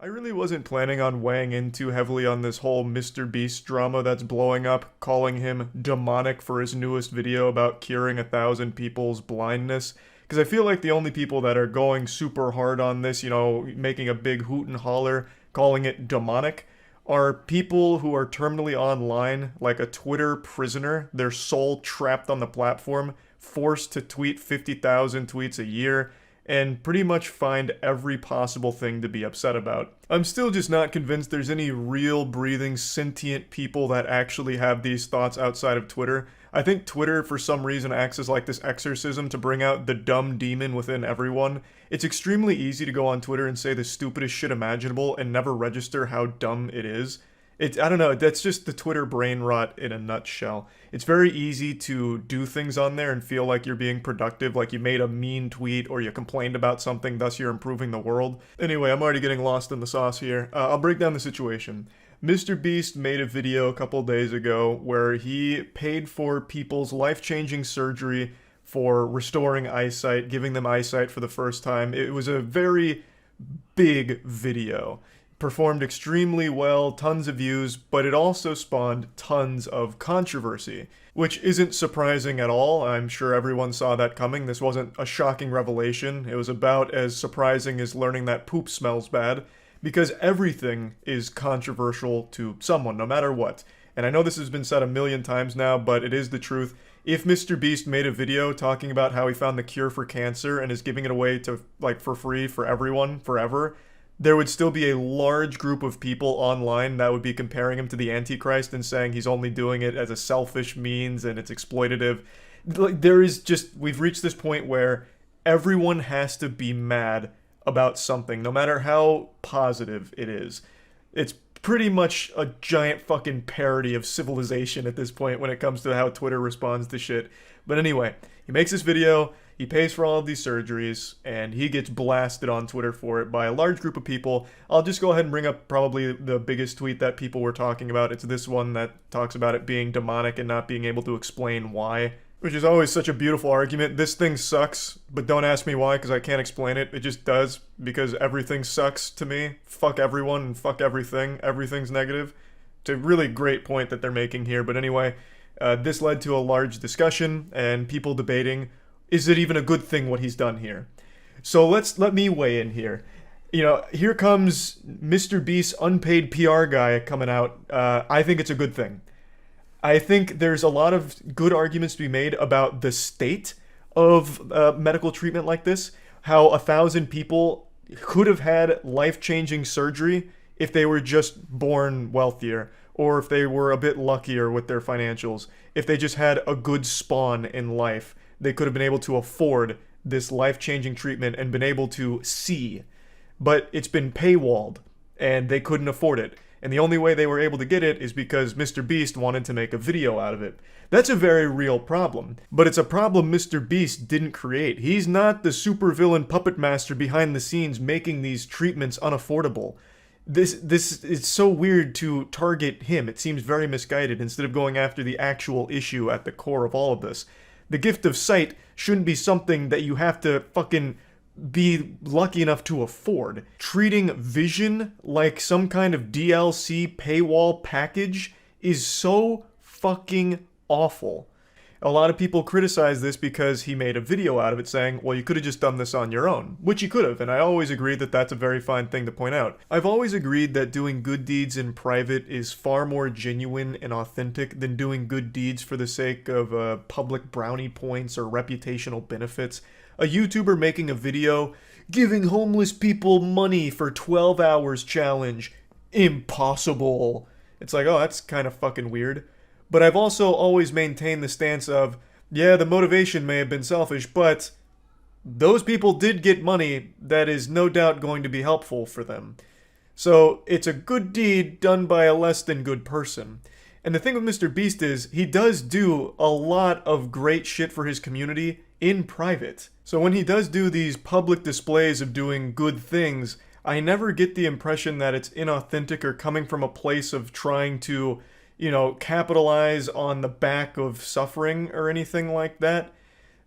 I really wasn't planning on weighing in too heavily on this whole mrbeast drama that's blowing up, calling him demonic for his newest video about curing 1,000 people's blindness. Because I feel like the only people that are going super hard on this, making a big hoot and holler, calling it demonic, are people who are terminally online, like a Twitter prisoner, their soul trapped on the platform, forced to tweet 50,000 tweets a year, and pretty much find every possible thing to be upset about. I'm still just not convinced there's any real breathing sentient people that actually have these thoughts outside of Twitter. I think Twitter for some reason acts as like this exorcism to bring out the dumb demon within everyone. It's extremely easy to go on Twitter and say the stupidest shit imaginable and never register how dumb it is. I don't know, that's just the Twitter brain rot in a nutshell. It's very easy to do things on there and feel like you're being productive, like you made a mean tweet or you complained about something, thus you're improving the world. Anyway, I'm already getting lost in the sauce here. I'll break down the situation. mrbeast made a video a couple days ago where he paid for people's life-changing surgery for restoring eyesight, giving them eyesight for the first time. It was a very big video. Performed extremely well, tons of views, but it also spawned tons of controversy, which isn't surprising at all. I'm sure everyone saw that coming. This wasn't a shocking revelation. It was about as surprising as learning that poop smells bad, because everything is controversial to someone, no matter what. And I know this has been said a million times now, but it is the truth. If mrbeast made a video talking about how he found the cure for cancer and is giving it away to, like, for free for everyone, forever, there would still be a large group of people online that would be comparing him to the Antichrist and saying he's only doing it as a selfish means and it's exploitative. We've reached this point where everyone has to be mad about something, no matter how positive it is. It's pretty much a giant fucking parody of civilization at this point when it comes to how Twitter responds to shit. But anyway, he makes this video, he pays for all of these surgeries, and he gets blasted on Twitter for it by a large group of people. I'll just go ahead and bring up probably the biggest tweet that people were talking about. It's this one that talks about it being demonic and not being able to explain why, which is always such a beautiful argument. This thing sucks, but don't ask me why because I can't explain it. It just does, because everything sucks to me. Fuck everyone and fuck everything. Everything's negative. It's a really great point that they're making here, but anyway, this led to a large discussion and people debating, is it even a good thing what he's done here? So let me weigh in here. Here comes mrbeast's unpaid PR guy coming out. I think it's a good thing. I think there's a lot of good arguments to be made about the state of medical treatment like this. How 1,000 people could have had life-changing surgery if they were just born wealthier, or if they were a bit luckier with their financials. If they just had a good spawn in life, they could have been able to afford this life-changing treatment and been able to see. But it's been paywalled, and they couldn't afford it. And the only way they were able to get it is because mrbeast wanted to make a video out of it. That's a very real problem. But it's a problem mrbeast didn't create. He's not the supervillain puppet master behind the scenes making these treatments unaffordable. This is so weird to target him. It seems very misguided instead of going after the actual issue at the core of all of this. The gift of sight shouldn't be something that you have to fucking be lucky enough to afford. Treating vision like some kind of DLC paywall package is so fucking awful. A lot of people criticize this because he made a video out of it saying, well, you could have just done this on your own, which you could have, and I always agree that that's a very fine thing to point out. I've always agreed that doing good deeds in private is far more genuine and authentic than doing good deeds for the sake of public brownie points or reputational benefits. A YouTuber making a video, giving homeless people money for 12 hours challenge. Impossible. It's like, oh, that's kind of fucking weird. But I've also always maintained the stance of, yeah, the motivation may have been selfish, but those people did get money that is no doubt going to be helpful for them. So it's a good deed done by a less than good person. And the thing with mrbeast is, he does do a lot of great shit for his community in private. So when he does do these public displays of doing good things, I never get the impression that it's inauthentic or coming from a place of trying to, capitalize on the back of suffering or anything like that.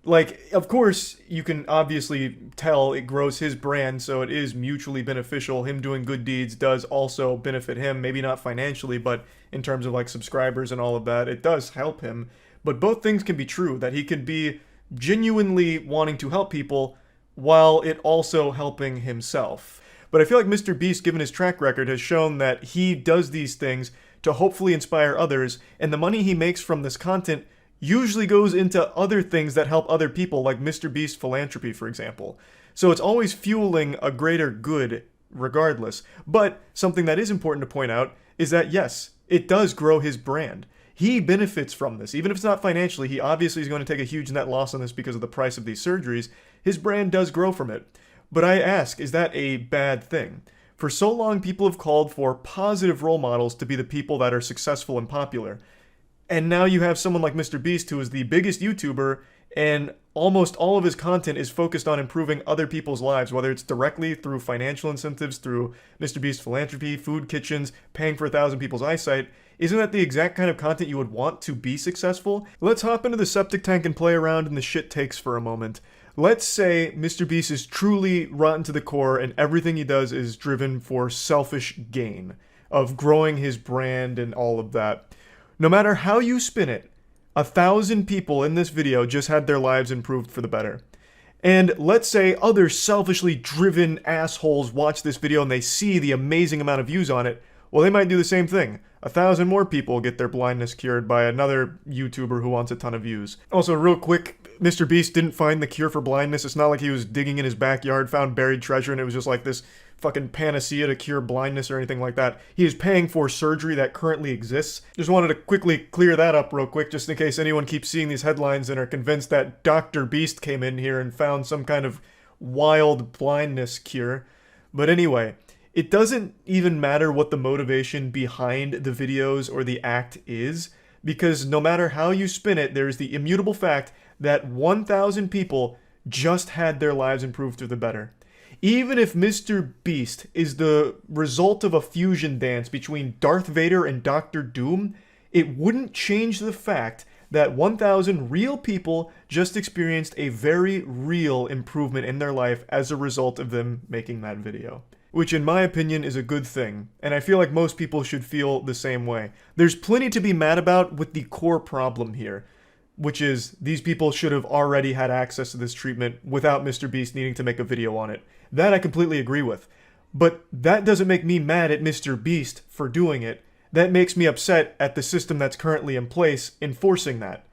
Like, of course, you can obviously tell it grows his brand, so it is mutually beneficial. Him doing good deeds does also benefit him, maybe not financially, but in terms of like subscribers and all of that, it does help him. But both things can be true, that he could be genuinely wanting to help people while it also helping himself. But I feel like Mr. Beast, given his track record, has shown that he does these things to hopefully inspire others, and the money he makes from this content usually goes into other things that help other people, like Mr. Beast philanthropy, for example. So it's always fueling a greater good regardless. But something that is important to point out is that yes, it does grow his brand. He benefits from this. Even if it's not financially, he obviously is going to take a huge net loss on this because of the price of these surgeries. His brand does grow from it. But I ask, is that a bad thing? For so long, people have called for positive role models to be the people that are successful and popular. And now you have someone like Mr. Beast, who is the biggest YouTuber, and almost all of his content is focused on improving other people's lives, whether it's directly through financial incentives, through Mr. Beast philanthropy, food kitchens, paying for 1,000 people's eyesight. Isn't that the exact kind of content you would want to be successful? Let's hop into the septic tank and play around in the shit takes for a moment. Let's say Mr. Beast is truly rotten to the core and everything he does is driven for selfish gain, of growing his brand and all of that. No matter how you spin it, 1,000 people in this video just had their lives improved for the better. And let's say other selfishly driven assholes watch this video and they see the amazing amount of views on it. Well, they might do the same thing. 1,000 more people get their blindness cured by another YouTuber who wants a ton of views. Also, real quick, Mr. Beast didn't find the cure for blindness. It's not like he was digging in his backyard, found buried treasure, and it was just like this fucking panacea to cure blindness or anything like that. He is paying for surgery that currently exists. Just wanted to quickly clear that up real quick, just in case anyone keeps seeing these headlines and are convinced that Dr. Beast came in here and found some kind of wild blindness cure. But anyway, it doesn't even matter what the motivation behind the videos or the act is, because no matter how you spin it, there's the immutable fact that 1,000 people just had their lives improved for the better. Even if Mr. Beast is the result of a fusion dance between Darth Vader and Doctor Doom, it wouldn't change the fact that 1,000 real people just experienced a very real improvement in their life as a result of them making that video. Which in my opinion is a good thing, and I feel like most people should feel the same way. There's plenty to be mad about with the core problem here, which is these people should have already had access to this treatment without Mr. Beast needing to make a video on it. That I completely agree with. But that doesn't make me mad at Mr. Beast for doing it. That makes me upset at the system that's currently in place enforcing that.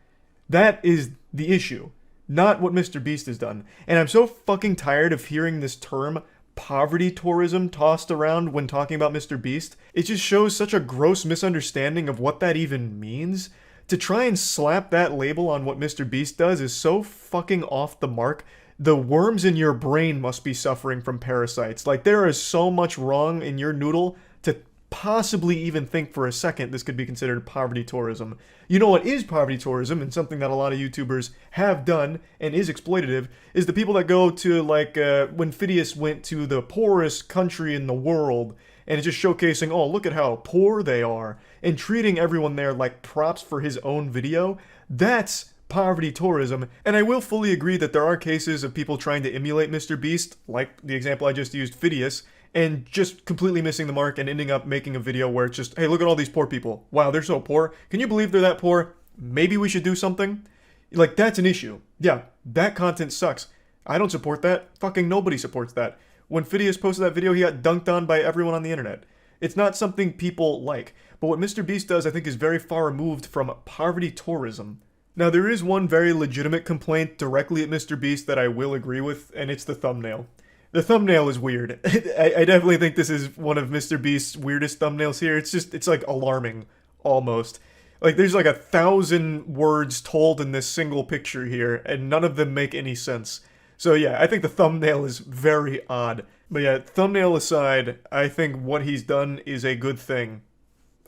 That is the issue, not what Mr. Beast has done. And I'm so fucking tired of hearing this term poverty tourism tossed around when talking about Mr. Beast. It just shows such a gross misunderstanding of what that even means. To try and slap that label on what Mr. Beast does is so fucking off the mark. The worms in your brain must be suffering from parasites. Like, there is so much wrong in your noodle to possibly even think for a second this could be considered poverty tourism. You know what is poverty tourism, and something that a lot of YouTubers have done and is exploitative, is the people that go to, like, when Phidias went to the poorest country in the world, and it's just showcasing, oh, look at how poor they are, and treating everyone there like props for his own video. That's poverty tourism, and I will fully agree that there are cases of people trying to emulate Mr. Beast, like the example I just used, Phidias, and just completely missing the mark and ending up making a video where it's just, hey, look at all these poor people. Wow, they're so poor. Can you believe they're that poor? Maybe we should do something? Like, that's an issue. Yeah, that content sucks. I don't support that. Fucking nobody supports that. When Phidias posted that video, he got dunked on by everyone on the internet. It's not something people like. But what Mr. Beast does, I think, is very far removed from poverty tourism. Now, there is one very legitimate complaint directly at Mr. Beast that I will agree with, and it's the thumbnail. The thumbnail is weird. I definitely think this is one of Mr. Beast's weirdest thumbnails here. It's like alarming, almost. Like, there's like 1,000 words told in this single picture here, and none of them make any sense. So yeah, I think the thumbnail is very odd. But yeah, thumbnail aside, I think what he's done is a good thing,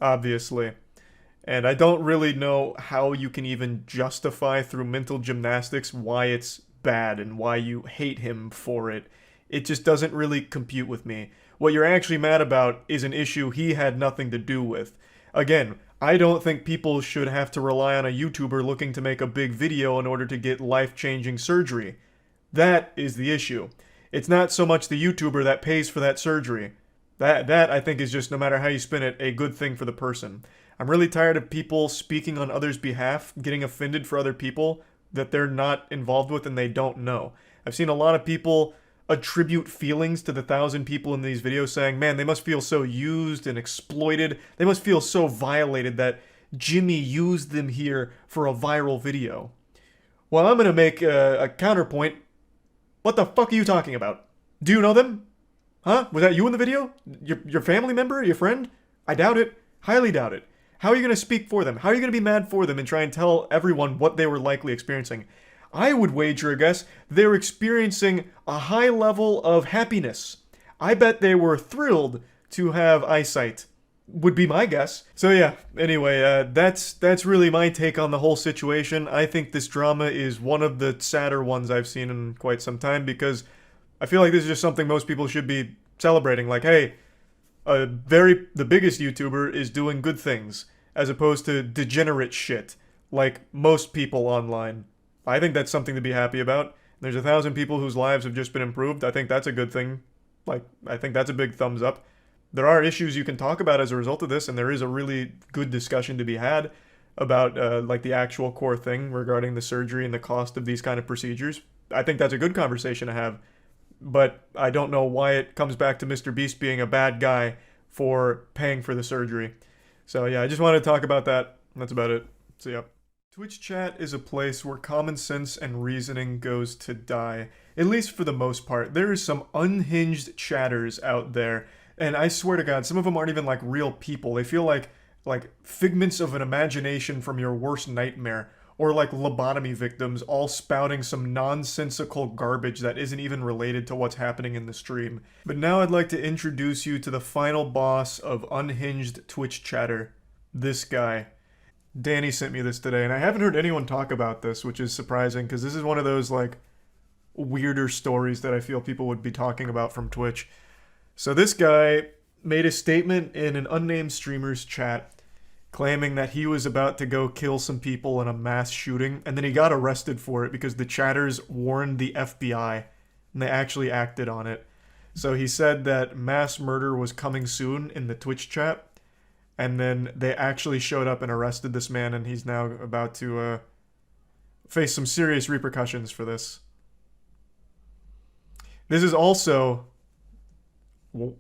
obviously. And I don't really know how you can even justify through mental gymnastics why it's bad and why you hate him for it. It just doesn't really compute with me. What you're actually mad about is an issue he had nothing to do with. Again, I don't think people should have to rely on a YouTuber looking to make a big video in order to get life-changing surgery. That is the issue. It's not so much the YouTuber that pays for that surgery. That I think is just, no matter how you spin it, a good thing for the person. I'm really tired of people speaking on others' behalf, getting offended for other people that they're not involved with and they don't know. I've seen a lot of people attribute feelings to the 1,000 people in these videos saying, man, they must feel so used and exploited. They must feel so violated that Jimmy used them here for a viral video. Well, I'm going to make a counterpoint. What the fuck are you talking about? Do you know them? Huh? Was that you in the video? Your family member? Your friend? I doubt it. Highly doubt it. How are you going to speak for them? How are you going to be mad for them and try and tell everyone what they were likely experiencing? I would wager a guess they're experiencing a high level of happiness. I bet they were thrilled to have eyesight, would be my guess. So yeah, anyway, that's really my take on the whole situation. I think this drama is one of the sadder ones I've seen in quite some time, because I feel like this is just something most people should be celebrating. Like, hey, the biggest YouTuber is doing good things, as opposed to degenerate shit, like most people online. I think that's something to be happy about. There's 1,000 people whose lives have just been improved. I think that's a good thing. Like, I think that's a big thumbs up. There are issues you can talk about as a result of this, and there is a really good discussion to be had about, like, the actual core thing regarding the surgery and the cost of these kind of procedures. I think that's a good conversation to have. But I don't know why it comes back to mrbeast being a bad guy for paying for the surgery. So yeah, I just wanted to talk about that. That's about it. So yeah. Twitch chat is a place where common sense and reasoning goes to die. At least for the most part. There is some unhinged chatters out there, and I swear to God, some of them aren't even like real people. They feel like figments of an imagination from your worst nightmare, or like lobotomy victims all spouting some nonsensical garbage that isn't even related to what's happening in the stream. But now I'd like to introduce you to the final boss of unhinged Twitch chatter. This guy. Danny sent me this today, and I haven't heard anyone talk about this, which is surprising, because this is one of those, like, weirder stories that I feel people would be talking about from Twitch. So this guy made a statement in an unnamed streamer's chat claiming that he was about to go kill some people in a mass shooting, and then he got arrested for it because the chatters warned the FBI, and they actually acted on it. So he said that mass murder was coming soon in the Twitch chat, and then they actually showed up and arrested this man, and he's now about to face some serious repercussions for this. This is also,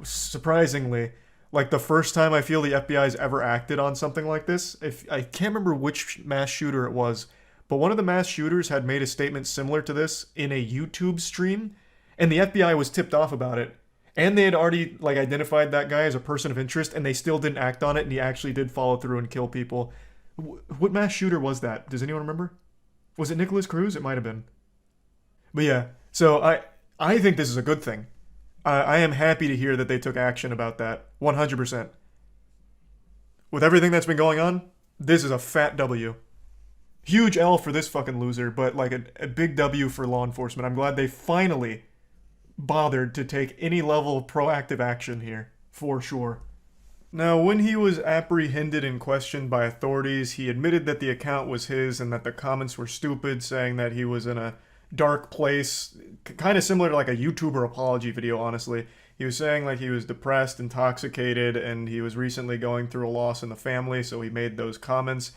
surprisingly, like the first time I feel the FBI's ever acted on something like this. I can't remember which mass shooter it was, but one of the mass shooters had made a statement similar to this in a YouTube stream, and the FBI was tipped off about it. And they had already, like, identified that guy as a person of interest, and they still didn't act on it, and he actually did follow through and kill people. What mass shooter was that? Does anyone remember? Was it Nicholas Cruz? It might have been. But yeah, so I think this is a good thing. I am happy to hear that they took action about that. 100%. With everything that's been going on, this is a fat W. Huge L for this fucking loser, but like a big W for law enforcement. I'm glad they finally bothered to take any level of proactive action here, for sure. Now, when he was apprehended and questioned by authorities, he admitted that the account was his and that the comments were stupid, saying that he was in a dark place, kind of similar to like a YouTuber apology video, honestly. He was saying like he was depressed, intoxicated, and he was recently going through a loss in the family, so he made those comments,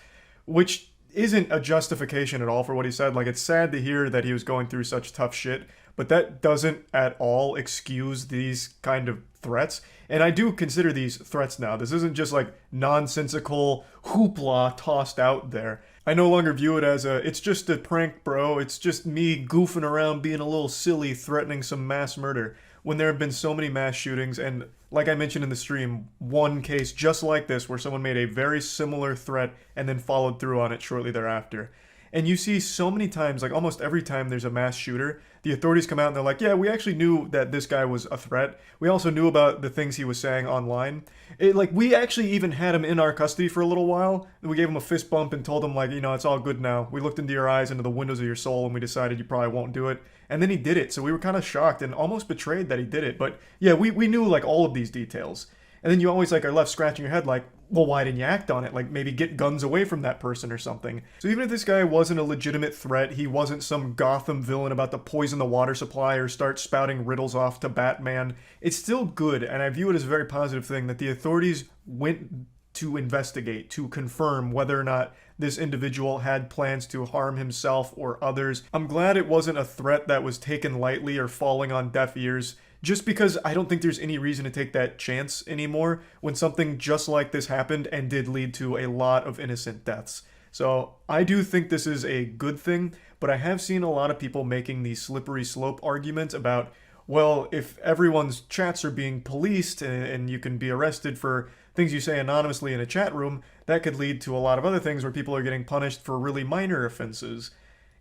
which isn't a justification at all for what he said. Like, it's sad to hear that he was going through such tough shit, but that doesn't at all excuse these kind of threats. And I do consider these threats now. This isn't just like nonsensical hoopla tossed out there. I no longer view it as it's just a prank, bro. It's just me goofing around being a little silly, threatening some mass murder. When there have been so many mass shootings, and like I mentioned in the stream, one case just like this where someone made a very similar threat and then followed through on it shortly thereafter. And you see so many times, like almost every time there's a mass shooter, the authorities come out and they're like, yeah, we actually knew that this guy was a threat. We also knew about the things he was saying online. We actually even had him in our custody for a little while. We gave him a fist bump and told him, like, you know, it's all good now. We looked into your eyes, into the windows of your soul, and we decided you probably won't do it. And then he did it. So we were kind of shocked and almost betrayed that he did it. But yeah, we knew like all of these details. And then you always like are left scratching your head like, well, why didn't you act on it? Like maybe get guns away from that person or something. So even if this guy wasn't a legitimate threat, he wasn't some Gotham villain about to poison the water supply or start spouting riddles off to Batman, it's still good, and I view it as a very positive thing that the authorities went to investigate, to confirm whether or not this individual had plans to harm himself or others. I'm glad it wasn't a threat that was taken lightly or falling on deaf ears, just because I don't think there's any reason to take that chance anymore when something just like this happened and did lead to a lot of innocent deaths. So I do think this is a good thing, but I have seen a lot of people making the slippery slope argument about, well, if everyone's chats are being policed and you can be arrested for things you say anonymously in a chat room, that could lead to a lot of other things where people are getting punished for really minor offenses.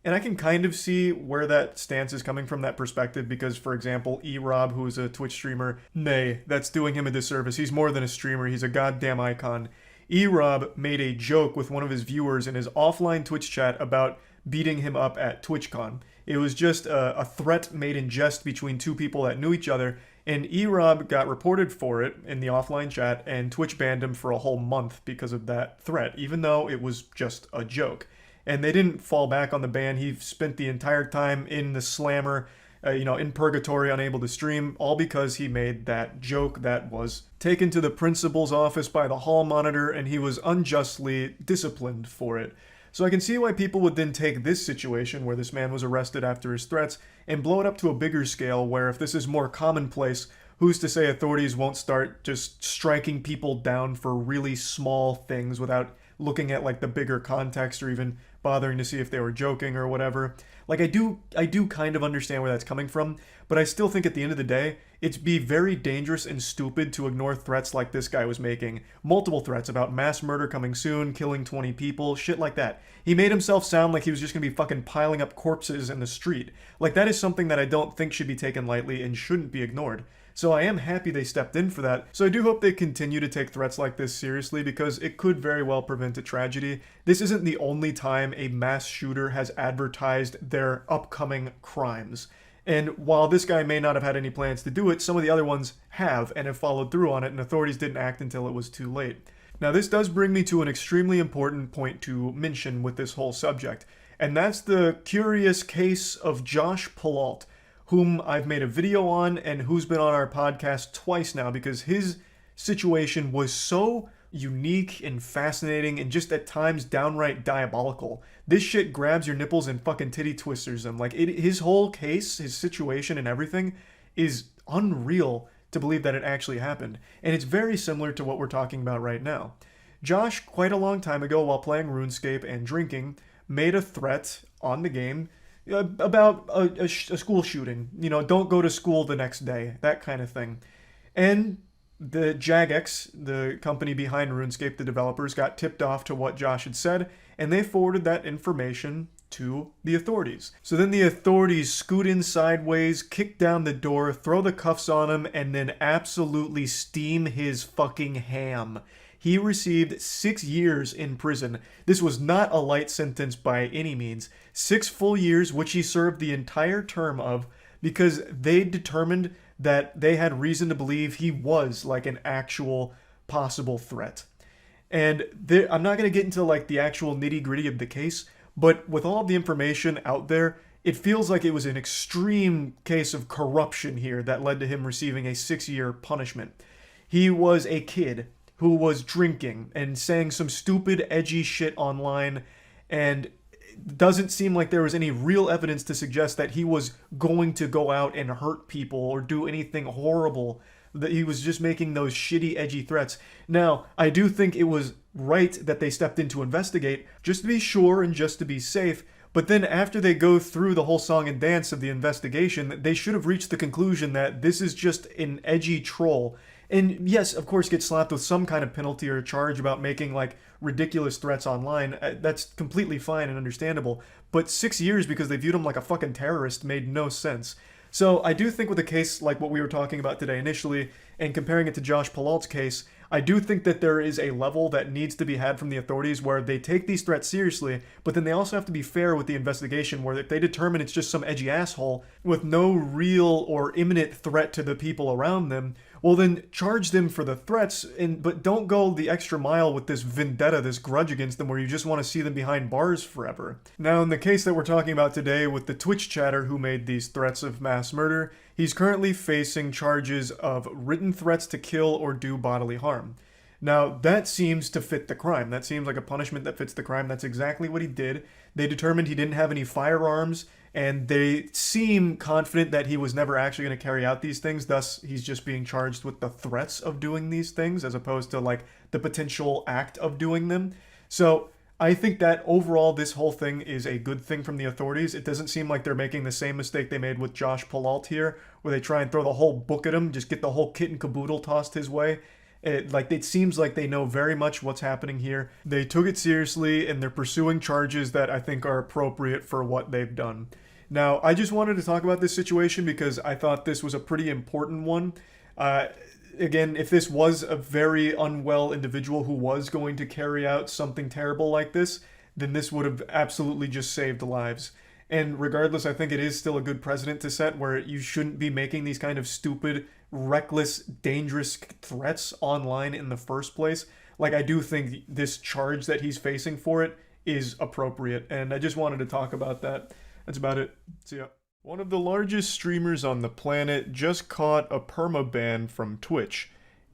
And I can kind of see where that stance is coming from, that perspective, because, for example, eRob, who is a Twitch streamer, nay, that's doing him a disservice. He's more than a streamer, he's a goddamn icon. eRob made a joke with one of his viewers in his offline Twitch chat about beating him up at TwitchCon. It was just a threat made in jest between two people that knew each other, and eRob got reported for it in the offline chat, and Twitch banned him for a whole month because of that threat, even though it was just a joke. And they didn't fall back on the ban. He spent the entire time in the slammer, in purgatory, unable to stream, all because he made that joke that was taken to the principal's office by the hall monitor, and he was unjustly disciplined for it. So I can see why people would then take this situation, where this man was arrested after his threats, and blow it up to a bigger scale, where if this is more commonplace, who's to say authorities won't start just striking people down for really small things without looking at like the bigger context or even bothering to see if they were joking or whatever. Like I do kind of understand where that's coming from, but I still think at the end of the day, it'd be very dangerous and stupid to ignore threats like this guy was making. Multiple threats about mass murder coming soon, killing 20 people, shit like that. He made himself sound like he was just gonna be fucking piling up corpses in the street. Like that is something that I don't think should be taken lightly and shouldn't be ignored. So I am happy they stepped in for that. So I do hope they continue to take threats like this seriously, because it could very well prevent a tragedy. This isn't the only time a mass shooter has advertised their upcoming crimes. And while this guy may not have had any plans to do it, some of the other ones have and have followed through on it, and authorities didn't act until it was too late. Now this does bring me to an extremely important point to mention with this whole subject, and that's the curious case of Josh Peralt, whom I've made a video on and who's been on our podcast twice now, because his situation was so unique and fascinating and just at times downright diabolical. This shit grabs your nipples and fucking titty twisters them. Like his whole case, his situation and everything is unreal to believe that it actually happened. And it's very similar to what we're talking about right now. Josh, quite a long time ago while playing RuneScape and drinking, made a threat on the game about a school shooting. Don't go to school the next day, that kind of thing. And the Jagex, the company behind RuneScape, the developers, got tipped off to what Josh had said, and they forwarded that information to the authorities. So then the authorities scoot in sideways, kick down the door, throw the cuffs on him, and then absolutely steam his fucking ham. He received 6 years in prison. This was not a light sentence by any means. 6 full years, which he served the entire term of, because they determined that they had reason to believe he was like an actual possible threat. And I'm not going to get into like the actual nitty-gritty of the case, but with all of the information out there, it feels like it was an extreme case of corruption here that led to him receiving a 6-year punishment. He was a kid who was drinking and saying some stupid, edgy shit online, and doesn't seem like there was any real evidence to suggest that he was going to go out and hurt people or do anything horrible, that he was just making those shitty, edgy threats. Now, I do think it was right that they stepped in to investigate, just to be sure and just to be safe, but then after they go through the whole song and dance of the investigation, they should have reached the conclusion that this is just an edgy troll. And yes, of course, get slapped with some kind of penalty or charge about making like ridiculous threats online. That's completely fine and understandable. But 6 years because they viewed him like a fucking terrorist made no sense. So I do think with a case like what we were talking about today initially, and comparing it to Josh Peralt's case, I do think that there is a level that needs to be had from the authorities where they take these threats seriously, but then they also have to be fair with the investigation, where if they determine it's just some edgy asshole with no real or imminent threat to the people around them, well then charge them for the threats, but don't go the extra mile with this vendetta, this grudge against them where you just want to see them behind bars forever. Now, in the case that we're talking about today with the Twitch chatter who made these threats of mass murder, he's currently facing charges of written threats to kill or do bodily harm. Now, that seems to fit the crime. That seems like a punishment that fits the crime. That's exactly what he did. They determined he didn't have any firearms, and they seem confident that he was never actually going to carry out these things. Thus, he's just being charged with the threats of doing these things as opposed to like the potential act of doing them. So I think that overall this whole thing is a good thing from the authorities. It doesn't seem like they're making the same mistake they made with Josh Palault here, where they try and throw the whole book at him, just get the whole kit and caboodle tossed his way. It seems like they know very much what's happening here. They took it seriously, and they're pursuing charges that I think are appropriate for what they've done. Now, I just wanted to talk about this situation because I thought this was a pretty important one. Again, if this was a very unwell individual who was going to carry out something terrible like this, then this would have absolutely just saved lives. And regardless, I think it is still a good precedent to set where you shouldn't be making these kind of stupid, reckless, dangerous threats online in the first place. Like, I do think this charge that he's facing for it is appropriate, and I just wanted to talk about that. That's about it. See ya. One of the largest streamers on the planet just caught a permaban from Twitch.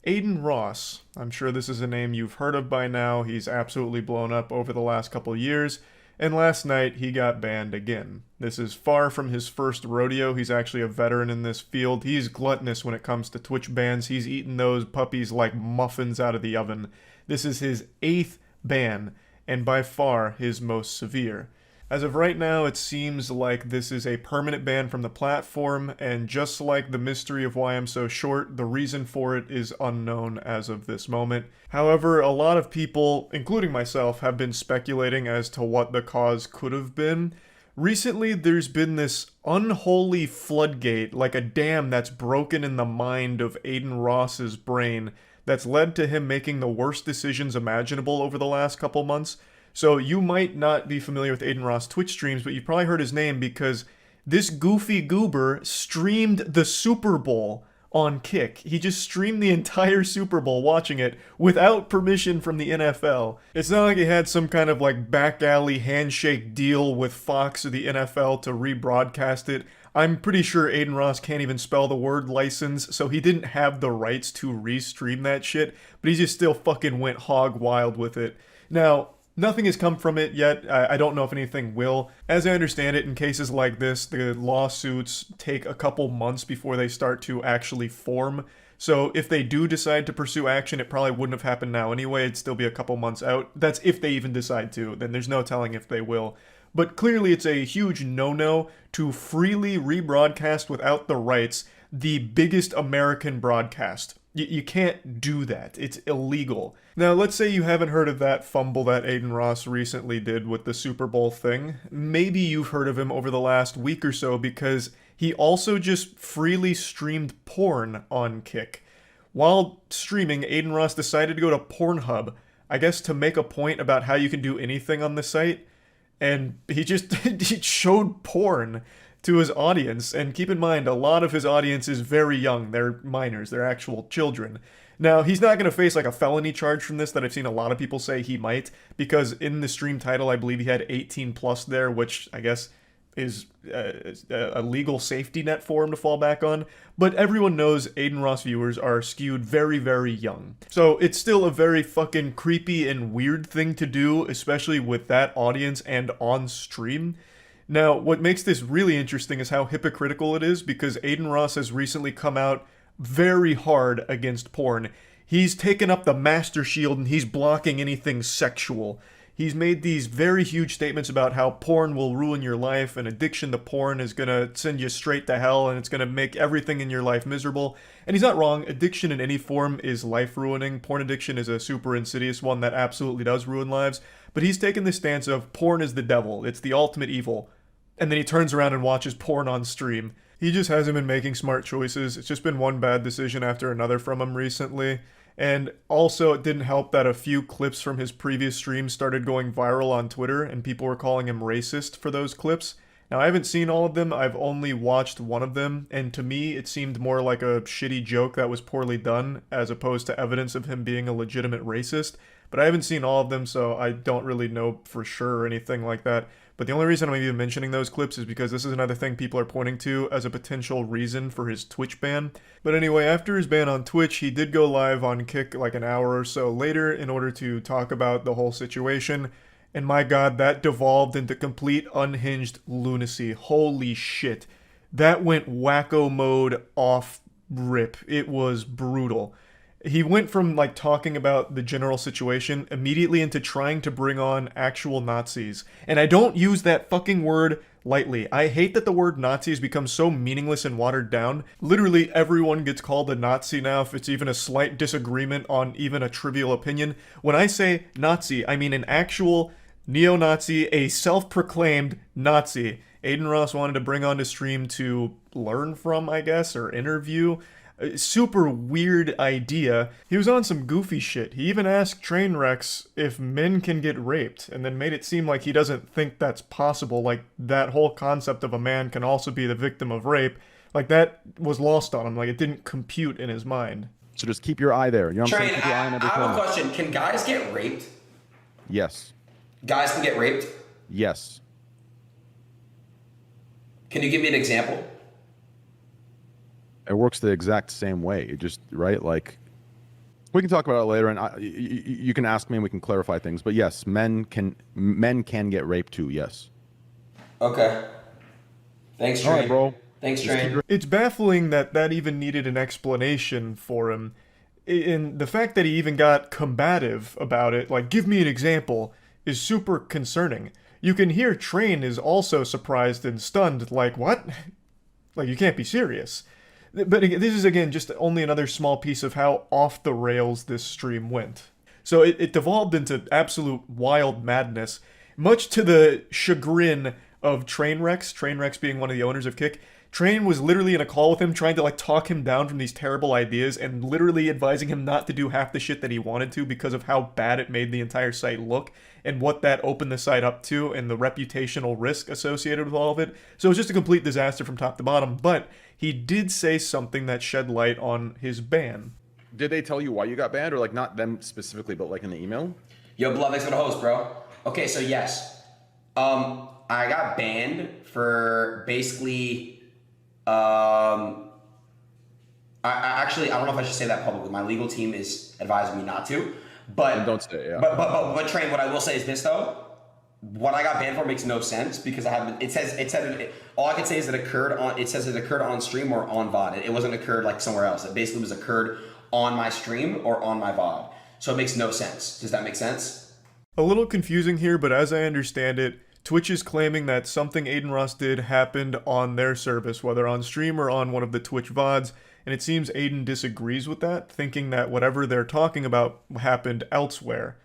Adin Ross. I'm sure this is a name you've heard of by now. He's absolutely blown up over the last couple years. And last night, he got banned again. This is far from his first rodeo. He's actually a veteran in this field. He's gluttonous when it comes to Twitch bans. He's eaten those puppies like muffins out of the oven. This is his 8th ban, and by far his most severe. As of right now, it seems like this is a permanent ban from the platform, and just like the mystery of why I'm so short, the reason for it is unknown as of this moment. However, a lot of people, including myself, have been speculating as to what the cause could have been. Recently, there's been this unholy floodgate, like a dam that's broken in the mind of Adin Ross's brain, that's led to him making the worst decisions imaginable over the last couple months. So you might not be familiar with Adin Ross Twitch streams, but you've probably heard his name because this goofy goober streamed the Super Bowl on Kick. He just streamed the entire Super Bowl watching it without permission from the NFL. It's not like he had some kind of like back alley handshake deal with Fox or the NFL to rebroadcast it. I'm pretty sure Adin Ross can't even spell the word license, so he didn't have the rights to restream that shit, but he just still fucking went hog wild with it. Now, nothing has come from it yet. I don't know if anything will. As I understand it, in cases like this, the lawsuits take a couple months before they start to actually form. So if they do decide to pursue action, it probably wouldn't have happened now anyway. It'd still be a couple months out. That's if they even decide to. Then there's no telling if they will. But clearly it's a huge no-no to freely rebroadcast without the rights the biggest American broadcast. You can't do that. It's illegal. Now, let's say you haven't heard of that fumble that Adin Ross recently did with the Super Bowl thing. Maybe you've heard of him over the last week or so because he also just freely streamed porn on Kick. While streaming, Adin Ross decided to go to Pornhub, I guess to make a point about how you can do anything on the site, and he just he showed porn to his audience, and keep in mind, a lot of his audience is very young. They're minors. They're actual children. Now, he's not going to face like a felony charge from this that I've seen a lot of people say he might, because in the stream title, I believe he had 18 plus there, which I guess is a legal safety net for him to fall back on. But everyone knows Adin Ross viewers are skewed very, very young. So it's still a very fucking creepy and weird thing to do, especially with that audience and on stream. Now, what makes this really interesting is how hypocritical it is, because Adin Ross has recently come out very hard against porn. He's taken up the Master Shield and he's blocking anything sexual. He's made these very huge statements about how porn will ruin your life and addiction to porn is gonna send you straight to hell and it's gonna make everything in your life miserable. And he's not wrong. Addiction in any form is life-ruining. Porn addiction is a super insidious one that absolutely does ruin lives. But he's taken the stance of porn is the devil. It's the ultimate evil. And then he turns around and watches porn on stream. He just hasn't been making smart choices. It's just been one bad decision after another from him recently. And also, it didn't help that a few clips from his previous streams started going viral on Twitter, and people were calling him racist for those clips. Now, I haven't seen all of them, I've only watched one of them, and to me, it seemed more like a shitty joke that was poorly done, as opposed to evidence of him being a legitimate racist. But I haven't seen all of them, so I don't really know for sure or anything like that. But the only reason I'm even mentioning those clips is because this is another thing people are pointing to as a potential reason for his Twitch ban. But anyway, after his ban on Twitch, he did go live on Kick like an hour or so later in order to talk about the whole situation. And my god, that devolved into complete unhinged lunacy. Holy shit. That went wacko mode off rip. It was brutal. He went from like talking about the general situation immediately into trying to bring on actual Nazis. And I don't use that fucking word lightly. I hate that the word Nazi has become so meaningless and watered down. Literally everyone gets called a Nazi now if it's even a slight disagreement on even a trivial opinion. When I say Nazi, I mean an actual neo-Nazi, a self-proclaimed Nazi. Adin Ross wanted to bring on to stream to learn from, I guess, or interview. Super weird idea. He was on some goofy shit. He even asked Trainwrecks if men can get raped, and then made it seem like he doesn't think that's possible. Like, that whole concept of a man can also be the victim of rape, like, that was lost on him. Like, it didn't compute in his mind. So just keep your eye there. You know what I'm saying? Keep your eye on every I have corner. a question. Can guys get raped? Yes. Guys can get raped? Yes. Can you give me an example? It works the exact same way. It just, right? Like, we can talk about it later, and you can ask me and we can clarify things. But yes, men can get raped too, yes. Okay. Thanks, Train. All right, bro. Thanks, Train. It's baffling that that even needed an explanation for him. And the fact that he even got combative about it, like, give me an example, is super concerning. You can hear Train is also surprised and stunned, like, what? Like, you can't be serious. But this is, again, just only another small piece of how off the rails this stream went. So it devolved into absolute wild madness, much to the chagrin of Trainwrecks being one of the owners of Kick. Train was literally in a call with him trying to, like, talk him down from these terrible ideas and literally advising him not to do half the shit that he wanted to because of how bad it made the entire site look and what that opened the site up to and the reputational risk associated with all of it. So it was just a complete disaster from top to bottom, but he did say something that shed light on his ban. Did they tell you why you got banned, or like not them specifically, but like in the email? Yo, Blood, thanks for the host, bro. Okay, so yes. I got banned for basically, I actually, I don't know if I should say that publicly. My legal team is advising me not to, but And don't say, yeah. But Train, what I will say is this though. What I got banned for makes no sense because I haven't. It said all I can say is it occurred on. It says it occurred on stream or on VOD. It wasn't occurred like somewhere else. It basically was occurred on my stream or on my VOD. So it makes no sense. Does that make sense? A little confusing here, but as I understand it, Twitch is claiming that something Adin Ross did happened on their service, whether on stream or on one of the Twitch VODs, and it seems Adin disagrees with that, thinking that whatever they're talking about happened elsewhere.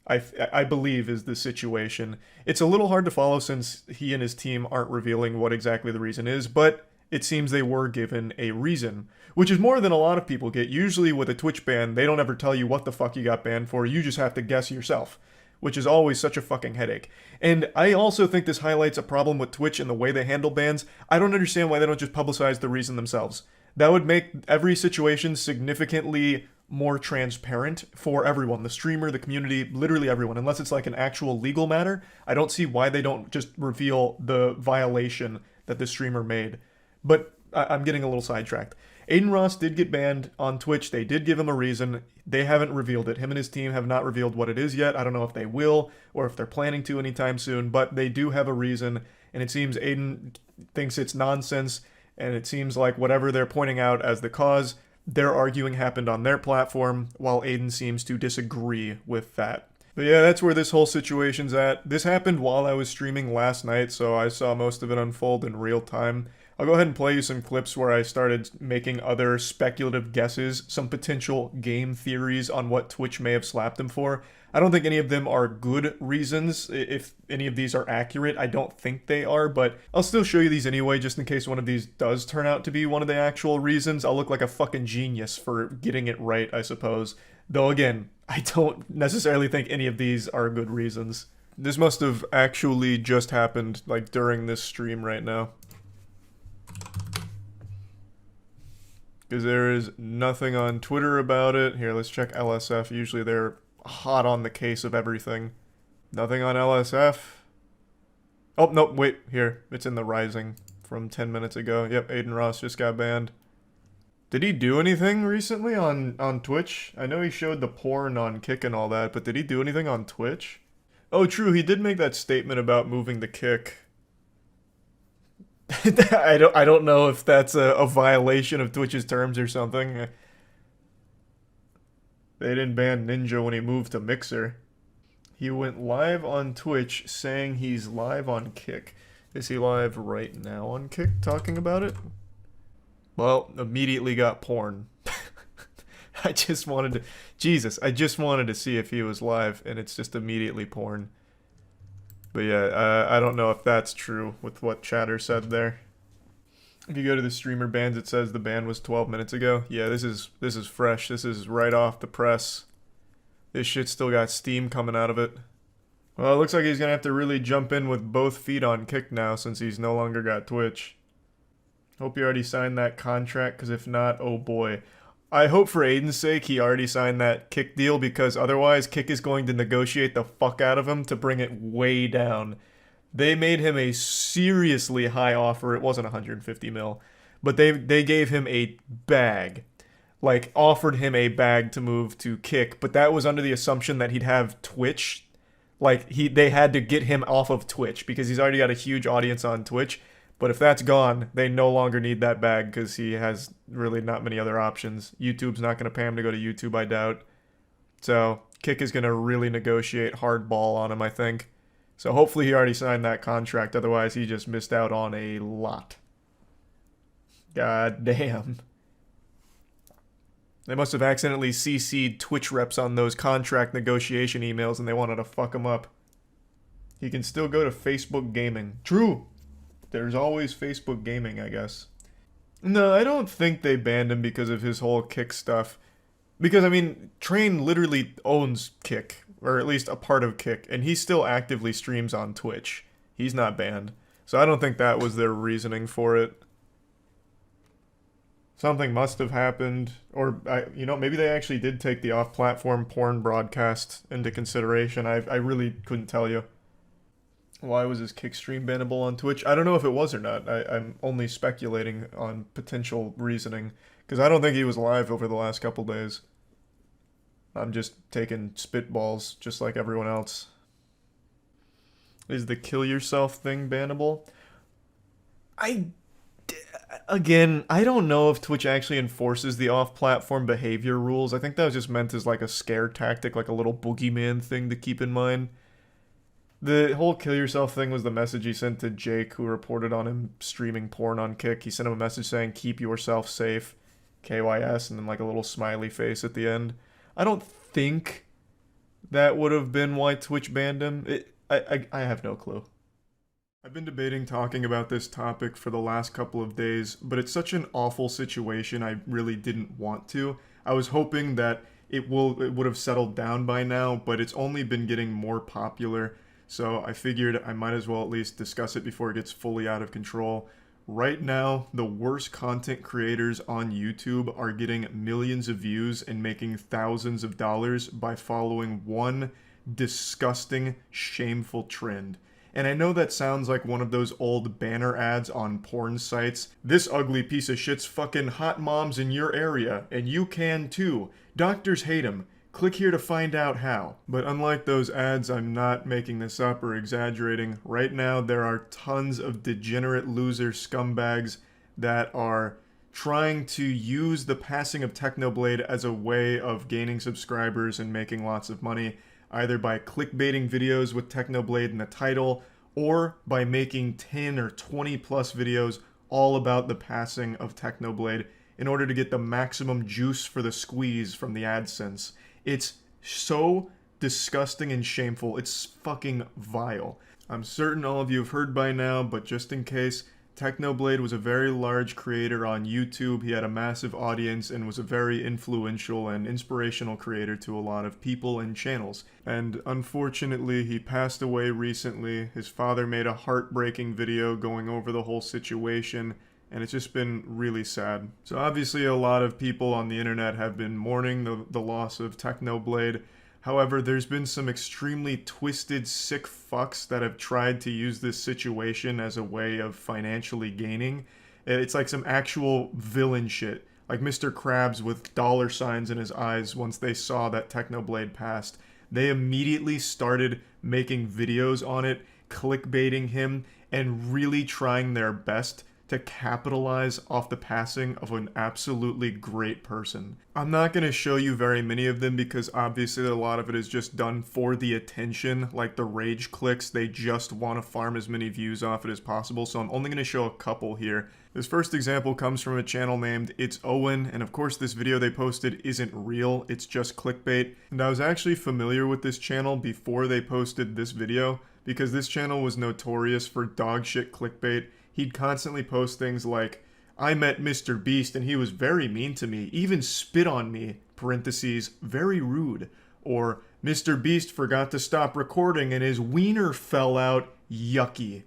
I believe is the situation. It's a little hard to follow since he and his team aren't revealing what exactly the reason is, but it seems they were given a reason, which is more than a lot of people get. Usually with a Twitch ban, they don't ever tell you what the fuck you got banned for, you just have to guess yourself, which is always such a fucking headache. And I also think this highlights a problem with Twitch and the way they handle bans. I don't understand why they don't just publicize the reason themselves. That would make every situation significantly more transparent for everyone, the streamer, the community, literally everyone. Unless it's like an actual legal matter, I don't see why they don't just reveal the violation that the streamer made. But I'm getting a little sidetracked. Adin Ross did get banned on Twitch. They did give him a reason. They haven't revealed it. Him and his team have not revealed what it is yet. I don't know if they will or if they're planning to anytime soon, but they do have a reason, and it seems Adin thinks it's nonsense, and it seems like whatever they're pointing out as the cause, they're arguing happened on their platform, while Adin seems to disagree with that. But yeah, that's where this whole situation's at. This happened while I was streaming last night, so I saw most of it unfold in real time. I'll go ahead and play you some clips where I started making other speculative guesses, some potential game theories on what Twitch may have slapped him for. I don't think any of them are good reasons. If any of these are accurate, I don't think they are, but I'll still show you these anyway, just in case one of these does turn out to be one of the actual reasons. I'll look like a fucking genius for getting it right, I suppose. Though again, I don't necessarily think any of these are good reasons. This must have actually just happened, like, during this stream right now. Because there is nothing on Twitter about it. Here, let's check LSF. Usually they're hot on the case of everything. Nothing on LSF. Oh, no, wait, here. It's in the Rising from 10 minutes ago. Yep, Adin Ross just got banned. Did he do anything recently on Twitch? I know he showed the porn on Kick and all that, but did he do anything on Twitch? Oh, true, he did make that statement about moving the Kick. I don't know if that's a violation of Twitch's terms or something. They didn't ban Ninja when he moved to Mixer. He went live on Twitch saying he's live on Kick. Is he live right now on Kick talking about it? Well, immediately got porn. I just wanted to... Jesus, I just wanted to see if he was live, and it's just immediately porn. But yeah, I don't know if that's true with what Chatter said there. If you go to the streamer bans, it says the ban was 12 minutes ago. Yeah, this is fresh. This is right off the press. This shit still got steam coming out of it. Well, it looks like he's gonna have to really jump in with both feet on Kick now since he's no longer got Twitch. Hope you already signed that contract, because if not, oh boy. I hope for Adin's sake he already signed that Kick deal, because otherwise Kick is going to negotiate the fuck out of him to bring it way down. They made him a seriously high offer. It wasn't 150 mil, but they gave him a bag. Like, offered him a bag to move to Kick, but that was under the assumption that he'd have Twitch. Like, they had to get him off of Twitch, because he's already got a huge audience on Twitch. But if that's gone, they no longer need that bag because he has really not many other options. YouTube's not going to pay him to go to YouTube, I doubt. So Kick is going to really negotiate hardball on him, I think. So hopefully he already signed that contract. Otherwise, he just missed out on a lot. God damn. They must have accidentally CC'd Twitch reps on those contract negotiation emails and they wanted to fuck him up. He can still go to Facebook Gaming. True. There's always Facebook Gaming, I guess. No, I don't think they banned him because of his whole Kick stuff. Because, I mean, Train literally owns Kick, or at least a part of Kick, and he still actively streams on Twitch. He's not banned. So I don't think that was their reasoning for it. Something must have happened, or, maybe they actually did take the off-platform porn broadcast into consideration. I really couldn't tell you. Why was his Kick stream bannable on Twitch? I don't know if it was or not. I'm only speculating on potential reasoning. Because I don't think he was live over the last couple days. I'm just taking spitballs, just like everyone else. Is the kill yourself thing bannable? Again, I don't know if Twitch actually enforces the off-platform behavior rules. I think that was just meant as like a scare tactic, like a little boogeyman thing to keep in mind. The whole kill yourself thing was the message he sent to Jake, who reported on him streaming porn on Kick. He sent him a message saying, keep yourself safe, KYS, and then like a little smiley face at the end. I don't think that would have been why Twitch banned him. I have no clue. I've been debating talking about this topic for the last couple of days, but it's such an awful situation I really didn't want to. I was hoping that it would have settled down by now, but it's only been getting more popular. So I figured I might as well at least discuss it before it gets fully out of control. Right now, the worst content creators on YouTube are getting millions of views and making thousands of dollars by following one disgusting, shameful trend. And I know that sounds like one of those old banner ads on porn sites. This ugly piece of shit's fucking hot moms in your area, and you can too. Doctors hate him. Click here to find out how. But unlike those ads, I'm not making this up or exaggerating. Right now, there are tons of degenerate loser scumbags that are trying to use the passing of Technoblade as a way of gaining subscribers and making lots of money, either by clickbaiting videos with Technoblade in the title, or by making 10 or 20 plus videos all about the passing of Technoblade in order to get the maximum juice for the squeeze from the AdSense. It's so disgusting and shameful. It's fucking vile. I'm certain all of you have heard by now, but just in case, Technoblade was a very large creator on YouTube. He had a massive audience and was a very influential and inspirational creator to a lot of people and channels. And unfortunately, he passed away recently. His father made a heartbreaking video going over the whole situation, and it's just been really sad. So obviously a lot of people on the internet have been mourning the loss of Technoblade. However, there's been some extremely twisted, sick fucks that have tried to use this situation as a way of financially gaining. It's like some actual villain shit. Like Mr. Krabs with dollar signs in his eyes once they saw that Technoblade passed. They immediately started making videos on it, clickbaiting him, and really trying their best to capitalize off the passing of an absolutely great person. I'm not going to show you very many of them because obviously a lot of it is just done for the attention, like the rage clicks. They just want to farm as many views off it as possible, so I'm only going to show a couple here. This first example comes from a channel named It's Owen, and of course this video they posted isn't real, it's just clickbait. And I was actually familiar with this channel before they posted this video, because this channel was notorious for dog shit clickbait. He'd constantly post things like, I met Mr. Beast and he was very mean to me, even spit on me, parentheses, very rude. Or, Mr. Beast forgot to stop recording and his wiener fell out, yucky.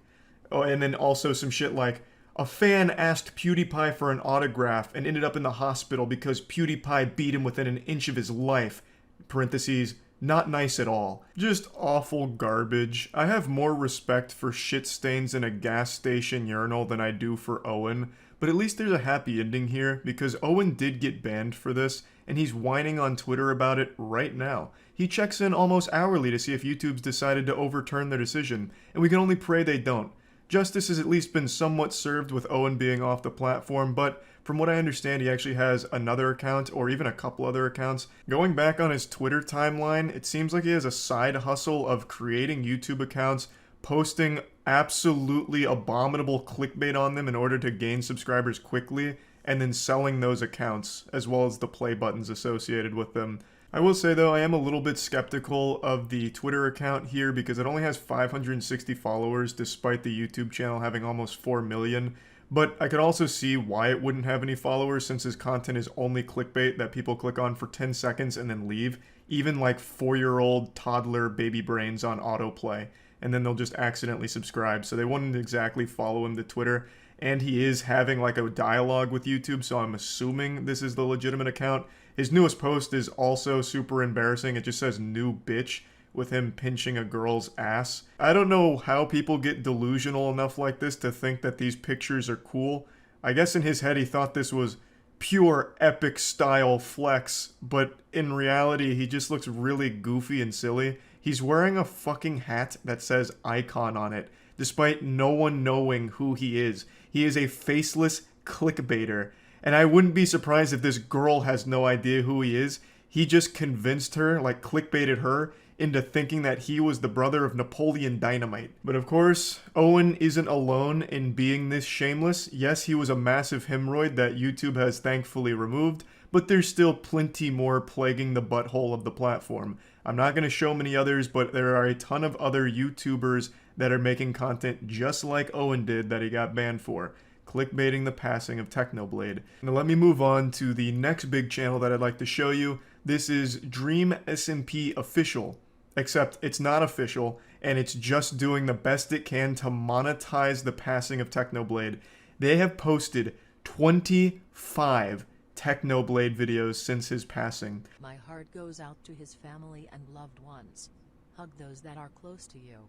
Oh, and then also some shit like, a fan asked PewDiePie for an autograph and ended up in the hospital because PewDiePie beat him within an inch of his life, parentheses, not nice at all. Just awful garbage. I have more respect for shit stains in a gas station urinal than I do for Owen, but at least there's a happy ending here because Owen did get banned for this, and he's whining on Twitter about it right now. He checks in almost hourly to see if YouTube's decided to overturn their decision, and we can only pray they don't. Justice has at least been somewhat served with Owen being off the platform, but from what I understand, he actually has another account, or even a couple other accounts. Going back on his Twitter timeline, it seems like he has a side hustle of creating YouTube accounts, posting absolutely abominable clickbait on them in order to gain subscribers quickly, and then selling those accounts, as well as the play buttons associated with them. I will say though, I am a little bit skeptical of the Twitter account here because it only has 560 followers despite the YouTube channel having almost 4 million. But I could also see why it wouldn't have any followers since his content is only clickbait that people click on for 10 seconds and then leave. Even like 4-year-old toddler baby brains on autoplay. And then they'll just accidentally subscribe. So they wouldn't exactly follow him to Twitter. And he is having like a dialogue with YouTube, so I'm assuming this is the legitimate account. His newest post is also super embarrassing. It just says new bitch with him pinching a girl's ass. I don't know how people get delusional enough like this to think that these pictures are cool. I guess in his head he thought this was pure epic style flex, but in reality he just looks really goofy and silly. He's wearing a fucking hat that says icon on it, despite no one knowing who he is. He is a faceless clickbaiter, and I wouldn't be surprised if this girl has no idea who he is. He just convinced her, like clickbaited her, into thinking that he was the brother of Napoleon Dynamite. But of course, Owen isn't alone in being this shameless. Yes, he was a massive hemorrhoid that YouTube has thankfully removed, but there's still plenty more plaguing the butthole of the platform. I'm not going to show many others, but there are a ton of other YouTubers that are making content just like Owen did that he got banned for, clickbaiting the passing of Technoblade. Now let me move on to the next big channel that I'd like to show you. This is Dream SMP Official. Except it's not official, and it's just doing the best it can to monetize the passing of Technoblade. They have posted 25 Technoblade videos since his passing. My heart goes out to his family and loved ones. Hug those that are close to you.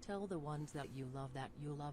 Tell the ones that you love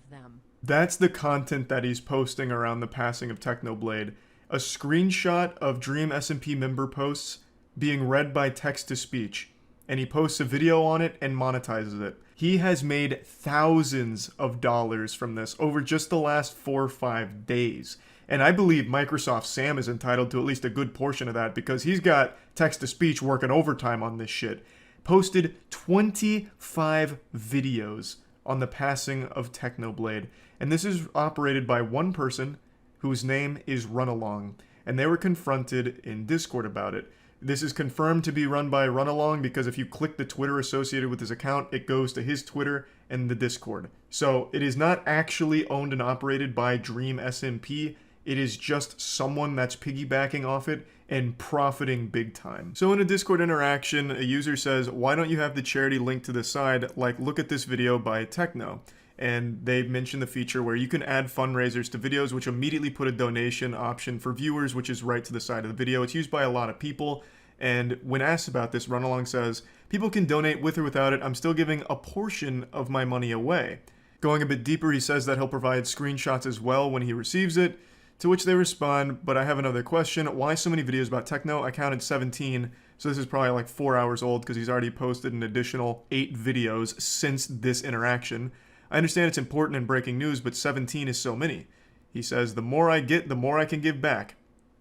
them. That's the content that he's posting around the passing of Technoblade. A screenshot of Dream SMP member posts being read by text-to-speech. And he posts a video on it and monetizes it. He has made thousands of dollars from this over just the last 4 or 5 days. And I believe Microsoft Sam is entitled to at least a good portion of that because he's got text-to-speech working overtime on this shit. Posted 25 videos on the passing of Technoblade. And this is operated by one person whose name is Runalong. And they were confronted in Discord about it. This is confirmed to be run by Runalong because if you click the Twitter associated with his account, it goes to his Twitter and the Discord. So it is not actually owned and operated by Dream SMP. It is just someone that's piggybacking off it and profiting big time. So in a Discord interaction, a user says, why don't you have the charity link to the side? Like, look at this video by Techno. And they mention the feature where you can add fundraisers to videos, which immediately put a donation option for viewers, which is right to the side of the video. It's used by a lot of people. And when asked about this, Runalong says, people can donate with or without it. I'm still giving a portion of my money away. Going a bit deeper, he says that he'll provide screenshots as well when he receives it. To which they respond, but I have another question. Why so many videos about Techno? I counted 17, so this is probably like 4 hours old because he's already posted an additional 8 videos since this interaction. I understand it's important in breaking news, but 17 is so many. He says, the more I get, the more I can give back.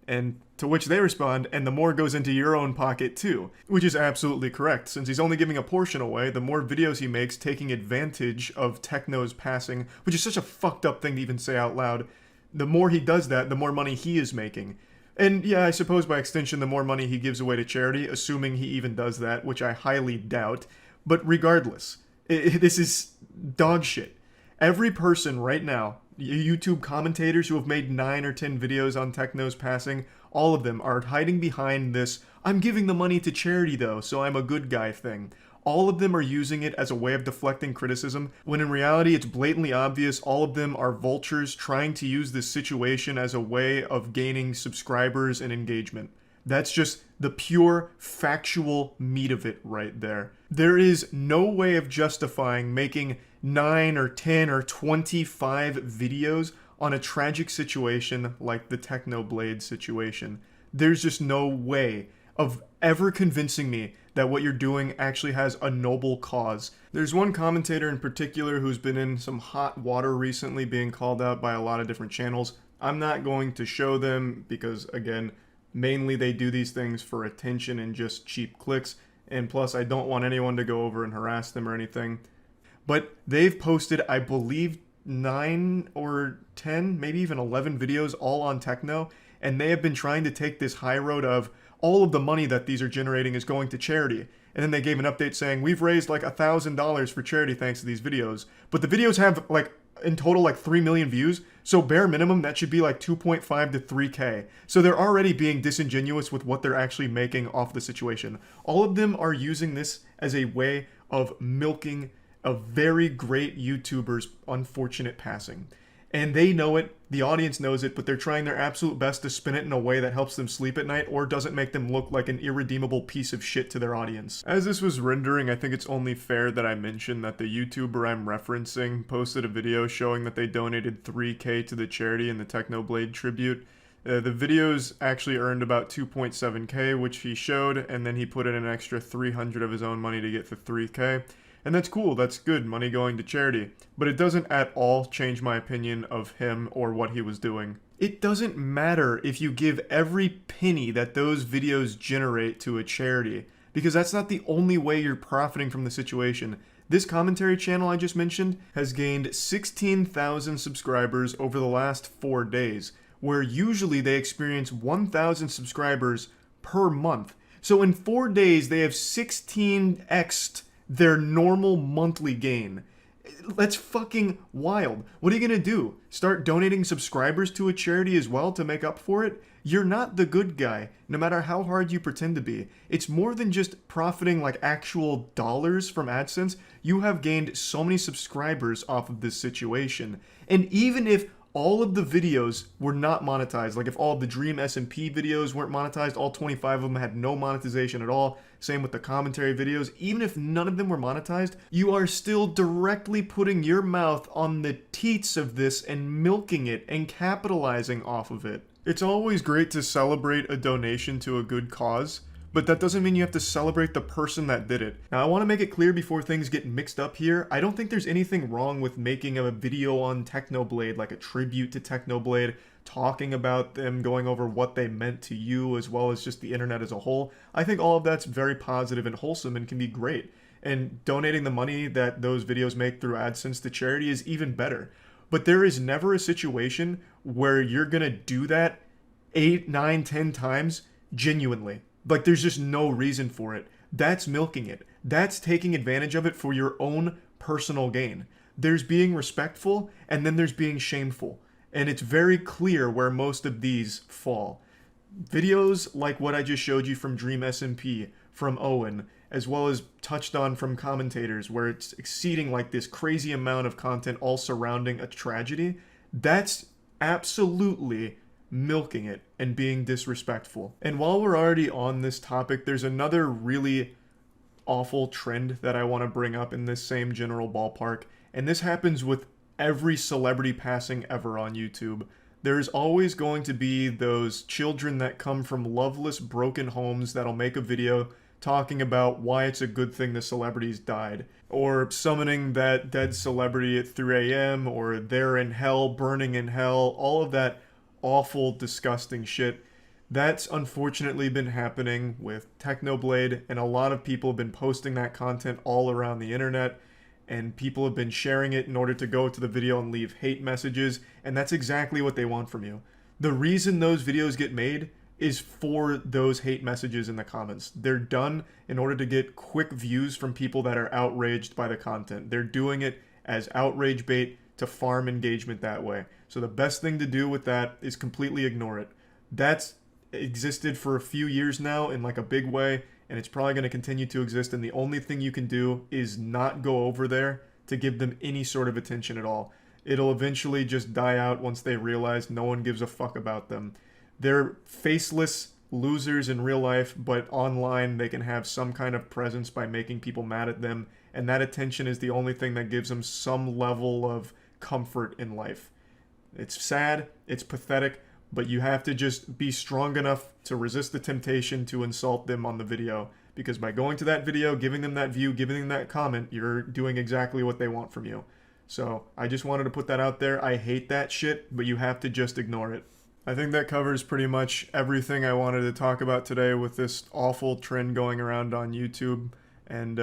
And to which they respond, and the more goes into your own pocket too. Which is absolutely correct. Since he's only giving a portion away, the more videos he makes taking advantage of Techno's passing, which is such a fucked up thing to even say out loud, the more he does that, the more money he is making. And yeah, I suppose by extension, the more money he gives away to charity, assuming he even does that, which I highly doubt. But regardless, this is dog shit. Every person right now, YouTube commentators who have made 9 or 10 videos on Techno's passing, all of them are hiding behind this, I'm giving the money to charity though, so I'm a good guy thing. All of them are using it as a way of deflecting criticism, when in reality it's blatantly obvious all of them are vultures trying to use this situation as a way of gaining subscribers and engagement. That's just the pure, factual meat of it right there. There is no way of justifying making 9 or 10 or 25 videos on a tragic situation like the Technoblade situation. There's just no way of ever convincing me that what you're doing actually has a noble cause. There's one commentator in particular who's been in some hot water recently, being called out by a lot of different channels. I'm not going to show them because, again, mainly they do these things for attention and just cheap clicks, and plus I don't want anyone to go over and harass them or anything. But they've posted, I believe, 9 or 10, maybe even 11 videos all on Techno, and they have been trying to take this high road of all of the money that these are generating is going to charity. And then they gave an update saying, we've raised like $1,000 for charity thanks to these videos. But the videos have like, in total, like 3 million views. So bare minimum, that should be like 2.5 to 3K. So they're already being disingenuous with what they're actually making off the situation. All of them are using this as a way of milking a very great YouTuber's unfortunate passing. And they know it, the audience knows it, but they're trying their absolute best to spin it in a way that helps them sleep at night or doesn't make them look like an irredeemable piece of shit to their audience. As this was rendering, I think it's only fair that I mention that the YouTuber I'm referencing posted a video showing that they donated 3K to the charity in the Technoblade tribute. The videos actually earned about 2.7K, which he showed, and then he put in an extra 300 of his own money to get to 3K. And that's cool, that's good, money going to charity. But it doesn't at all change my opinion of him or what he was doing. It doesn't matter if you give every penny that those videos generate to a charity, because that's not the only way you're profiting from the situation. This commentary channel I just mentioned has gained 16,000 subscribers over the last 4 days, where usually they experience 1,000 subscribers per month. So in 4 days, they have 16x'd their normal monthly gain. That's fucking wild. What are you gonna do? Start donating subscribers to a charity as well to make up for it? You're not the good guy, no matter how hard you pretend to be. It's more than just profiting like actual dollars from AdSense. You have gained so many subscribers off of this situation. And even if all of the videos were not monetized, like if all of the Dream SMP videos weren't monetized, all 25 of them had no monetization at all, same with the commentary videos, even if none of them were monetized, you are still directly putting your mouth on the teats of this and milking it and capitalizing off of it. It's always great to celebrate a donation to a good cause, but that doesn't mean you have to celebrate the person that did it. Now, I want to make it clear before things get mixed up here, I don't think there's anything wrong with making a video on Technoblade, like a tribute to Technoblade, talking about them, going over what they meant to you, as well as just the internet as a whole. I think all of that's very positive and wholesome and can be great. And donating the money that those videos make through AdSense to charity is even better. But there is never a situation where you're gonna do that 8, 9, 10 times genuinely. Like, there's just no reason for it. That's milking it. That's taking advantage of it for your own personal gain. There's being respectful, and then there's being shameful. And it's very clear where most of these fall. Videos like what I just showed you from Dream SMP, from Owen, as well as touched on from commentators, where it's exceeding like this crazy amount of content all surrounding a tragedy, that's absolutely milking it and being disrespectful. And while we're already on this topic, there's another really awful trend that I want to bring up in this same general ballpark, and this happens with every celebrity passing ever on YouTube. There's always going to be those children that come from loveless, broken homes that'll make a video talking about why it's a good thing the celebrities died, or summoning that dead celebrity at 3 a.m., or they're in hell, burning in hell, all of that awful, disgusting shit. That's unfortunately been happening with Technoblade, and a lot of people have been posting that content all around the internet, and people have been sharing it in order to go to the video and leave hate messages, and that's exactly what they want from you. The reason those videos get made is for those hate messages in the comments. They're done in order to get quick views from people that are outraged by the content. They're doing it as outrage bait to farm engagement that way. So the best thing to do with that is completely ignore it. That's existed for a few years now in like a big way, and it's probably going to continue to exist, and the only thing you can do is not go over there to give them any sort of attention at all. It'll eventually just die out once they realize no one gives a fuck about them. They're faceless losers in real life, but online they can have some kind of presence by making people mad at them, and that attention is the only thing that gives them some level of comfort in life. It's sad, it's pathetic, but you have to just be strong enough to resist the temptation to insult them on the video, because by going to that video, giving them that view, giving them that comment, you're doing exactly what they want from you. So I just wanted to put that out there. I hate that shit, but you have to just ignore it. I think that covers pretty much everything I wanted to talk about today with this awful trend going around on YouTube. And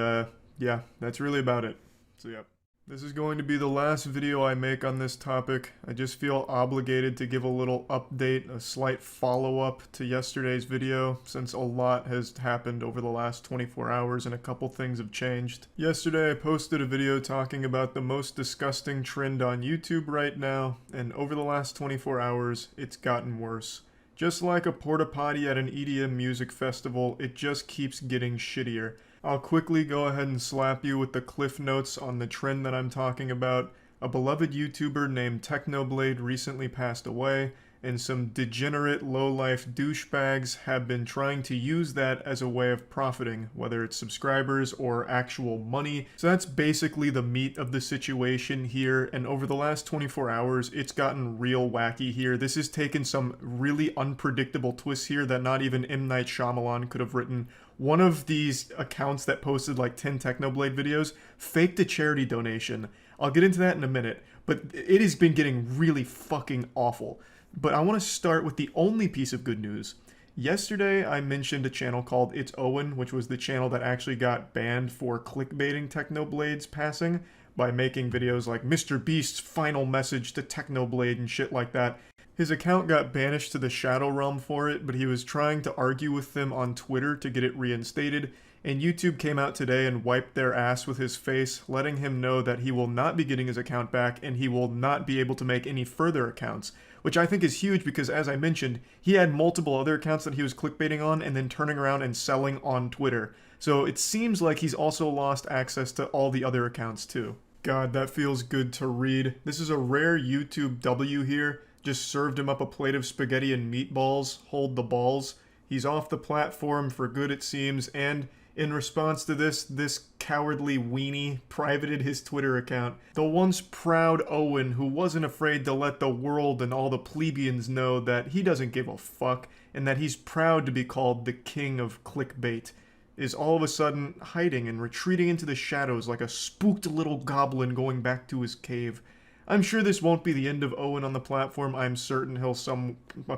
yeah, that's really about it. So yeah. This is going to be the last video I make on this topic. I just feel obligated to give a little update, a slight follow-up to yesterday's video, since a lot has happened over the last 24 hours and a couple things have changed. Yesterday I posted a video talking about the most disgusting trend on YouTube right now, and over the last 24 hours, it's gotten worse. Just like a porta potty at an EDM music festival, it just keeps getting shittier. I'll quickly go ahead and slap you with the cliff notes on the trend that I'm talking about. A beloved YouTuber named Technoblade recently passed away, and some degenerate low-life douchebags have been trying to use that as a way of profiting, whether it's subscribers or actual money. So that's basically the meat of the situation here, and over the last 24 hours, it's gotten real wacky here. This has taken some really unpredictable twists here that not even M. Night Shyamalan could have written. One of these accounts that posted like 10 Technoblade videos faked a charity donation. I'll get into that in a minute, but it has been getting really fucking awful. But I want to start with the only piece of good news. Yesterday, I mentioned a channel called It's Owen, which was the channel that actually got banned for clickbaiting Technoblade's passing by making videos like mrbeast's final message to Technoblade and shit like that. His account got banished to the Shadow Realm for it, but he was trying to argue with them on Twitter to get it reinstated, and YouTube came out today and wiped their ass with his face, letting him know that he will not be getting his account back and he will not be able to make any further accounts, which I think is huge because, as I mentioned, he had multiple other accounts that he was clickbaiting on and then turning around and selling on Twitter. So it seems like he's also lost access to all the other accounts too. God, that feels good to read. This is a rare YouTube W here. Just served him up a plate of spaghetti and meatballs. Hold the balls. He's off the platform for good, it seems, and in response to this cowardly weenie privated his Twitter account. The once proud Owen, who wasn't afraid to let the world and all the plebeians know that he doesn't give a fuck and that he's proud to be called the king of clickbait, is all of a sudden hiding and retreating into the shadows like a spooked little goblin going back to his cave. I'm sure this won't be the end of Owen on the platform. I'm certain he'll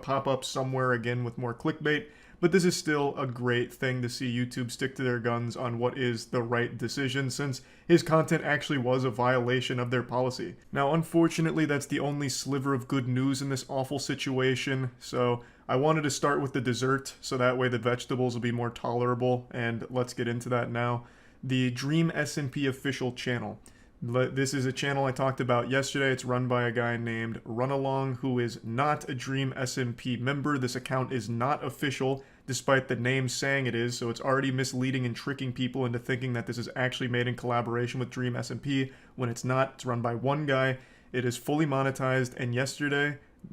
pop up somewhere again with more clickbait, but this is still a great thing to see YouTube stick to their guns on what is the right decision, since his content actually was a violation of their policy. Now, unfortunately, that's the only sliver of good news in this awful situation, so I wanted to start with the dessert, so that way the vegetables will be more tolerable, and let's get into that now. The Dream SMP official channel. This is a channel I talked about yesterday. It's run by a guy named Runalong, who is not a Dream SMP member. This account is not official, despite the name saying it is, so it's already misleading and tricking people into thinking that this is actually made in collaboration with Dream SMP, when it's not. It's run by one guy. It is fully monetized, and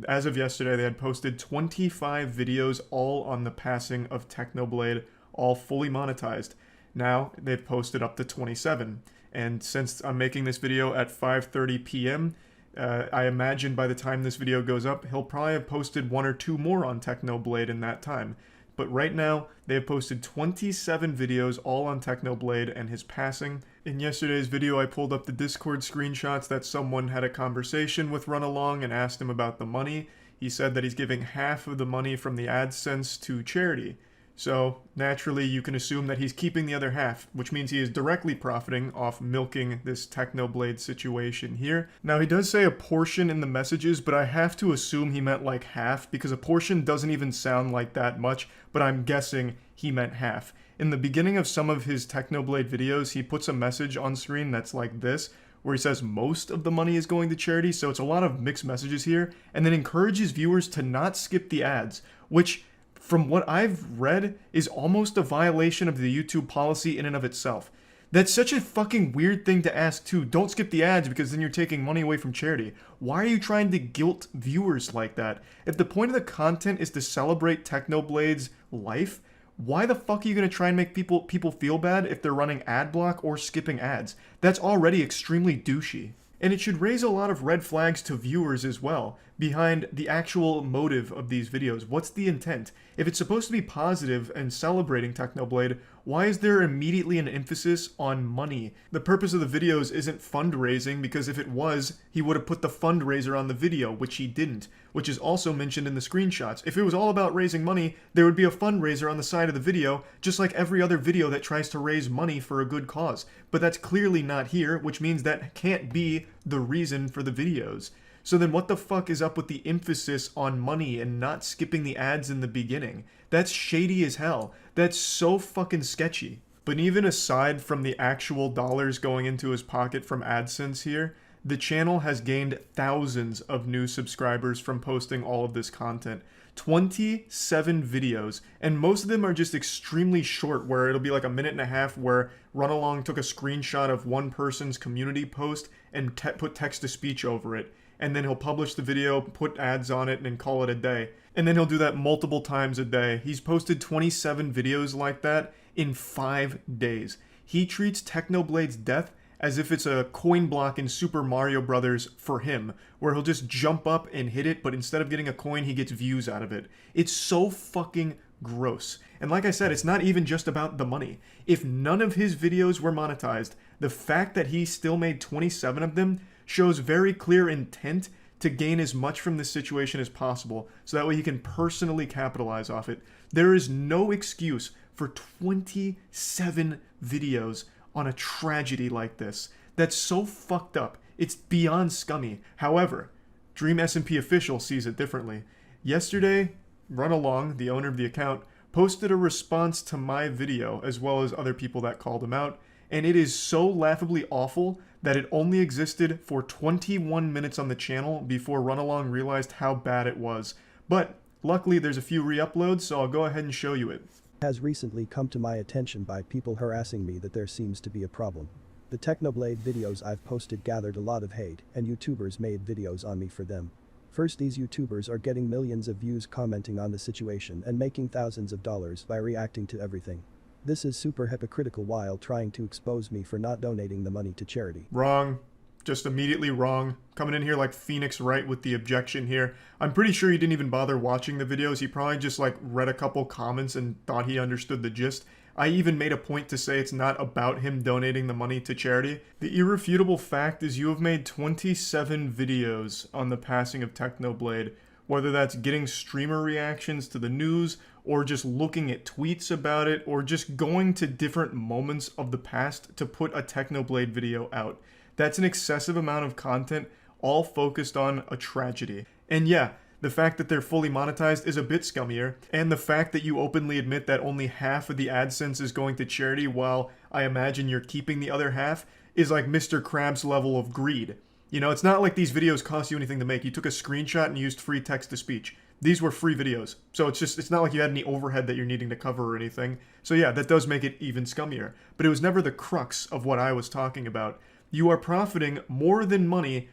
as of yesterday, they had posted 25 videos all on the passing of Technoblade, all fully monetized. Now, they've posted up to 27. And since I'm making this video at 5:30 p.m., I imagine by the time this video goes up, he'll probably have posted 1 or 2 more on Technoblade in that time. But right now, they have posted 27 videos all on Technoblade and his passing. In yesterday's video, I pulled up the Discord screenshots that someone had a conversation with Runalong and asked him about the money. He said that he's giving half of the money from the AdSense to charity. So, naturally, you can assume that he's keeping the other half, which means he is directly profiting off milking this Technoblade situation here. Now, he does say a portion in the messages, but I have to assume he meant like half, because a portion doesn't even sound like that much, but I'm guessing he meant half. In the beginning of some of his Technoblade videos, he puts a message on screen that's like this, where he says most of the money is going to charity, so it's a lot of mixed messages here, and then encourages viewers to not skip the ads, which, from what I've read, is almost a violation of the YouTube policy in and of itself. That's such a fucking weird thing to ask too. Don't skip the ads because then you're taking money away from charity. Why are you trying to guilt viewers like that? If the point of the content is to celebrate Technoblade's life, why the fuck are you going to try and make people feel bad if they're running ad block or skipping ads? That's already extremely douchey. And it should raise a lot of red flags to viewers as well, behind the actual motive of these videos. What's the intent? If it's supposed to be positive and celebrating Technoblade, why is there immediately an emphasis on money? The purpose of the videos isn't fundraising, because if it was, he would have put the fundraiser on the video, which he didn't, which is also mentioned in the screenshots. If it was all about raising money, there would be a fundraiser on the side of the video, just like every other video that tries to raise money for a good cause. But that's clearly not here, which means that can't be the reason for the videos. So then what the fuck is up with the emphasis on money and not skipping the ads in the beginning? That's shady as hell. That's so fucking sketchy. But even aside from the actual dollars going into his pocket from AdSense here, the channel has gained thousands of new subscribers from posting all of this content. 27 videos, and most of them are just extremely short, where it'll be like a minute and a half, where Runalong took a screenshot of one person's community post and put text-to-speech over it. And then he'll publish the video, put ads on it, and call it a day. And then he'll do that multiple times a day. He's posted 27 videos like that in 5 days. He treats Technoblade's death as if it's a coin block in Super Mario Brothers for him, where he'll just jump up and hit it, but instead of getting a coin, he gets views out of it. It's so fucking gross. And like I said, it's not even just about the money. If none of his videos were monetized, the fact that he still made 27 of them shows very clear intent to gain as much from this situation as possible, so that way he can personally capitalize off it. There is no excuse for 27 videos on a tragedy like this. That's so fucked up. It's beyond scummy. However, Dream SMP official sees it differently. Yesterday, Runalong, the owner of the account, posted a response to my video, as well as other people that called him out, and it is so laughably awful that it only existed for 21 minutes on the channel before Runalong realized how bad it was. But luckily there's a few re-uploads, so I'll go ahead and show you it. Has recently come to my attention by people harassing me that there seems to be a problem. The Technoblade videos I've posted gathered a lot of hate, and YouTubers made videos on me for them. First, these YouTubers are getting millions of views commenting on the situation and making thousands of dollars by reacting to everything. This is super hypocritical while trying to expose me for not donating the money to charity. Wrong. Just immediately wrong. Coming in here like Phoenix Wright with the objection here. I'm pretty sure he didn't even bother watching the videos. He probably just like read a couple comments and thought he understood the gist. I even made a point to say it's not about him donating the money to charity. The irrefutable fact is you have made 27 videos on the passing of Technoblade, whether that's getting streamer reactions to the news, or just looking at tweets about it, or just going to different moments of the past to put a Technoblade video out. That's an excessive amount of content, all focused on a tragedy. And yeah, The fact that they're fully monetized is a bit scummier, and the fact that you openly admit that only half of the AdSense is going to charity while I imagine you're keeping the other half is like Mr. Krabs level of greed. You know, it's not like these videos cost you anything to make. You took a screenshot and used free text-to-speech. These were free videos. So it's not like you had any overhead that you're needing to cover or anything. So yeah, that does make it even scummier. But it was never the crux of what I was talking about. You are profiting more than money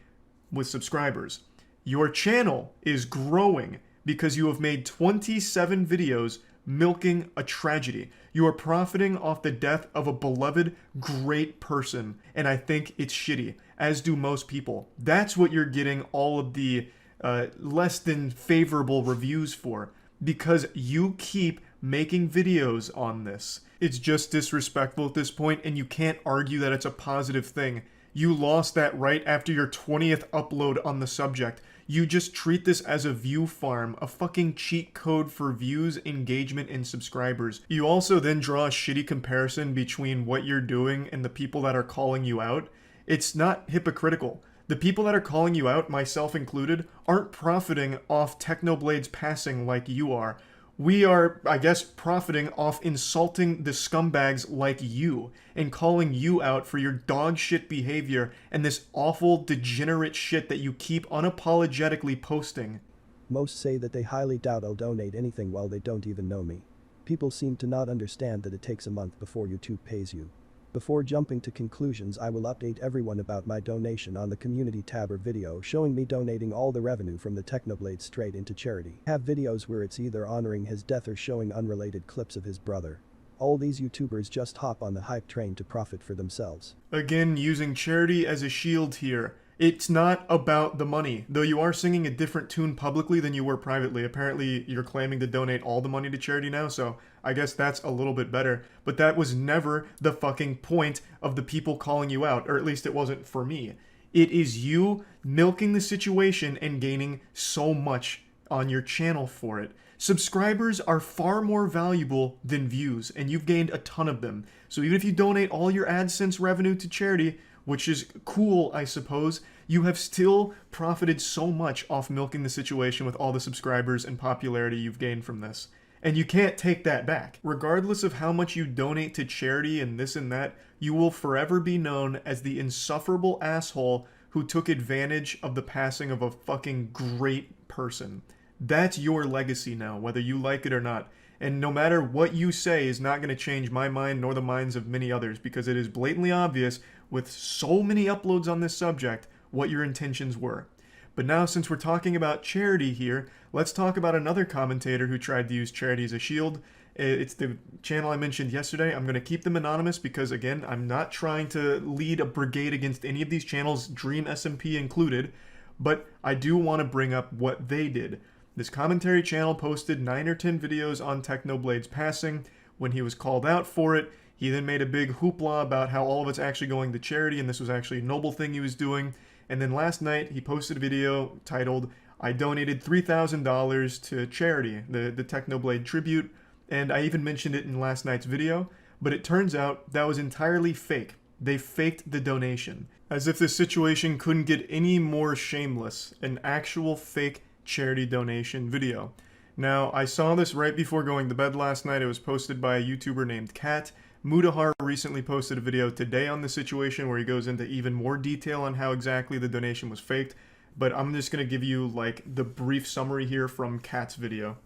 with subscribers. Your channel is growing because you have made 27 videos milking a tragedy. You are profiting off the death of a beloved, great person. And I think it's shitty, as do most people. That's what you're getting all of the less than favorable reviews for, because you keep making videos on this. It's just disrespectful at this point, and you can't argue that it's a positive thing. You lost that right after your 20th upload on the subject. You just treat this as a view farm, a fucking cheat code for views, engagement, and subscribers. You also then draw a shitty comparison between what you're doing and the people that are calling you out. It's not hypocritical. The people that are calling you out, myself included, aren't profiting off Technoblade's passing like you are. We are, I guess, profiting off insulting the scumbags like you and calling you out for your dog shit behavior and this awful, degenerate shit that you keep unapologetically posting. Most say that they highly doubt I'll donate anything while they don't even know me. People seem to not understand that it takes a month before YouTube pays you. Before jumping to conclusions, I will update everyone about my donation on the community tab or video showing me donating all the revenue from the Technoblade straight into charity. Have videos where it's either honoring his death or showing unrelated clips of his brother. All these YouTubers just hop on the hype train to profit for themselves. Again, using charity as a shield here. It's not about the money, though you are singing a different tune publicly than you were privately. Apparently, you're claiming to donate all the money to charity now, so I guess that's a little bit better. But that was never the fucking point of the people calling you out, or at least it wasn't for me. It is you milking the situation and gaining so much on your channel for it. Subscribers are far more valuable than views, and you've gained a ton of them. So even if you donate all your AdSense revenue to charity, which is cool, I suppose, you have still profited so much off milking the situation with all the subscribers and popularity you've gained from this. And you can't take that back. Regardless of how much you donate to charity and this and that, you will forever be known as the insufferable asshole who took advantage of the passing of a fucking great person. That's your legacy now, whether you like it or not. And no matter what you say is not going to change my mind nor the minds of many others, because it is blatantly obvious with so many uploads on this subject what your intentions were. But now, since we're talking about charity here, let's talk about another commentator who tried to use charity as a shield. It's the channel I mentioned yesterday. I'm going to keep them anonymous because, again, I'm not trying to lead a brigade against any of these channels, Dream SMP included, but I do want to bring up what they did. This commentary channel posted 9 or 10 videos on Technoblade's passing. When he was called out for it, he then made a big hoopla about how all of it's actually going to charity and this was actually a noble thing he was doing. And then last night, he posted a video titled, "I donated $3,000 to charity," the Technoblade tribute, and I even mentioned it in last night's video, but it turns out that was entirely fake. They faked the donation. As if this situation couldn't get any more shameless, an actual fake charity donation video. Now, I saw this right before going to bed last night. It was posted by a YouTuber named Kat. Mudahar recently posted a video today on the situation where he goes into even more detail on how exactly the donation was faked, but I'm just going to give you like the brief summary here from Kat's video.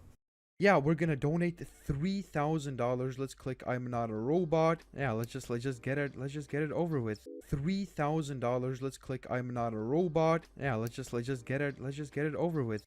Yeah, we're gonna donate $3,000. Let's click I'm not a robot. Yeah, let's just get it over with. $3,000. Let's click I'm not a robot. Yeah, let's just get it over with.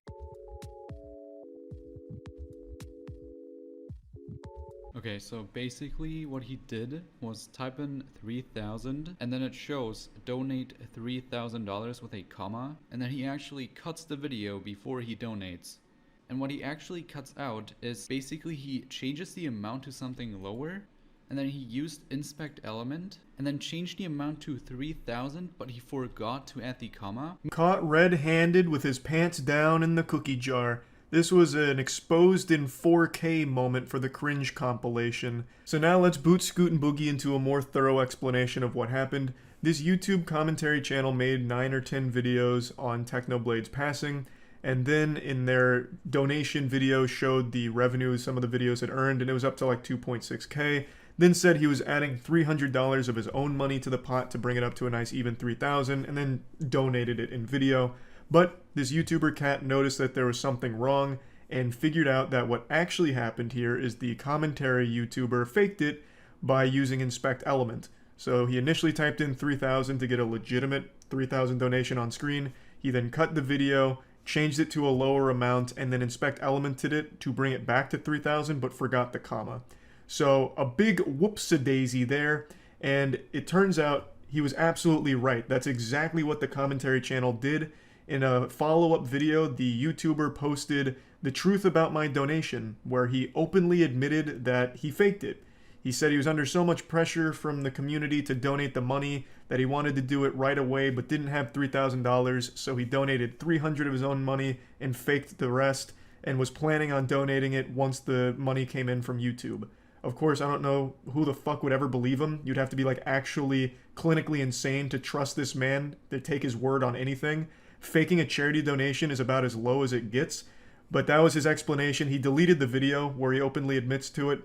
Okay, so basically what he did was type in 3,000 and then it shows donate $3,000 with a comma, and then he actually cuts the video before he donates. And what he actually cuts out is basically he changes the amount to something lower, and then he used inspect element and then changed the amount to 3,000, but he forgot to add the comma. Caught red-handed with his pants down in the cookie jar. This was an exposed in 4K moment for the cringe compilation. So now let's boot Scoot and Boogie into a more thorough explanation of what happened. This YouTube commentary channel made 9 or 10 videos on Technoblade's passing, And then in their donation video showed the revenue some of the videos had earned, and it was up to like 2.6K. Then said he was adding $300 of his own money to the pot to bring it up to a nice even 3,000, and then donated it in video. But this YouTuber cat noticed that there was something wrong and figured out that what actually happened here is the commentary YouTuber faked it by using inspect element. So he initially typed in 3,000 to get a legitimate 3,000 donation on screen. He then cut the video, changed it to a lower amount, and then inspect elemented it to bring it back to 3,000, but forgot the comma. So a big whoops-a-daisy there, and it turns out he was absolutely right. That's exactly what the commentary channel did. In a follow-up video, the YouTuber posted the truth about my donation, where he openly admitted that he faked it. He said he was under so much pressure from the community to donate the money that he wanted to do it right away but didn't have $3,000, so he donated $300 of his own money and faked the rest, and was planning on donating it once the money came in from YouTube. Of course, I don't know who the fuck would ever believe him. You'd have to be like actually clinically insane to trust this man, to take his word on anything. Faking a charity donation is about as low as it gets, but that was his explanation. He deleted the video where he openly admits to it.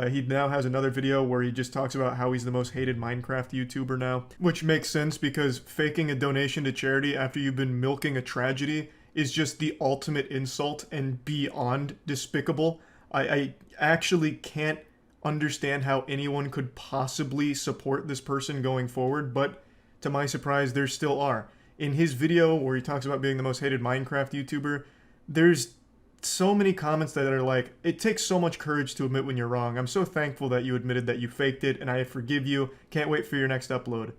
He now has another video where he just talks about how he's the most hated Minecraft YouTuber now, which makes sense because faking a donation to charity after you've been milking a tragedy is just the ultimate insult and beyond despicable. I actually can't understand how anyone could possibly support this person going forward, but to my surprise, there still are. In his video where he talks about being the most hated Minecraft YouTuber, there's so many comments that are like, it takes so much courage to admit when you're wrong. I'm so thankful that you admitted that you faked it, and I forgive you. Can't wait for your next upload.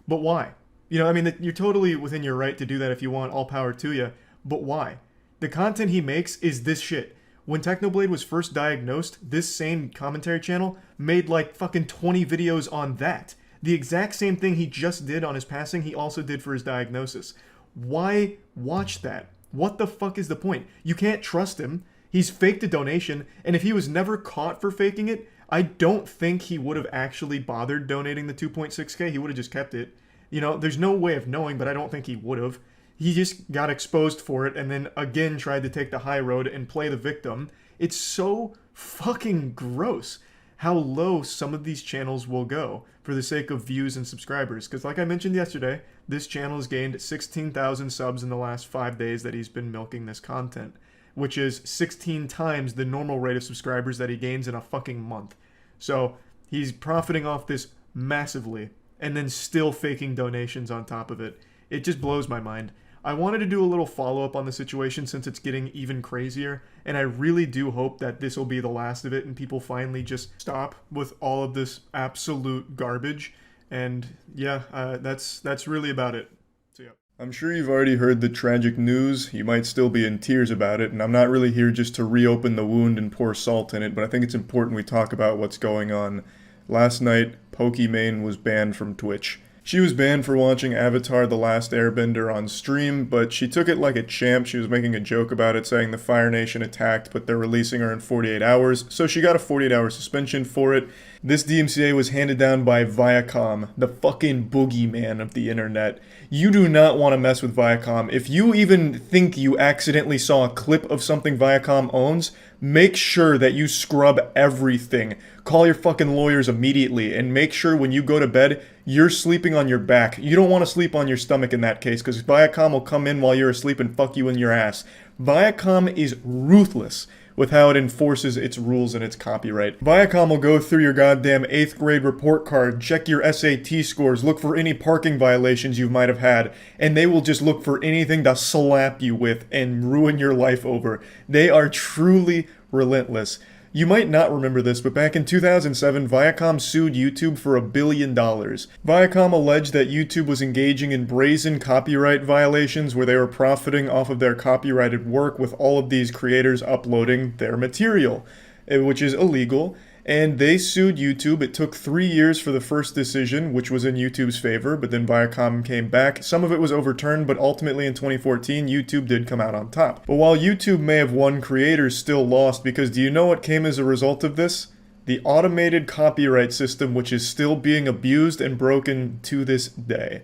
But why? You know, I mean, you're totally within your right to do that if you want, all power to you. But why? The content he makes is this shit. When Technoblade was first diagnosed, this same commentary channel made like fucking 20 videos on that. The exact same thing he just did on his passing, he also did for his diagnosis. Why watch that? What the fuck is the point? You can't trust him. He's faked a donation, and if he was never caught for faking it, I don't think he would have actually bothered donating the 2.6K. He would have just kept it. You know, there's no way of knowing, but I don't think he would have. He just got exposed for it and then again tried to take the high road and play the victim. It's so fucking gross how low some of these channels will go for the sake of views and subscribers. Because like I mentioned yesterday, this channel has gained 16,000 subs in the last 5 days that he's been milking this content, which is 16 times the normal rate of subscribers that he gains in a fucking month. So he's profiting off this massively and then still faking donations on top of it. It just blows my mind. I wanted to do a little follow-up on the situation since it's getting even crazier, and I really do hope that this will be the last of it and people finally just stop with all of this absolute garbage. And yeah, that's really about it. So yeah. I'm sure you've already heard the tragic news. You might still be in tears about it, and I'm not really here just to reopen the wound and pour salt in it, but I think it's important we talk about what's going on. Last night, Pokimane was banned from Twitch. She was banned for watching Avatar: The Last Airbender on stream, but she took it like a champ. She was making a joke about it, saying the Fire Nation attacked, but they're releasing her in 48 hours, so she got a 48-hour suspension for it. This DMCA was handed down by Viacom, the fucking boogeyman of the internet. You do not want to mess with Viacom. If you even think you accidentally saw a clip of something Viacom owns, make sure that you scrub everything. Call your fucking lawyers immediately, and make sure when you go to bed, you're sleeping on your back. You don't want to sleep on your stomach in that case, because Viacom will come in while you're asleep and fuck you in your ass. Viacom is ruthless with how it enforces its rules and its copyright. Viacom will go through your goddamn 8th grade report card, check your SAT scores, look for any parking violations you might have had, and they will just look for anything to slap you with and ruin your life over. They are truly relentless. You might not remember this, but back in 2007, Viacom sued YouTube for $1 billion. Viacom alleged that YouTube was engaging in brazen copyright violations where they were profiting off of their copyrighted work with all of these creators uploading their material, which is illegal. And they sued YouTube. It took 3 years for the first decision, which was in YouTube's favor, but then Viacom came back. Some of it was overturned, but ultimately in 2014, YouTube did come out on top. But while YouTube may have won, creators still lost, because do you know what came as a result of this? The automated copyright system, which is still being abused and broken to this day.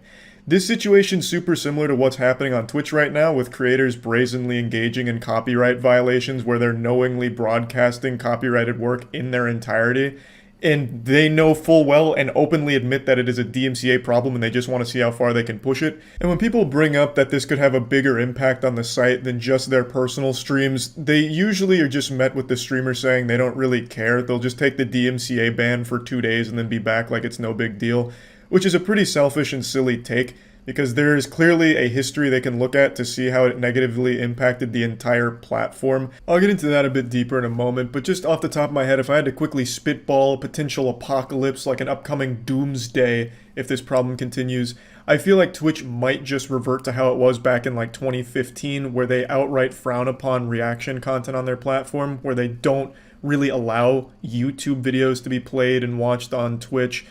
This situation's super similar to what's happening on Twitch right now, with creators brazenly engaging in copyright violations where they're knowingly broadcasting copyrighted work in their entirety. And they know full well and openly admit that it is a DMCA problem and they just want to see how far they can push it. And when people bring up that this could have a bigger impact on the site than just their personal streams, they usually are just met with the streamer saying they don't really care. They'll just take the DMCA ban for 2 days and then be back like it's no big deal, which is a pretty selfish and silly take, because there is clearly a history they can look at to see how it negatively impacted the entire platform. I'll get into that a bit deeper in a moment, but just off the top of my head, if I had to quickly spitball a potential apocalypse, like an upcoming doomsday if this problem continues, I feel like Twitch might just revert to how it was back in like 2015, where they outright frown upon reaction content on their platform, where they don't really allow YouTube videos to be played and watched on Twitch.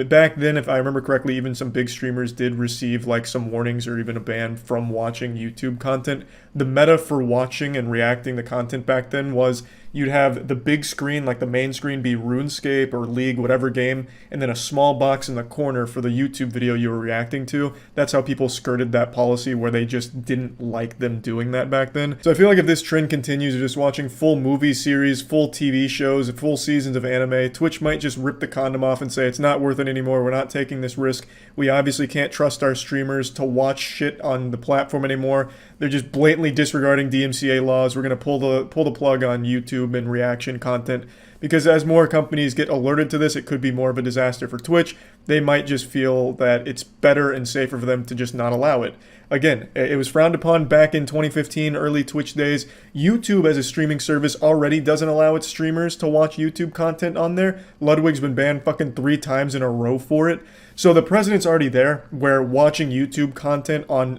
Back then, if I remember correctly, even some big streamers did receive like some warnings or even a ban from watching YouTube content. The meta for watching and reacting to content back then was you'd have the big screen, like the main screen, be RuneScape or League, whatever game, and then a small box in the corner for the YouTube video you were reacting to. That's how people skirted that policy, where they just didn't like them doing that back then. So I feel like if this trend continues of just watching full movie series, full TV shows, full seasons of anime, Twitch might just rip the condom off and say it's not worth it anymore, we're not taking this risk. We obviously can't trust our streamers to watch shit on the platform anymore. They're just blatantly disregarding DMCA laws. We're going to pull the plug on YouTube and reaction content, because as more companies get alerted to this, it could be more of a disaster for Twitch. They might just feel that it's better and safer for them to just not allow it. Again, it was frowned upon back in 2015, early Twitch days. YouTube as a streaming service already doesn't allow its streamers to watch YouTube content on there. Ludwig's been banned fucking 3 times in a row for it. So the precedent's already there, where watching YouTube content on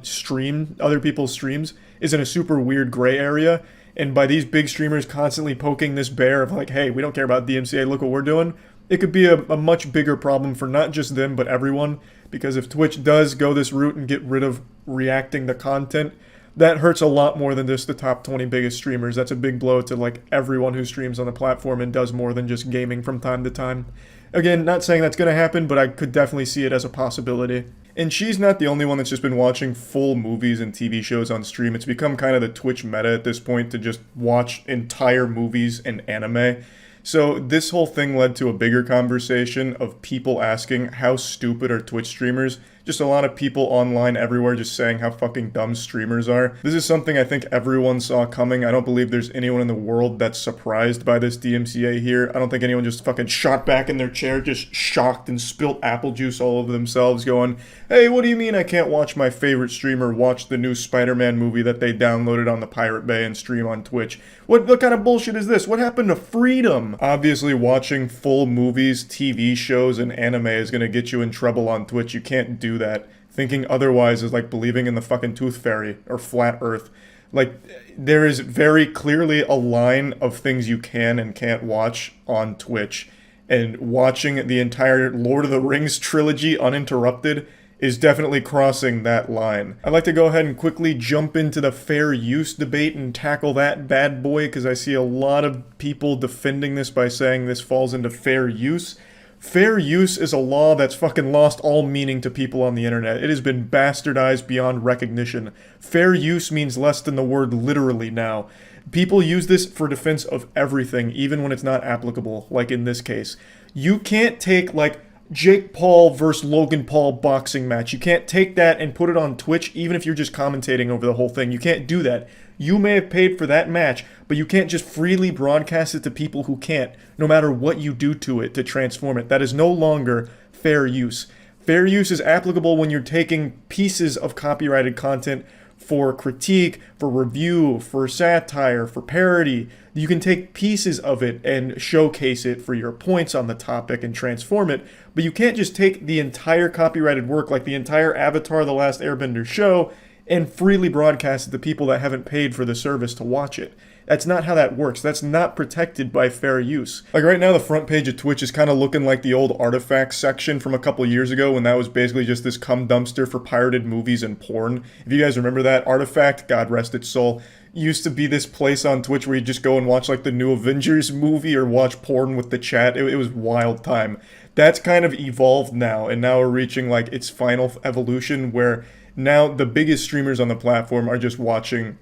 other people's streams, is in a super weird gray area. And by these big streamers constantly poking this bear of like, hey, we don't care about DMCA, look what we're doing, it could be a much bigger problem for not just them, but everyone. Because if Twitch does go this route and get rid of reacting to content, that hurts a lot more than just the top 20 biggest streamers. That's a big blow to like everyone who streams on the platform and does more than just gaming from time to time. Again, not saying that's going to happen, but I could definitely see it as a possibility. And she's not the only one that's just been watching full movies and TV shows on stream. It's become kind of the Twitch meta at this point to just watch entire movies and anime. So this whole thing led to a bigger conversation of people asking how stupid are Twitch streamers. Just a lot of people online everywhere just saying how fucking dumb streamers are. This is something I think everyone saw coming. I don't believe there's anyone in the world that's surprised by this DMCA here. I don't think anyone just fucking shot back in their chair, just shocked and spilt apple juice all over themselves going, hey, what do you mean I can't watch my favorite streamer watch the new Spider-Man movie that they downloaded on the Pirate Bay and stream on Twitch? What kind of bullshit is this? What happened to freedom? Obviously, watching full movies, TV shows, and anime is going to get you in trouble on Twitch. You can't do that. Thinking otherwise is like believing in the fucking tooth fairy or flat earth. Like, there is very clearly a line of things you can and can't watch on Twitch. And watching the entire Lord of the Rings trilogy uninterrupted is definitely crossing that line. I'd like to go ahead and quickly jump into the fair use debate and tackle that bad boy, because I see a lot of people defending this by saying this falls into fair use. Fair use is a law that's fucking lost all meaning to people on the internet. It has been bastardized beyond recognition. Fair use means less than the word literally now. People use this for defense of everything, even when it's not applicable, like in this case. You can't take, like, Jake Paul versus Logan Paul boxing match. You can't take that and put it on Twitch, even if you're just commentating over the whole thing. You can't do that. You may have paid for that match, but you can't just freely broadcast it to people who can't, no matter what you do to it to transform it. That is no longer fair use. Fair use is applicable when you're taking pieces of copyrighted content for critique, for review, for satire, for parody. You can take pieces of it and showcase it for your points on the topic and transform it, but you can't just take the entire copyrighted work, like the entire Avatar: The Last Airbender show, and freely broadcast it to people that haven't paid for the service to watch it. That's not how that works. That's not protected by fair use. Like right now, the front page of Twitch is kind of looking like the old artifacts section from a couple years ago, when that was basically just this cum dumpster for pirated movies and porn. If you guys remember that, Artifact, God rest its soul, used to be this place on Twitch where you just go and watch like the new Avengers movie or watch porn with the chat. It was wild time. that's kind of evolved now, and now we're reaching like its final evolution where now the biggest streamers on the platform are just watching,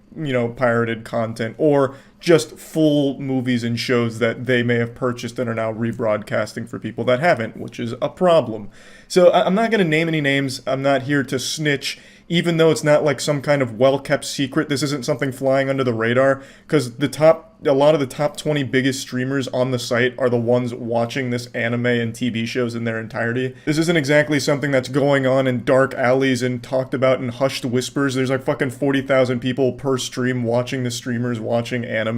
pirated content or just full movies and shows that they may have purchased and are now rebroadcasting for people that haven't, which is a problem. So I'm not going to name any names. I'm not here to snitch, even though it's not like some kind of well-kept secret. This isn't something flying under the radar, because a lot of the top 20 biggest streamers on the site are the ones watching this anime and TV shows in their entirety. This isn't exactly something that's going on in dark alleys and talked about in hushed whispers. There's like fucking 40,000 people per stream watching the streamers watching anime.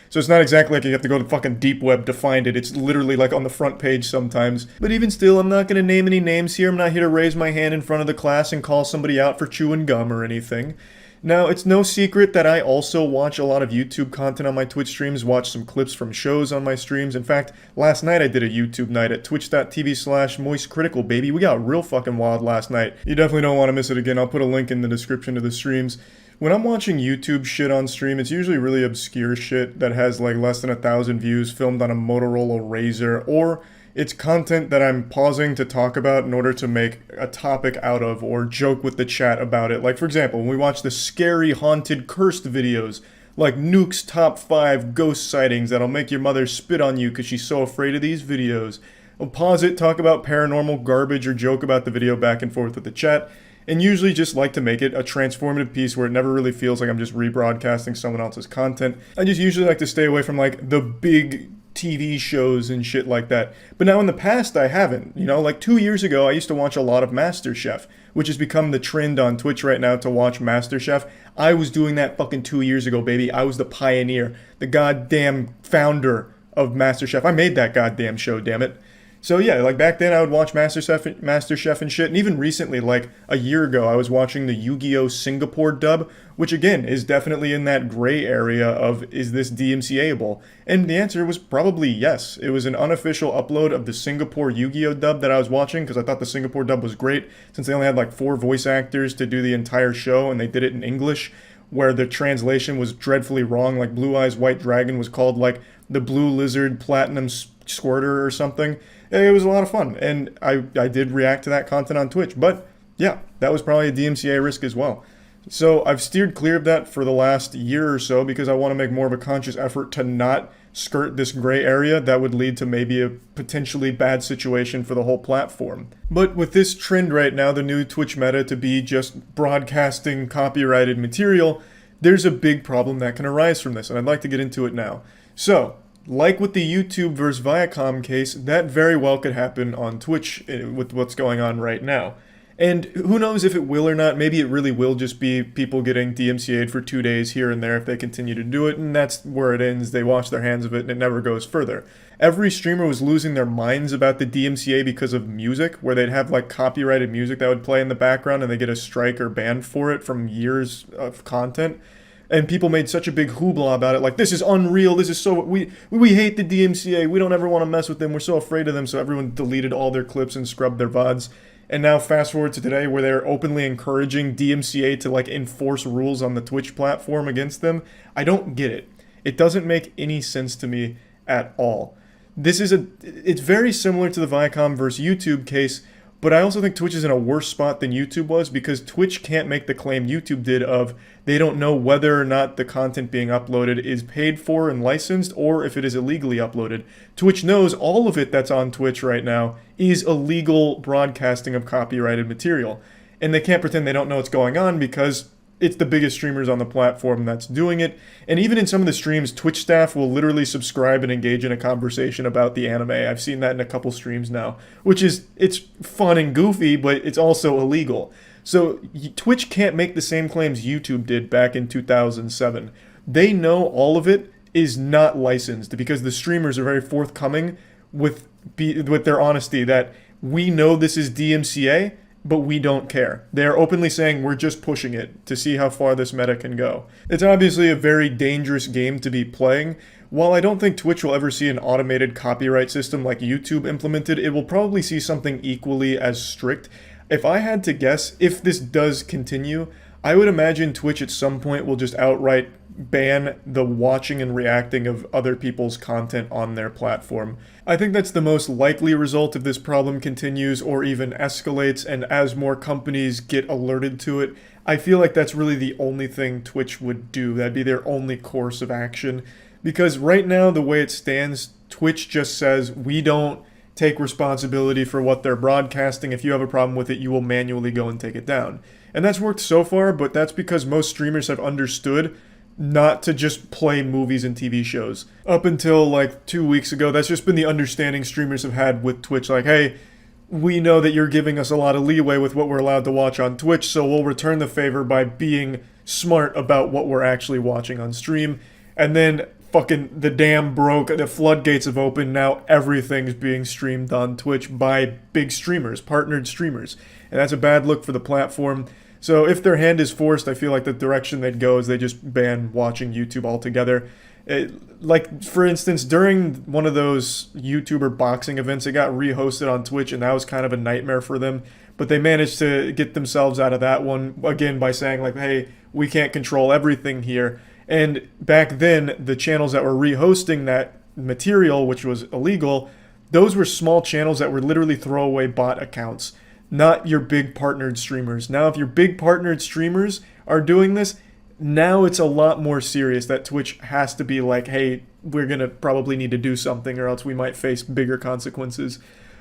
So it's not exactly like you have to go to the fucking deep web to find it. It's literally like on the front page sometimes. But even still, I'm not going to name any names here. I'm not here to raise my hand in front of the class and call somebody out for chewing gum or anything. Now, it's no secret that I also watch a lot of YouTube content on my Twitch streams, watch some clips from shows on my streams. In fact, last night I did a YouTube night at twitch.tv/moistcritical, baby. We got real fucking wild last night. You definitely don't want to miss it again. I'll put a link in the description to the streams. When I'm watching YouTube shit on stream, it's usually really obscure shit that has like less than 1,000 views, filmed on a Motorola Razr, or it's content that I'm pausing to talk about in order to make a topic out of or joke with the chat about it. Like, for example, when we watch the scary, haunted, cursed videos, like Nuke's top 5 ghost sightings that'll make your mother spit on you because she's so afraid of these videos, I'll pause it, talk about paranormal garbage, or joke about the video back and forth with the chat, and usually just like to make it a transformative piece where it never really feels like I'm just rebroadcasting someone else's content. I just usually like to stay away from like the big TV shows and shit like that. But now in the past I haven't. Like 2 years ago I used to watch a lot of MasterChef, which has become the trend on Twitch right now to watch MasterChef. I was doing that fucking 2 years ago, baby. I was the pioneer, the goddamn founder of MasterChef. I made that goddamn show, damn it. So yeah, like back then I would watch MasterChef and shit, and even recently, like a year ago, I was watching the Yu-Gi-Oh! Singapore dub, which again is definitely in that gray area of, is this DMCA-able? And the answer was probably yes. It was an unofficial upload of the Singapore Yu-Gi-Oh! Dub that I was watching, because I thought the Singapore dub was great, since they only had like 4 voice actors to do the entire show, and they did it in English, where the translation was dreadfully wrong. Like Blue Eyes White Dragon was called like the Blue Lizard Platinum Squirter or something. It was a lot of fun, and I did react to that content on Twitch, but yeah, that was probably a DMCA risk as well. So I've steered clear of that for the last year or so because I want to make more of a conscious effort to not skirt this gray area that would lead to maybe a potentially bad situation for the whole platform. But with this trend right now, the new Twitch meta to be just broadcasting copyrighted material, there's a big problem that can arise from this, and I'd like to get into it now. So, like with the YouTube versus Viacom case, that very well could happen on Twitch with what's going on right now. And who knows if it will or not. Maybe it really will just be people getting DMCA'd for 2 days here and there if they continue to do it, and that's where it ends. They wash their hands of it and it never goes further. Every streamer was losing their minds about the DMCA because of music, where they'd have like copyrighted music that would play in the background and they get a strike or ban for it from years of content. And people made such a big hoopla about it, like, this is unreal, this is so, we hate the DMCA, we don't ever want to mess with them, we're so afraid of them, so everyone deleted all their clips and scrubbed their VODs. And now fast forward to today where they're openly encouraging DMCA to like enforce rules on the Twitch platform against them. I don't get it. It doesn't make any sense to me at all. It's very similar to the Viacom versus YouTube case, but I also think Twitch is in a worse spot than YouTube was because Twitch can't make the claim YouTube did of they don't know whether or not the content being uploaded is paid for and licensed or if it is illegally uploaded. Twitch knows all of it that's on Twitch right now is illegal broadcasting of copyrighted material. And they can't pretend they don't know what's going on because it's the biggest streamers on the platform that's doing it. And even in some of the streams, Twitch staff will literally subscribe and engage in a conversation about the anime. I've seen that in a couple streams now, which is, it's fun and goofy, but it's also illegal. So Twitch can't make the same claims YouTube did back in 2007. They know all of it is not licensed because the streamers are very forthcoming with their honesty that we know this is DMCA, but we don't care. They're openly saying we're just pushing it to see how far this meta can go. It's obviously a very dangerous game to be playing. While I don't think Twitch will ever see an automated copyright system like YouTube implemented, it will probably see something equally as strict. If I had to guess, if this does continue, I would imagine Twitch at some point will just outright ban the watching and reacting of other people's content on their platform. I think that's the most likely result if this problem continues or even escalates, and as more companies get alerted to it, I feel like that's really the only thing Twitch would do. That'd be their only course of action. Because right now, the way it stands, Twitch just says, we don't take responsibility for what they're broadcasting. If you have a problem with it, you will manually go and take it down. And that's worked so far, but that's because most streamers have understood not to just play movies and TV shows. Up until like 2 weeks ago, that's just been the understanding streamers have had with Twitch. Like, hey, we know that you're giving us a lot of leeway with what we're allowed to watch on Twitch, so we'll return the favor by being smart about what we're actually watching on stream. And then fucking the dam broke, the floodgates have opened, now everything's being streamed on Twitch by big streamers, partnered streamers. And that's a bad look for the platform. So if their hand is forced, I feel like the direction they'd go is they just ban watching YouTube altogether. Like, for instance, during one of those YouTuber boxing events, it got rehosted on Twitch, and that was kind of a nightmare for them. But they managed to get themselves out of that one, again, by saying, like, hey, we can't control everything here. And back then, the channels that were rehosting that material, which was illegal, those were small channels that were literally throwaway bot accounts, not your big partnered streamers. Now, if your big partnered streamers are doing this, now it's a lot more serious that Twitch has to be like, hey, we're going to probably need to do something or else we might face bigger consequences.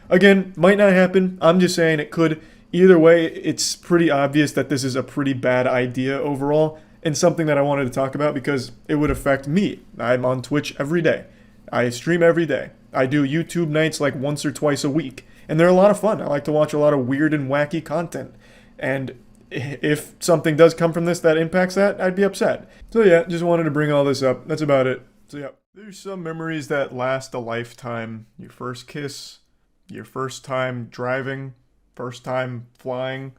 Again, might not happen. I'm just saying it could. Either way, it's pretty obvious that this is a pretty bad idea overall and something that I wanted to talk about because it would affect me. I'm on Twitch every day. I stream every day. I do YouTube nights like once or twice a week. And they're a lot of fun. I like to watch a lot of weird and wacky content. And if something does come from this that impacts that, I'd be upset. So yeah, just wanted to bring all this up. That's about it. So yeah, there's some memories that last a lifetime. Your first kiss, your first time driving, first time flying,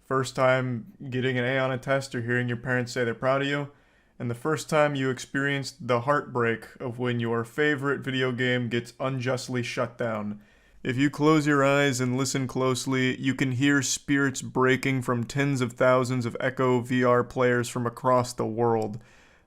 first time getting an A on a test or hearing your parents say they're proud of you, and the first time you experienced the heartbreak of when your favorite video game gets unjustly shut down. If you close your eyes and listen closely, you can hear spirits breaking from tens of thousands of Echo VR players from across the world.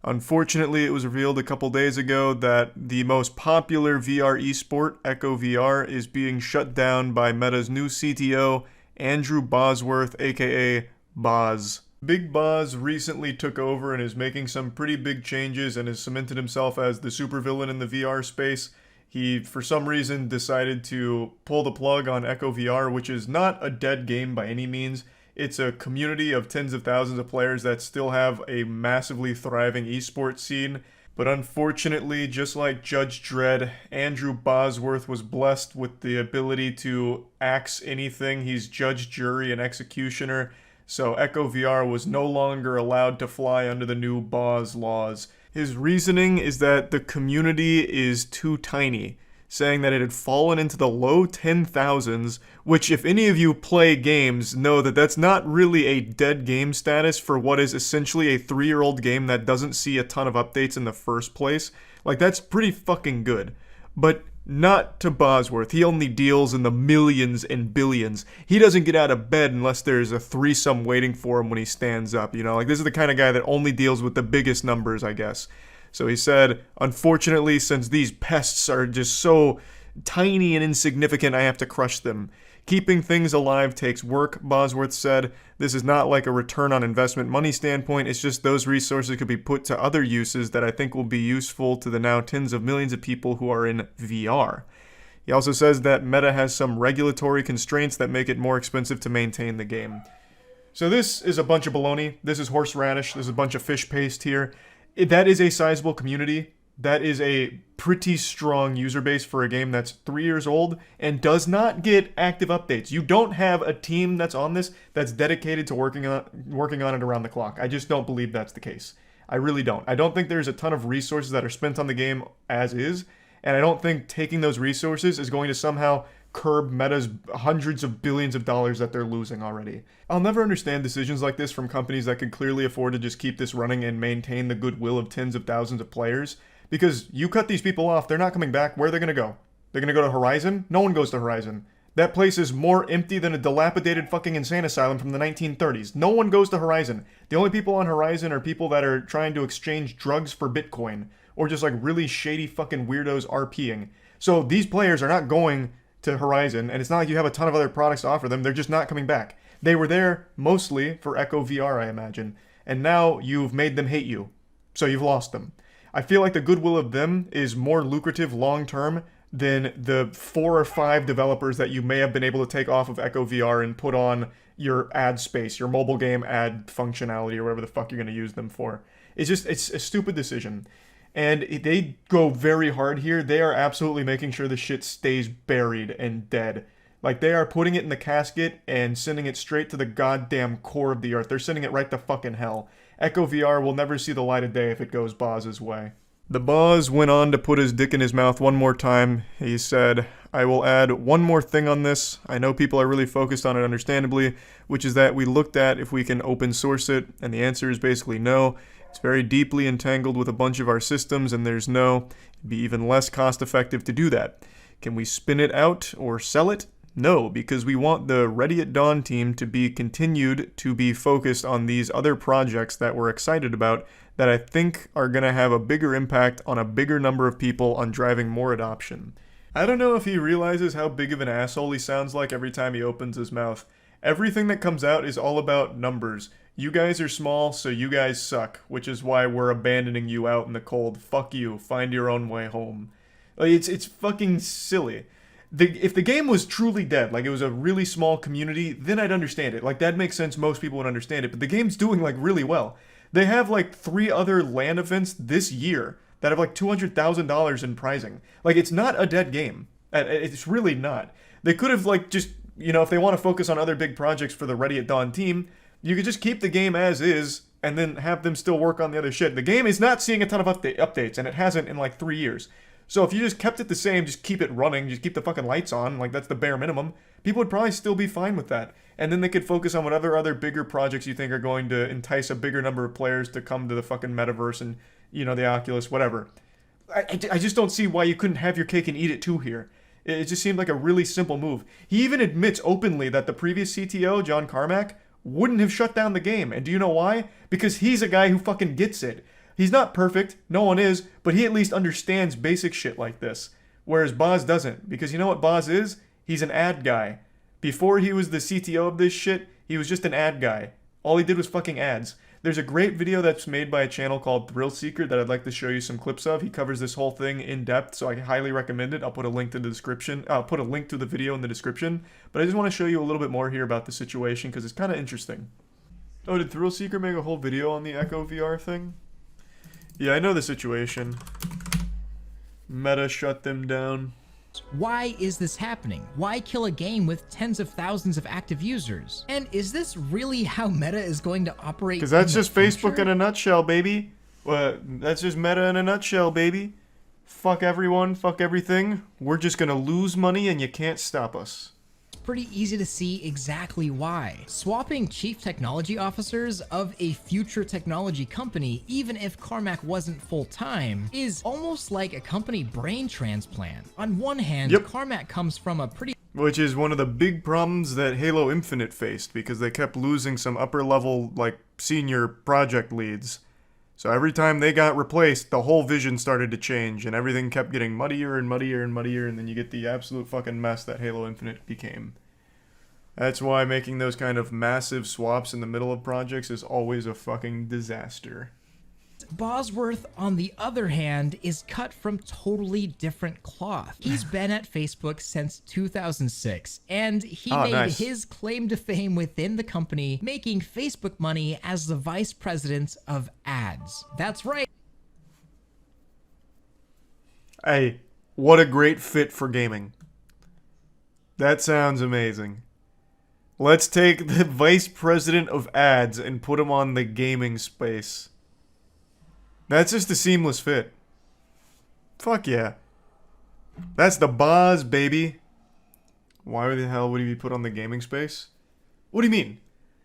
Unfortunately, it was revealed a couple days ago that the most popular VR esport, Echo VR, is being shut down by Meta's new CTO, Andrew Bosworth, aka Boz. Big Boz recently took over and is making some pretty big changes and has cemented himself as the supervillain in the VR space. He, for some reason, decided to pull the plug on Echo VR, which is not a dead game by any means. It's a community of tens of thousands of players that still have a massively thriving esports scene. But unfortunately, just like Judge Dredd, Andrew Bosworth was blessed with the ability to axe anything. He's judge, jury, and executioner. So Echo VR was no longer allowed to fly under the new Boz laws. His reasoning is that the community is too tiny, saying that it had fallen into the low 10,000s, which if any of you play games know that that's not really a dead game status for what is essentially a 3-year-old game that doesn't see a ton of updates in the first place. Like, that's pretty fucking good. But not to Bosworth. He only deals in the millions and billions. He doesn't get out of bed unless there's a threesome waiting for him when he stands up, you know? Like, this is the kind of guy that only deals with the biggest numbers, I guess. So he said, unfortunately, since these pests are just so tiny and insignificant, I have to crush them. Keeping things alive takes work, Bosworth said. This is not like a return on investment money standpoint, it's just those resources could be put to other uses that I think will be useful to the now tens of millions of people who are in VR. He also says that Meta has some regulatory constraints that make it more expensive to maintain the game. So this is a bunch of baloney. This is horseradish. There's a bunch of fish paste here. That is a sizable community. That is a pretty strong user base for a game that's 3 years old and does not get active updates. You don't have a team that's on this that's dedicated to working on it around the clock. I just don't believe that's the case. I really don't. I don't think there's a ton of resources that are spent on the game as is, and I don't think taking those resources is going to somehow curb Meta's hundreds of billions of dollars that they're losing already. I'll never understand decisions like this from companies that could clearly afford to just keep this running and maintain the goodwill of tens of thousands of players. Because you cut these people off, they're not coming back. Where are they going to go? They're going to go to Horizon? No one goes to Horizon. That place is more empty than a dilapidated fucking insane asylum from the 1930s. No one goes to Horizon. The only people on Horizon are people that are trying to exchange drugs for Bitcoin, or just like really shady fucking weirdos RPing. So these players are not going to Horizon, and it's not like you have a ton of other products to offer them. They're just not coming back. They were there mostly for Echo VR, I imagine, and now you've made them hate you. So you've lost them. I feel like the goodwill of them is more lucrative long term than the 4 or 5 developers that you may have been able to take off of Echo VR and put on your ad space, your mobile game ad functionality, or whatever the fuck you're going to use them for. It's a stupid decision. And they go very hard here. They are absolutely making sure the shit stays buried and dead. Like, they are putting it in the casket and sending it straight to the goddamn core of the earth. They're sending it right to fucking hell. Echo VR will never see the light of day if it goes Boz's way. The Boz went on to put his dick in his mouth one more time. He said, I will add one more thing on this. I know people are really focused on it understandably, which is that we looked at if we can open source it, and the answer is basically no. It's very deeply entangled with a bunch of our systems, and there's no. It'd be even less cost effective to do that. Can we spin it out or sell it? No, because we want the Ready at Dawn team to be continued to be focused on these other projects that we're excited about that I think are going to have a bigger impact on a bigger number of people on driving more adoption. I don't know if he realizes how big of an asshole he sounds like every time he opens his mouth. Everything that comes out is all about numbers. You guys are small, so you guys suck, which is why we're abandoning you out in the cold. Fuck you. Find your own way home. Like, it's fucking silly. If the game was truly dead, like it was a really small community, then I'd understand it. Like, that makes sense. Most people would understand it. But the game's doing, like, really well. They have, like, 3 other LAN events this year that have, like, $200,000 in prizing. Like, it's not a dead game. It's really not. They could have, like, just, you know, if they want to focus on other big projects for the Ready at Dawn team, you could just keep the game as is and then have them still work on the other shit. The game is not seeing a ton of updates, and it hasn't in, like, 3 years. So if you just kept it the same, just keep it running, just keep the fucking lights on, like that's the bare minimum, people would probably still be fine with that. And then they could focus on whatever other bigger projects you think are going to entice a bigger number of players to come to the fucking metaverse and, you know, the Oculus, whatever. I just don't see why you couldn't have your cake and eat it too here. It just seemed like a really simple move. He even admits openly that the previous CTO, John Carmack, wouldn't have shut down the game. And do you know why? Because he's a guy who fucking gets it. He's not perfect, no one is, but he at least understands basic shit like this. Whereas Boz doesn't, because you know what Boz is? He's an ad guy. Before he was the CTO of this shit, he was just an ad guy. All he did was fucking ads. There's a great video that's made by a channel called Thrill Seeker that I'd like to show you some clips of. He covers this whole thing in depth, so I highly recommend it. I'll put a link to the description. I'll put a link to the video in the description. But I just want to show you a little bit more here about the situation because it's kind of interesting. Oh, did Thrill Seeker make a whole video on the Echo VR thing? Yeah, I know the situation. Meta shut them down. Why is this happening? Why kill a game with tens of thousands of active users? And is this really how Meta is going to operate? Because that's just Facebook in a nutshell, baby. That's just Meta in a nutshell, baby. Fuck everyone, fuck everything. We're just gonna lose money and you can't stop us. Pretty easy to see exactly why. Swapping chief technology officers of a future technology company, even if Carmack wasn't full-time, is almost like a company brain transplant. On one hand, Yep. Carmack comes from a pretty Which is one of the big problems that Halo Infinite faced because they kept losing some upper level, like, senior project leads. So every time they got replaced, the whole vision started to change and everything kept getting muddier and muddier and muddier, and then you get the absolute fucking mess that Halo Infinite became. That's why making those kind of massive swaps in the middle of projects is always a fucking disaster. Bosworth, on the other hand, is cut from totally different cloth. He's been at Facebook since 2006, and he made nice. his claim to fame within the company, making Facebook money as the vice president of ads. That's right. Hey, what a great fit for gaming. That sounds amazing. Let's take the vice president of ads and put him on the gaming space. That's just a seamless fit. Fuck yeah. That's the Boz, baby. Why the hell would he be put on the gaming space? What do you mean?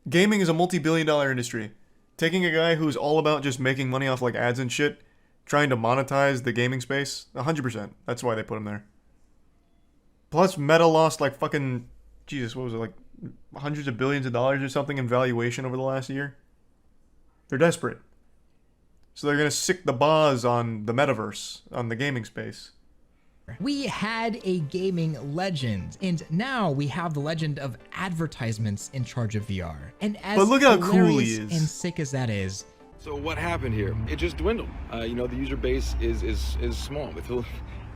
Gaming is a multi-billion-dollar industry. Taking a guy who's all about just making money off like ads and shit, trying to monetize the gaming space, 100%. That's why they put him there. Plus, Meta lost like fucking, Jesus, what was it, like hundreds of billions of dollars or something in valuation over the last year? They're desperate. So they're gonna sick the buzz on the metaverse, on the gaming space. We had a gaming legend, and now we have the legend of advertisements in charge of VR. And as But look how cool he hilarious is. and sick as that is, So what happened here? It just dwindled. You know, the user base is small.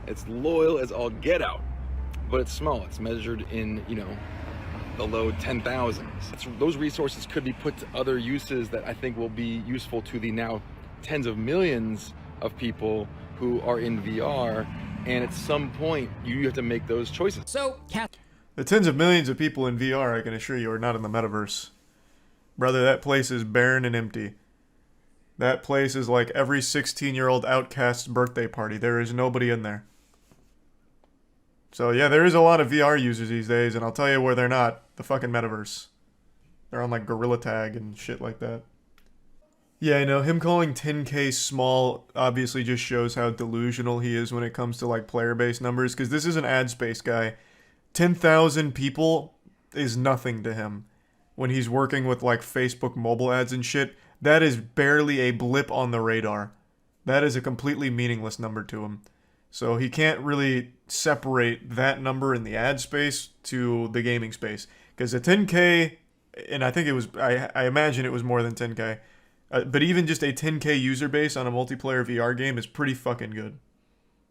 It's loyal as all get out, but it's small. It's measured in, you know, the low 10,000s. Those resources could be put to other uses that I think will be useful to the now tens of millions of people who are in VR. And at some point, you have to make those choices. so The tens of millions of people in VR, I can assure you, are not in the metaverse. Brother, that place is barren and empty. That place is like every 16-year-old outcast's birthday party. There is nobody in there. So yeah, there is a lot of VR users these days, and I'll tell you where they're not. The fucking metaverse. They're on like Gorilla Tag and shit like that. Yeah, I know. Him calling 10K small obviously just shows how delusional he is when it comes to like player-based numbers, because this is an ad space guy. 10,000 people is nothing to him. When he's working with like Facebook mobile ads and shit, that is barely a blip on the radar. That is a completely meaningless number to him. So he can't really separate that number in the ad space to the gaming space. Because a 10K, and I think it was, I imagine it was more than 10K. But even just a 10K user base on a multiplayer VR game is pretty fucking good.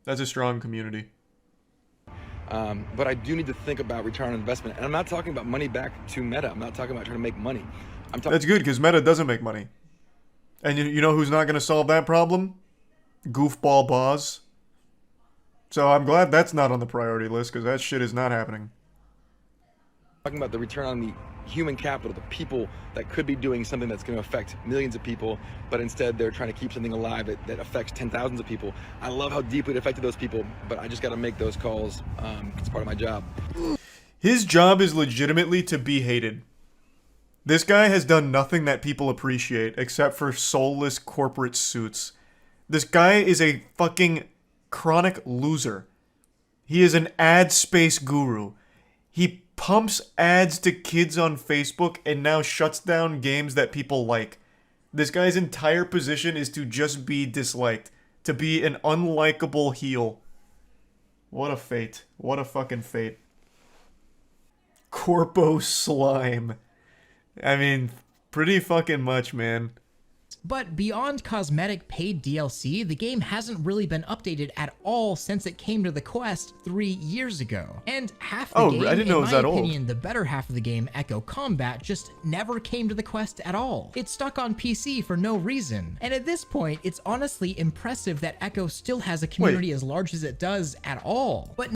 That's a strong community. But I do need to think about return on investment. And I'm not talking about money back to Meta. I'm not talking about trying to make money. I'm talking. That's good, because Meta doesn't make money. And you know who's not going to solve that problem? Goofball Boz. So I'm glad that's not on the priority list, because that shit is not happening. Talking about the return on the human capital, the people that could be doing something that's going to affect millions of people, but instead they're trying to keep something alive that affects 10,000s of people. I love how deeply it affected those people, but I just got to make those calls. It's part of my job. His job is legitimately to be hated. This guy has done nothing that people appreciate except for soulless corporate suits. This guy is a fucking chronic loser. He is an ad space guru. He pumps ads to kids on Facebook and now shuts down games that people like. This guy's entire position is to just be disliked. To be an unlikable heel. What a fate. What a fucking fate. Corpo slime. I mean, pretty fucking much, man. but beyond cosmetic paid DLC, the game hasn't really been updated at all since it came to the Quest 3 years ago. And half the game, I didn't know it was in that my old. opinion, the better half of the game, Echo Combat, just never came to the Quest at all. It's stuck on PC for no reason. And at this point, it's honestly impressive that Echo still has a community as large as it does at all. But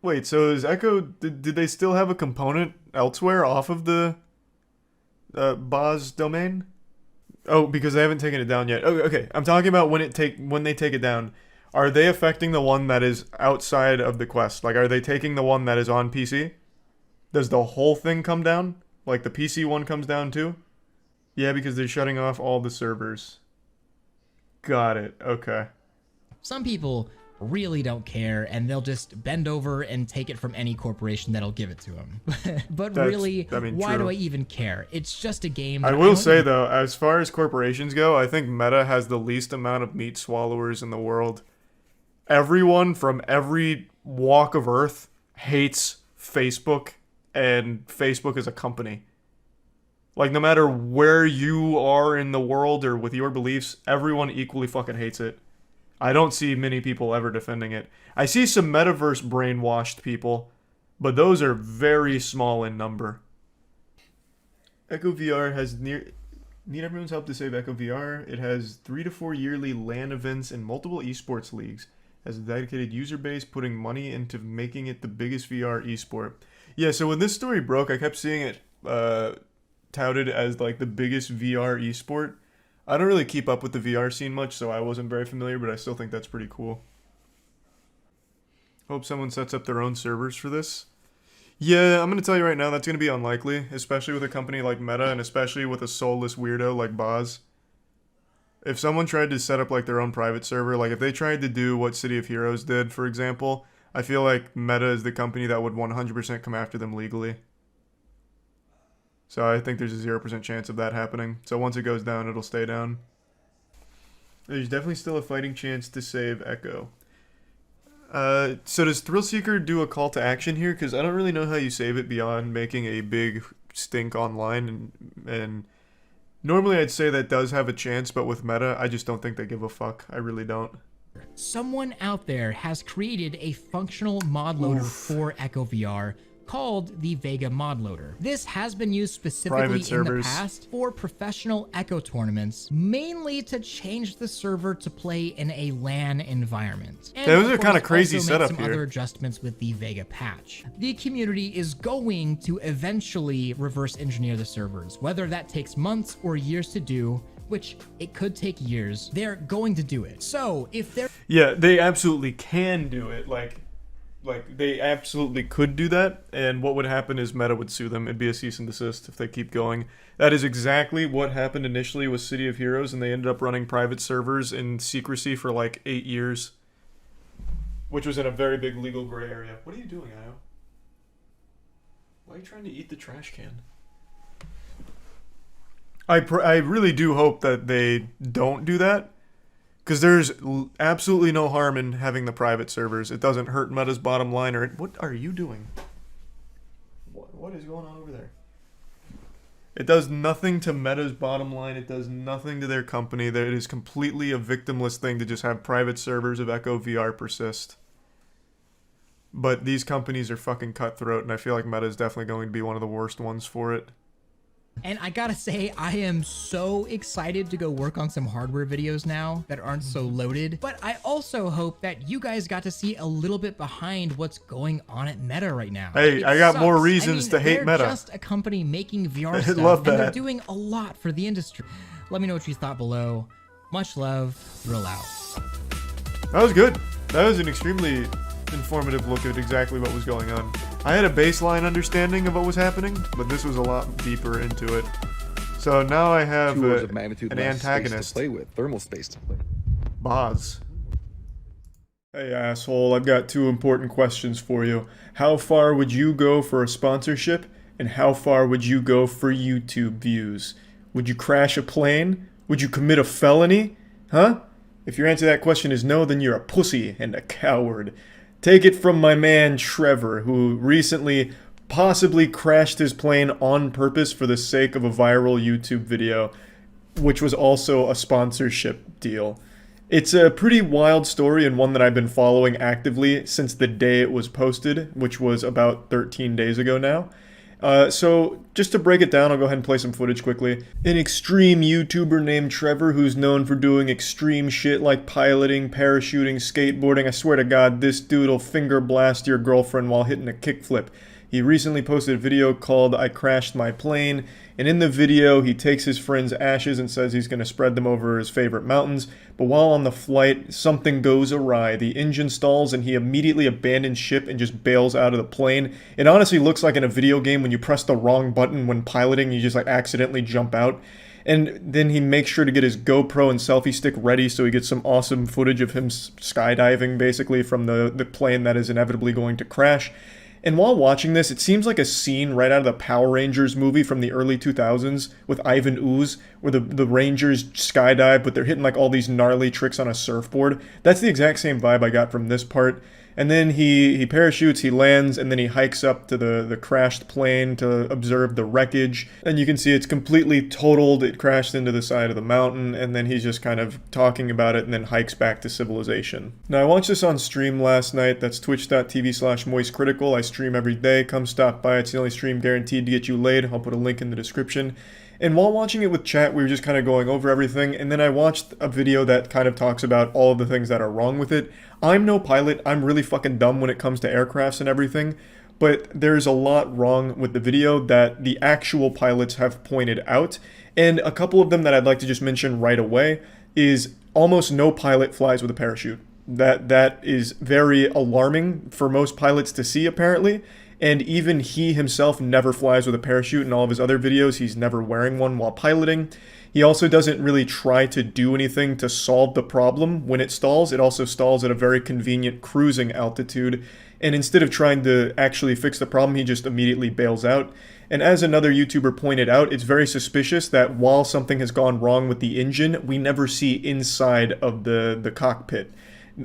Wait, so is Echo... Did they still have a component elsewhere off of the Boz domain? Oh, because they haven't taken it down yet. Okay. I'm talking about when they take it down. Are they affecting the one that is outside of the Quest? Like, are they taking the one that is on PC? Does the whole thing come down? Like, the PC one comes down too? Yeah, because they're shutting off all the servers. Got it. Okay. some people really don't care, and they'll just bend over and take it from any corporation that'll give it to them. But really, why do I even care? It's just a game. I will say, though, as far as corporations go, I think Meta has the least amount of meat swallowers in the world. Everyone from every walk of Earth hates Facebook, and Facebook is a company. Like, no matter where you are in the world or with your beliefs, everyone equally fucking hates it. I don't see many people ever defending it. I see some metaverse brainwashed people, but those are very small in number. Echo VR has need everyone's help to save Echo VR. It has 3 to 4 yearly LAN events and multiple esports leagues. Has a dedicated user base, putting money into making it the biggest VR esport. Yeah, so when this story broke, I kept seeing it touted as like the biggest VR esport. I don't really keep up with the VR scene much, so I wasn't very familiar, but I still think that's pretty cool. Hope someone sets up their own servers for this. Yeah, I'm going to tell you right now, that's going to be unlikely, especially with a company like Meta, and especially with a soulless weirdo like Boz. If someone tried to set up like their own private server, like if they tried to do what City of Heroes did, for example, I feel like Meta is the company that would 100% come after them legally. So I think there's a 0% chance of that happening. So once it goes down, it'll stay down. There's definitely still a fighting chance to save Echo. So does Thrillseeker do a call to action here? Because I don't really know how you save it beyond making a big stink online. And normally I'd say that does have a chance, but with Meta, I just don't think they give a fuck. I really don't. Someone out there has created a functional mod loader for Echo VR called the Vega mod loader. This has been used specifically in the past for professional Echo tournaments, mainly to change the server to play in a LAN environment. And those are kind of crazy also setup make some here. other adjustments with the Vega patch. The community is going to eventually reverse engineer the servers, whether that takes months or years to do, which it could take years. They're going to do it. So if they're they absolutely can do it. Like they absolutely could do that, and what would happen is Meta would sue them. It'd be a cease and desist if they keep going. That is exactly what happened initially with City of Heroes, and they ended up running private servers in secrecy for like 8 years, which was in a very big legal gray area. What are you doing, Io? Why are you trying to eat the trash can? I really do hope that they don't do that. Because there's absolutely no harm in having the private servers. It doesn't hurt Meta's bottom line. What are you doing? What is going on over there? It does nothing to Meta's bottom line. It does nothing to their company. It is completely a victimless thing to just have private servers of Echo VR persist. But these companies are fucking cutthroat, and I feel like Meta is definitely going to be one of the worst ones for it. And I gotta say, I am so excited to go work on some hardware videos now that aren't so loaded. But I also hope that you guys got to see a little bit behind what's going on at Meta right now. Hey, I got more reasons to hate Meta. They're just a company making VR stuff, love that. and they're doing a lot for the industry. Let me know what you thought below. Much love. Thrill out. That was good. That was an extremely informative look at exactly what was going on. I had a baseline understanding of what was happening, but this was a lot deeper into it. So now I have Two orders of magnitude an less space antagonist. to play with, thermal space to play. Boz. Hey asshole, I've got 2 important questions for you. How far would you go for a sponsorship, and how far would you go for YouTube views? Would you crash a plane? Would you commit a felony? Huh? If your answer to that question is no, then you're a pussy and a coward. Take it from my man Trevor, who recently possibly crashed his plane on purpose for the sake of a viral YouTube video, which was also a sponsorship deal. It's a pretty wild story, and one that I've been following actively since the day it was posted, which was about 13 days ago now. So just to break it down, I'll go ahead and play some footage quickly. An extreme YouTuber named Trevor, who's known for doing extreme shit like piloting, parachuting, skateboarding. I swear to God, this dude will finger blast your girlfriend while hitting a kickflip. He recently posted a video called I Crashed My Plane, and in the video he takes his friend's ashes and says he's going to spread them over his favorite mountains, but while on the flight, something goes awry. The engine stalls and he immediately abandons ship and just bails out of the plane. It honestly looks like in a video game when you press the wrong button when piloting, you just like accidentally jump out. And then he makes sure to get his GoPro and selfie stick ready so he gets some awesome footage of him skydiving basically from the plane that is inevitably going to crash. And while watching this, it seems like a scene right out of the Power Rangers movie from the early 2000s with Ivan Ooze, where the Rangers skydive, but they're hitting like all these gnarly tricks on a surfboard. That's the exact same vibe I got from this part. And then he parachutes, he lands, and then he hikes up to the crashed plane to observe the wreckage. And you can see it's completely totaled, it crashed into the side of the mountain, and then he's just kind of talking about it and then hikes back to civilization. Now I watched this on stream last night, that's twitch.tv/moistcritical. I stream every day, come stop by, it's the only stream guaranteed to get you laid. I'll put a link in the description. And while watching it with chat, we were just kind of going over everything, and then I watched a video that kind of talks about all of the things that are wrong with it. I'm no pilot, I'm really fucking dumb when it comes to aircrafts and everything, but there's a lot wrong with the video that the actual pilots have pointed out, and a couple of them that I'd like to just mention right away is almost no pilot flies with a parachute. That is very alarming for most pilots to see, apparently. and even he himself never flies with a parachute. In all of his other videos, he's never wearing one while piloting. He also doesn't really try to do anything to solve the problem when it stalls. It also stalls at a very convenient cruising altitude, and instead of trying to actually fix the problem, he just immediately bails out. And as another YouTuber pointed out, it's very suspicious that while something has gone wrong with the engine, we never see inside of the cockpit.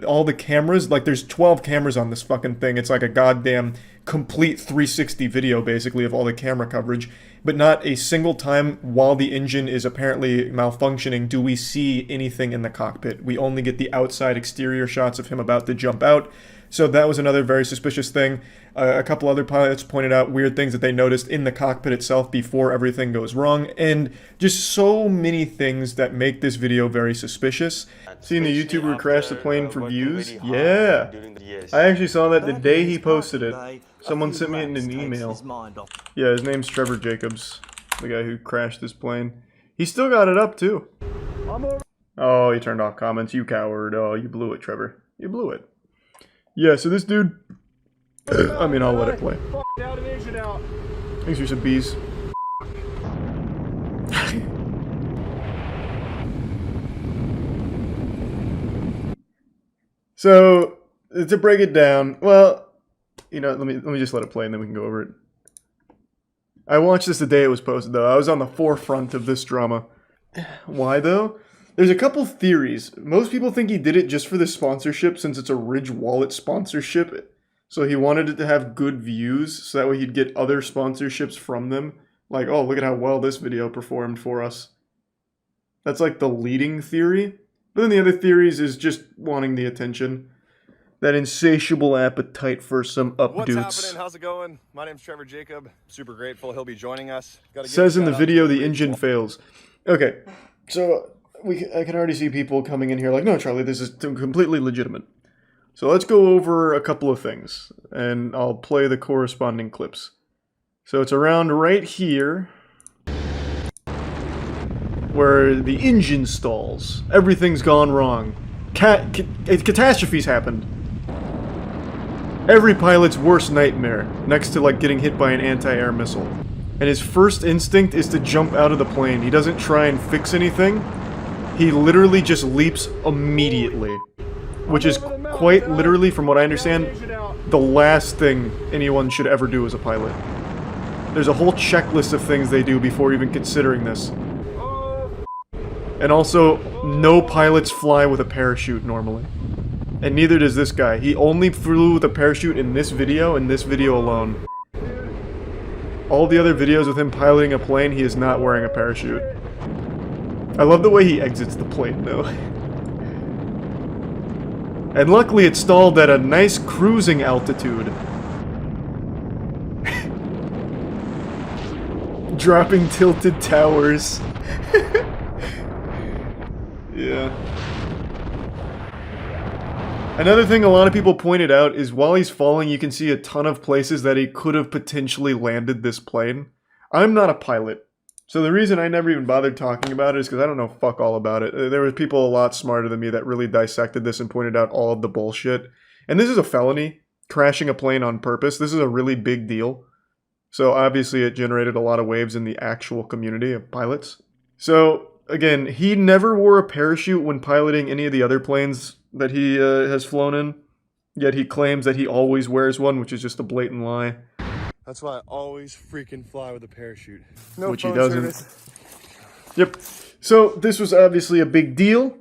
All the cameras, like there's 12 cameras on this fucking thing. It's like a goddamn complete 360 video basically of all the camera coverage. But not a single time while the engine is apparently malfunctioning do we see anything in the cockpit. We only get the outside exterior shots of him about to jump out. So that was another very suspicious thing. A couple other pilots pointed out weird things that they noticed in the cockpit itself before everything goes wrong, and just so many things that make this video very suspicious. Seeing the YouTuber crash the plane for views? Yeah! I actually saw that the day he posted it. Someone sent me it in an email. Yeah, his name's Trevor Jacobs, the guy who crashed this plane. He still got it up, too. Oh, he turned off comments. You coward. Oh, you blew it, Trevor. You blew it. Yeah, so this dude... I mean, I'll let it play. Thanks for some bees. So, to break it down, well, you know, let me just let it play and then we can go over it. I watched this the day it was posted, though. I was on the forefront of this drama. Why, though? There's a couple theories. Most people think he did it just for the sponsorship, since it's a Ridge Wallet sponsorship. So he wanted it to have good views, so that way he'd get other sponsorships from them. Like, oh, look at how well this video performed for us. That's like the leading theory. But then the other theories is just wanting the attention. That insatiable appetite for some updates. What's happening? How's it going? My name's Trevor Jacob. Super grateful he'll be joining us. Says in the video the engine fails. Okay, so I can already see people coming in here like, no, Charlie, this is completely legitimate. So let's go over a couple of things, and I'll play the corresponding clips. So it's around right here, where the engine stalls. Everything's gone wrong. Catastrophes happened. Every pilot's worst nightmare, next to like getting hit by an anti-air missile. And his first instinct is to jump out of the plane. He doesn't try and fix anything. He literally just leaps immediately. Which is quite literally, from what I understand, the last thing anyone should ever do as a pilot. There's a whole checklist of things they do before even considering this. And also, no pilots fly with a parachute normally. And neither does this guy. He only flew with a parachute in this video and this video alone. All the other videos with him piloting a plane, he is not wearing a parachute. I love the way he exits the plane, though. And luckily it stalled at a nice cruising altitude. Dropping tilted towers. Yeah. Another thing a lot of people pointed out is while he's falling, you can see a ton of places that he could have potentially landed this plane. I'm not a pilot, so the reason I never even bothered talking about it is because I don't know fuck all about it. There were people a lot smarter than me that really dissected this and pointed out all of the bullshit. And this is a felony, crashing a plane on purpose. This is a really big deal. So obviously it generated a lot of waves in the actual community of pilots. So again, he never wore a parachute when piloting any of the other planes that he has flown in, yet he claims that he always wears one, which is just a blatant lie. That's why I always freaking fly with a parachute. No which he doesn't. Service. Yep. So this was obviously a big deal.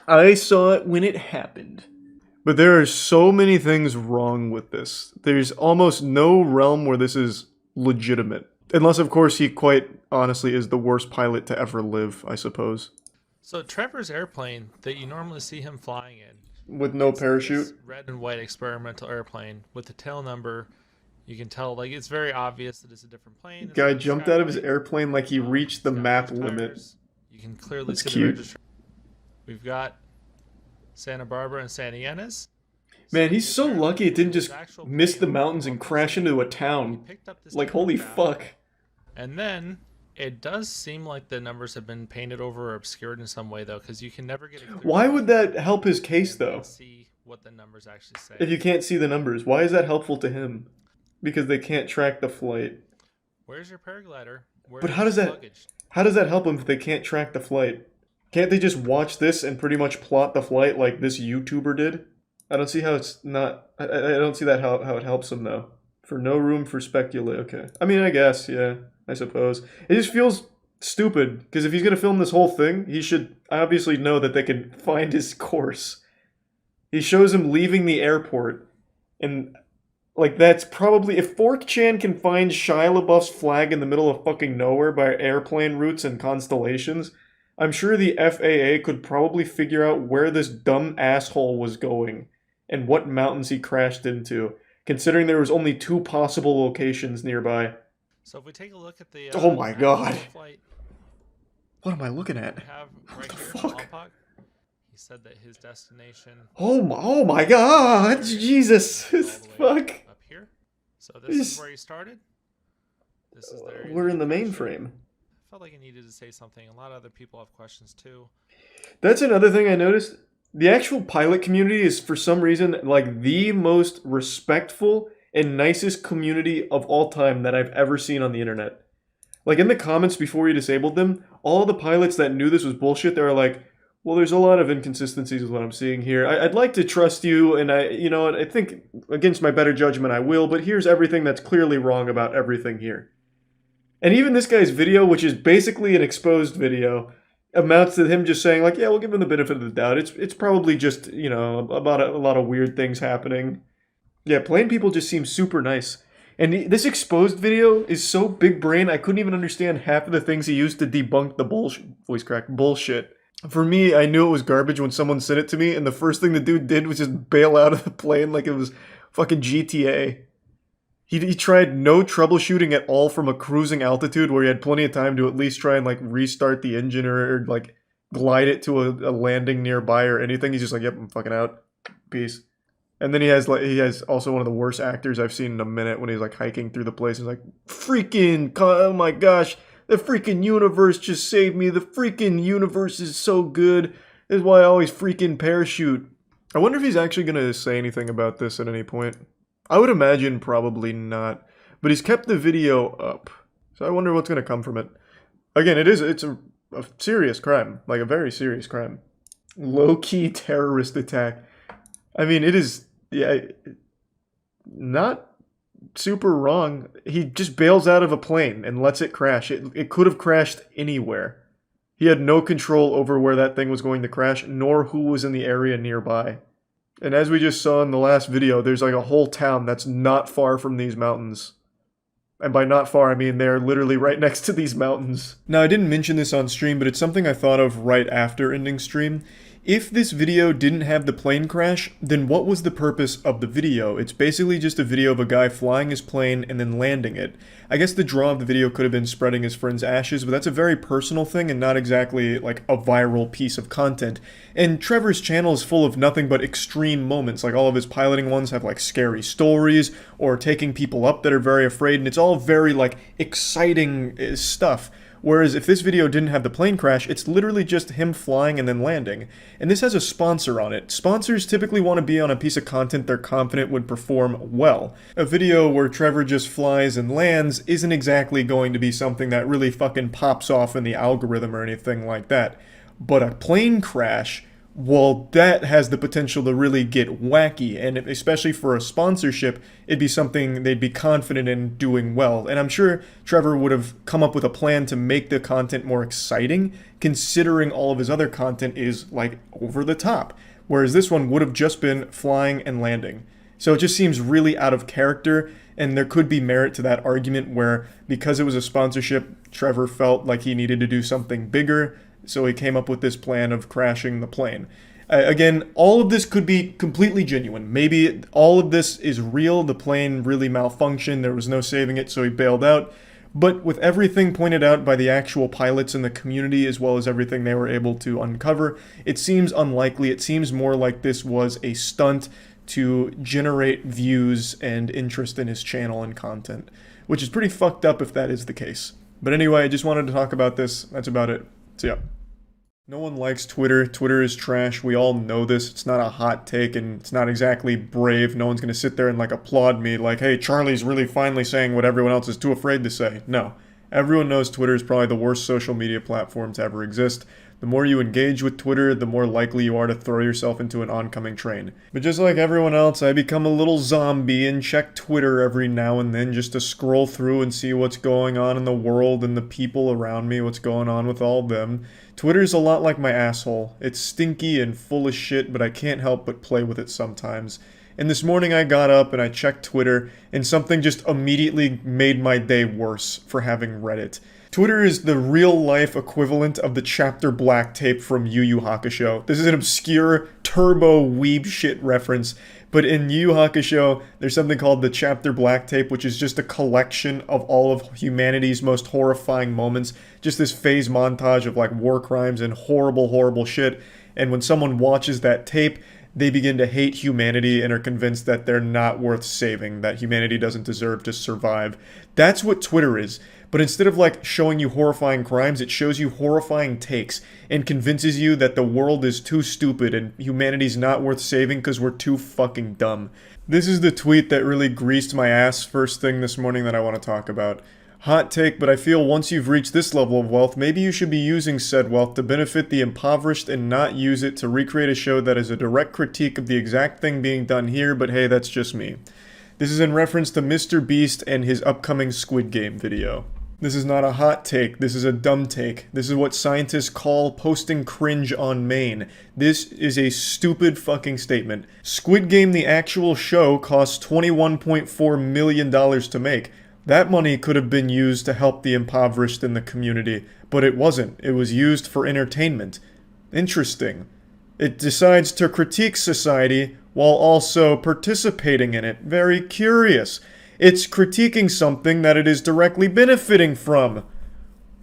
I saw it when it happened. But there are so many things wrong with this. There's almost no realm where this is legitimate. Unless, of course, he quite honestly is the worst pilot to ever live, I suppose. So Trevor's airplane that you normally see him flying in, with no parachute, red and white experimental airplane with the tail number, you can tell like it's very obvious that it's a different plane. Guy jumped out of his airplane like he reached the map limit. You can clearly see cute. the registration. We've got Santa Barbara and Santa Ynez. Man, he's so lucky it didn't just miss the mountains and crash into a town. Like, holy fuck. And then it does seem like the numbers have been painted over or obscured in some way, though, because you can never get a clear Why would that help his case, though? See what the numbers actually say. If you can't see the numbers, why is that helpful to him? because they can't track the flight. Where's your paraglider? But how does that help them if they can't track the flight? Can't they just watch this and pretty much plot the flight like this YouTuber did? I don't see how it's not. I don't see that how it helps them though. For no room for speculate. Okay. I mean, I guess, yeah. I suppose. It just feels stupid, because if he's going to film this whole thing, he should obviously know that they can find his course. He shows him leaving the airport, and, like, that's probably... If 4chan can find Shia LaBeouf's flag in the middle of fucking nowhere by airplane routes and constellations, I'm sure the FAA could probably figure out where this dumb asshole was going, and what mountains he crashed into, considering there was only 2 possible locations nearby. So if we take a look at the oh my god. Flight, what am I looking at? we have right here, fuck? Lompoc, he said that his destination Oh my god, Jesus. Fuck. up here. So this is where he started. This is there. We're in the mainframe. I felt like I needed to say something. A lot of other people have questions too. That's another thing I noticed. The actual pilot community is for some reason like the most respectful and nicest community of all time that I've ever seen on the internet. Like in the comments before we disabled them, all the pilots that knew this was bullshit, they were like, well, there's a lot of inconsistencies with what I'm seeing here. I'd like to trust you, and I think against my better judgment I will, but here's everything that's clearly wrong about everything here. And even this guy's video, which is basically an exposed video, amounts to him just saying like, yeah, we'll give him the benefit of the doubt. It's probably just, about a lot of weird things happening. Yeah, plain people just seem super nice. And this exposed video is so big brain, I couldn't even understand half of the things he used to debunk the bullshit. For me, I knew it was garbage when someone sent it to me, and the first thing the dude did was just bail out of the plane like it was fucking GTA. He tried no troubleshooting at all from a cruising altitude where he had plenty of time to at least try and like restart the engine or like glide it to a landing nearby or anything. He's just like, yep, I'm fucking out. Peace. And then he has also one of the worst actors I've seen in a minute when he's like hiking through the place. He's like, oh my gosh, the freaking universe just saved me. The freaking universe is so good. This is why I always freaking parachute. I wonder if he's actually going to say anything about this at any point. I would imagine probably not. But he's kept the video up. So I wonder what's going to come from it. Again, it's a serious crime. Like a very serious crime. Low-key terrorist attack. I mean, it is, yeah, not super wrong. He just bails out of a plane and lets it crash. It could have crashed anywhere. He had no control over where that thing was going to crash, nor who was in the area nearby. And as we just saw in the last video, there's like a whole town that's not far from these mountains. And by not far, I mean they're literally right next to these mountains. Now, I didn't mention this on stream, but it's something I thought of right after ending stream. If this video didn't have the plane crash, then what was the purpose of the video? It's basically just a video of a guy flying his plane and then landing it. I guess the draw of the video could have been spreading his friend's ashes, but that's a very personal thing and not exactly like a viral piece of content. And Trevor's channel is full of nothing but extreme moments, like all of his piloting ones have like scary stories or taking people up that are very afraid, and it's all very like exciting stuff. Whereas if this video didn't have the plane crash, it's literally just him flying and then landing. And this has a sponsor on it. Sponsors typically want to be on a piece of content they're confident would perform well. A video where Trevor just flies and lands isn't exactly going to be something that really fucking pops off in the algorithm or anything like that. But a plane crash, well, that has the potential to really get wacky, and especially for a sponsorship, it'd be something they'd be confident in doing well. And I'm sure Trevor would have come up with a plan to make the content more exciting, considering all of his other content is, like, over the top. Whereas this one would have just been flying and landing. So it just seems really out of character, and there could be merit to that argument where, because it was a sponsorship, Trevor felt like he needed to do something bigger, so he came up with this plan of crashing the plane. Again, all of this could be completely genuine. Maybe all of this is real, the plane really malfunctioned, there was no saving it, so he bailed out. But with everything pointed out by the actual pilots in the community, as well as everything they were able to uncover, it seems unlikely. It seems more like this was a stunt to generate views and interest in his channel and content, which is pretty fucked up if that is the case. But anyway, I just wanted to talk about this. That's about it. See ya. No one likes Twitter. Twitter is trash. We all know this. It's not a hot take and it's not exactly brave. No one's going to sit there and like applaud me like, hey, Charlie's really finally saying what everyone else is too afraid to say. No. Everyone knows Twitter is probably the worst social media platform to ever exist. The more you engage with Twitter, the more likely you are to throw yourself into an oncoming train. But just like everyone else, I become a little zombie and check Twitter every now and then just to scroll through and see what's going on in the world and the people around me, what's going on with all of them. Twitter's a lot like my asshole. It's stinky and full of shit, but I can't help but play with it sometimes. And this morning I got up and I checked Twitter, and something just immediately made my day worse for having read it. Twitter is the real-life equivalent of the chapter black tape from Yu Yu Hakusho. This is an obscure, turbo weeb shit reference, but in Yu Yu Hakusho, there's something called the chapter black tape, which is just a collection of all of humanity's most horrifying moments. Just this phase montage of like war crimes and horrible, horrible shit. And when someone watches that tape, they begin to hate humanity and are convinced that they're not worth saving, that humanity doesn't deserve to survive. That's what Twitter is. But instead of like showing you horrifying crimes, it shows you horrifying takes and convinces you that the world is too stupid and humanity's not worth saving because we're too fucking dumb. This is the tweet that really greased my ass first thing this morning that I want to talk about. Hot take, but I feel once you've reached this level of wealth, maybe you should be using said wealth to benefit the impoverished and not use it to recreate a show that is a direct critique of the exact thing being done here, but hey, that's just me. This is in reference to mrbeast and his upcoming Squid Game video. This is not a hot take, this is a dumb take. This is what scientists call posting cringe on main. This is a stupid fucking statement. Squid Game, the actual show, cost $21.4 million to make. That money could have been used to help the impoverished in the community, but it wasn't. It was used for entertainment. Interesting. It decides to critique society while also participating in it. Very curious. It's critiquing something that it is directly benefiting from.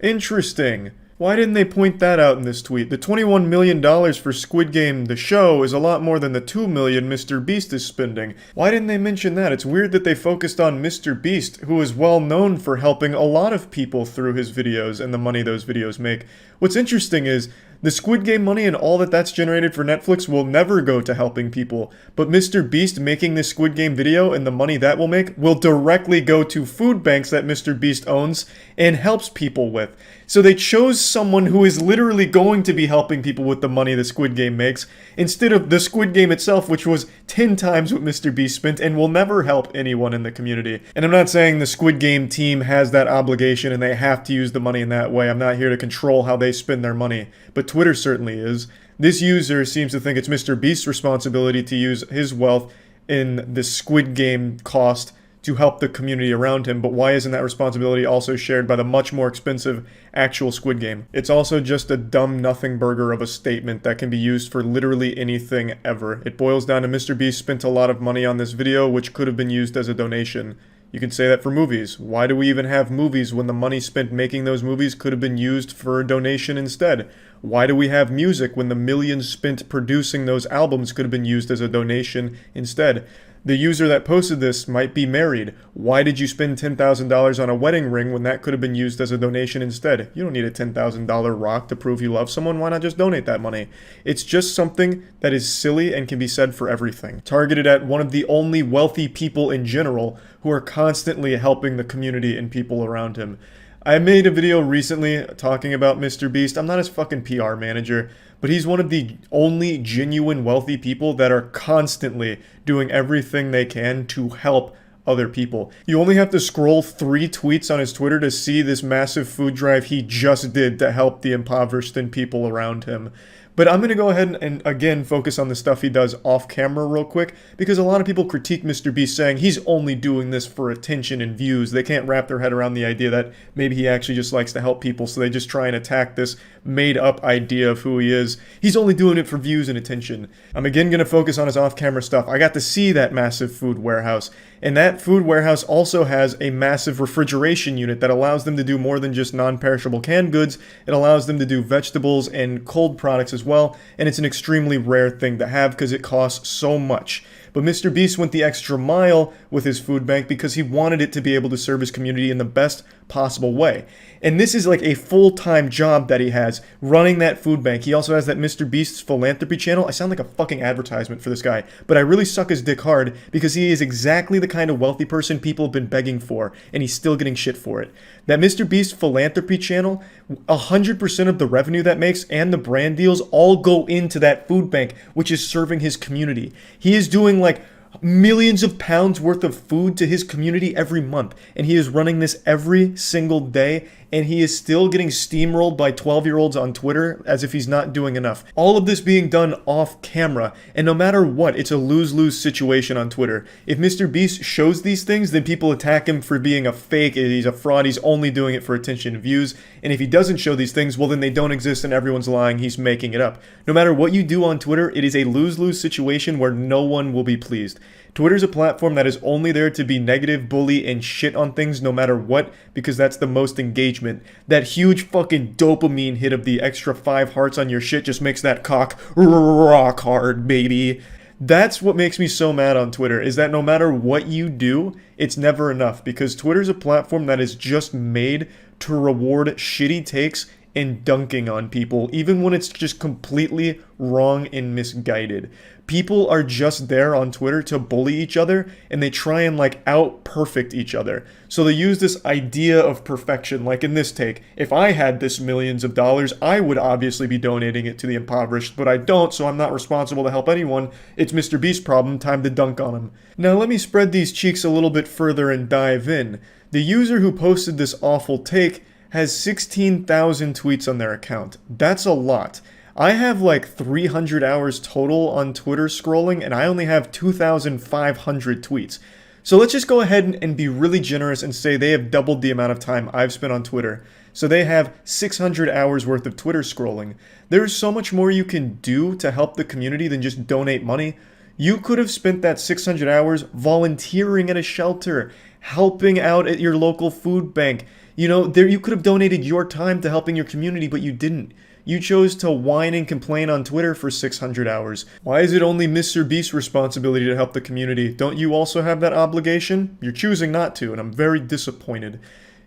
Interesting. Why didn't they point that out in this tweet? The $21 million for Squid Game, the show, is a lot more than the $2 million mrbeast is spending. Why didn't they mention that? It's weird that they focused on mrbeast, who is well known for helping a lot of people through his videos and the money those videos make. What's interesting is, the Squid Game money and all that's generated for Netflix will never go to helping people, but mrbeast making this Squid Game video and the money that will make will directly go to food banks that mrbeast owns and helps people with. So they chose someone who is literally going to be helping people with the money the Squid Game makes, instead of the Squid Game itself, which was 10 times what mrbeast spent and will never help anyone in the community. And I'm not saying the Squid Game team has that obligation and they have to use the money in that way. I'm not here to control how they spend their money, but Twitter certainly is. This user seems to think it's mrbeast's responsibility to use his wealth in the Squid Game cost to help the community around him, but why isn't that responsibility also shared by the much more expensive actual Squid Game? It's also just a dumb nothing burger of a statement that can be used for literally anything ever. It boils down to mrbeast spent a lot of money on this video, which could have been used as a donation. You can say that for movies. Why do we even have movies when the money spent making those movies could have been used for a donation instead? Why do we have music when the millions spent producing those albums could have been used as a donation instead? The user that posted this might be married. Why did you spend $10,000 on a wedding ring when that could have been used as a donation instead? You don't need a $10,000 rock to prove you love someone. Why not just donate that money? It's just something that is silly and can be said for everything. Targeted at one of the only wealthy people in general who are constantly helping the community and people around him. I made a video recently talking about mrbeast. I'm not his fucking PR manager, but he's one of the only genuine wealthy people that are constantly doing everything they can to help other people. You only have to scroll 3 tweets on his Twitter to see this massive food drive he just did to help the impoverished and people around him. But I'm going to go ahead and again focus on the stuff he does off camera real quick, because a lot of people critique mrbeast saying he's only doing this for attention and views. They can't wrap their head around the idea that maybe he actually just likes to help people, so they just try and attack this made up idea of who he is. He's only doing it for views and attention. I'm again going to focus on his off camera stuff. I got to see that massive food warehouse, and that food warehouse also has a massive refrigeration unit that allows them to do more than just non-perishable canned goods. It allows them to do vegetables and cold products as well, and it's an extremely rare thing to have because it costs so much. But Mr. Beast went the extra mile with his food bank because he wanted it to be able to serve his community in the best possible way. And this is like a full-time job that he has, running that food bank. He also has that Mr. Beast's philanthropy channel. I sound like a fucking advertisement for this guy, but I really suck his dick hard because he is exactly the kind of wealthy person people have been begging for, and he's still getting shit for it. That Mr. Beast philanthropy channel, 100% of the revenue that makes and the brand deals all go into that food bank, which is serving his community. He is doing like millions of pounds worth of food to his community every month, and he is running this every single day, and he is still getting steamrolled by 12-year-olds on Twitter as if he's not doing enough. All of this being done off camera, and no matter what, it's a lose-lose situation on Twitter. If Mr. Beast shows these things, then people attack him for being a fake, he's a fraud, he's only doing it for attention and views, and if he doesn't show these things, well then they don't exist and everyone's lying, he's making it up. No matter what you do on Twitter, it is a lose-lose situation where no one will be pleased. Twitter's a platform that is only there to be negative, bully, and shit on things no matter what, because that's the most engagement. That huge fucking dopamine hit of the extra 5 hearts on your shit just makes that cock rock hard, baby. That's what makes me so mad on Twitter, is that no matter what you do, it's never enough, because Twitter's a platform that is just made to reward shitty takes and dunking on people, even when it's just completely wrong and misguided. People are just there on Twitter to bully each other, and they try and like out-perfect each other. So they use this idea of perfection, like in this take. If I had this millions of dollars, I would obviously be donating it to the impoverished, but I don't, so I'm not responsible to help anyone. It's Mr. Beast's problem, time to dunk on him. Now let me spread these cheeks a little bit further and dive in. The user who posted this awful take has 16,000 tweets on their account. That's a lot. I have like 300 hours total on Twitter scrolling, and I only have 2,500 tweets. So let's just go ahead and be really generous and say they have doubled the amount of time I've spent on Twitter. So they have 600 hours worth of Twitter scrolling. There's so much more you can do to help the community than just donate money. You could have spent that 600 hours volunteering at a shelter, helping out at your local food bank. You know, you could have donated your time to helping your community, but you didn't. You chose to whine and complain on Twitter for 600 hours. Why is it only Mr. Beast's responsibility to help the community? Don't you also have that obligation? You're choosing not to, and I'm very disappointed.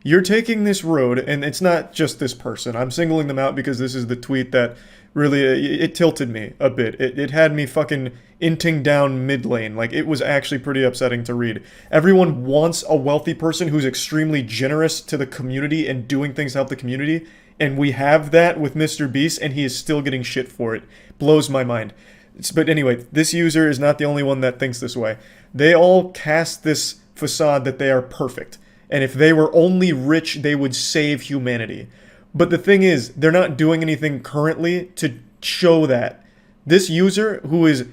You're taking this road, and it's not just this person. I'm singling them out because this is the tweet that really, it tilted me a bit. It had me fucking inting down mid lane. Like, it was actually pretty upsetting to read. Everyone wants a wealthy person who's extremely generous to the community and doing things to help the community. And we have that with Mr. Beast, and he is still getting shit for it. Blows my mind. But anyway, this user is not the only one that thinks this way. They all cast this facade that they are perfect. And if they were only rich, they would save humanity. But the thing is, they're not doing anything currently to show that. This user, who is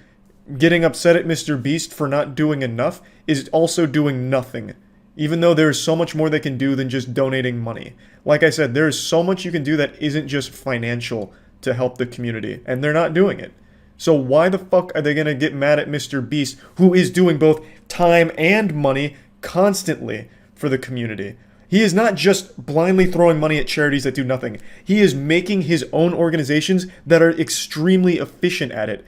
getting upset at Mr. Beast for not doing enough, is also doing nothing. Even though there's so much more they can do than just donating money. Like I said, there's so much you can do that isn't just financial to help the community, and they're not doing it. So why the fuck are they gonna get mad at Mr. Beast, who is doing both time and money constantly for the community? He is not just blindly throwing money at charities that do nothing. He is making his own organizations that are extremely efficient at it.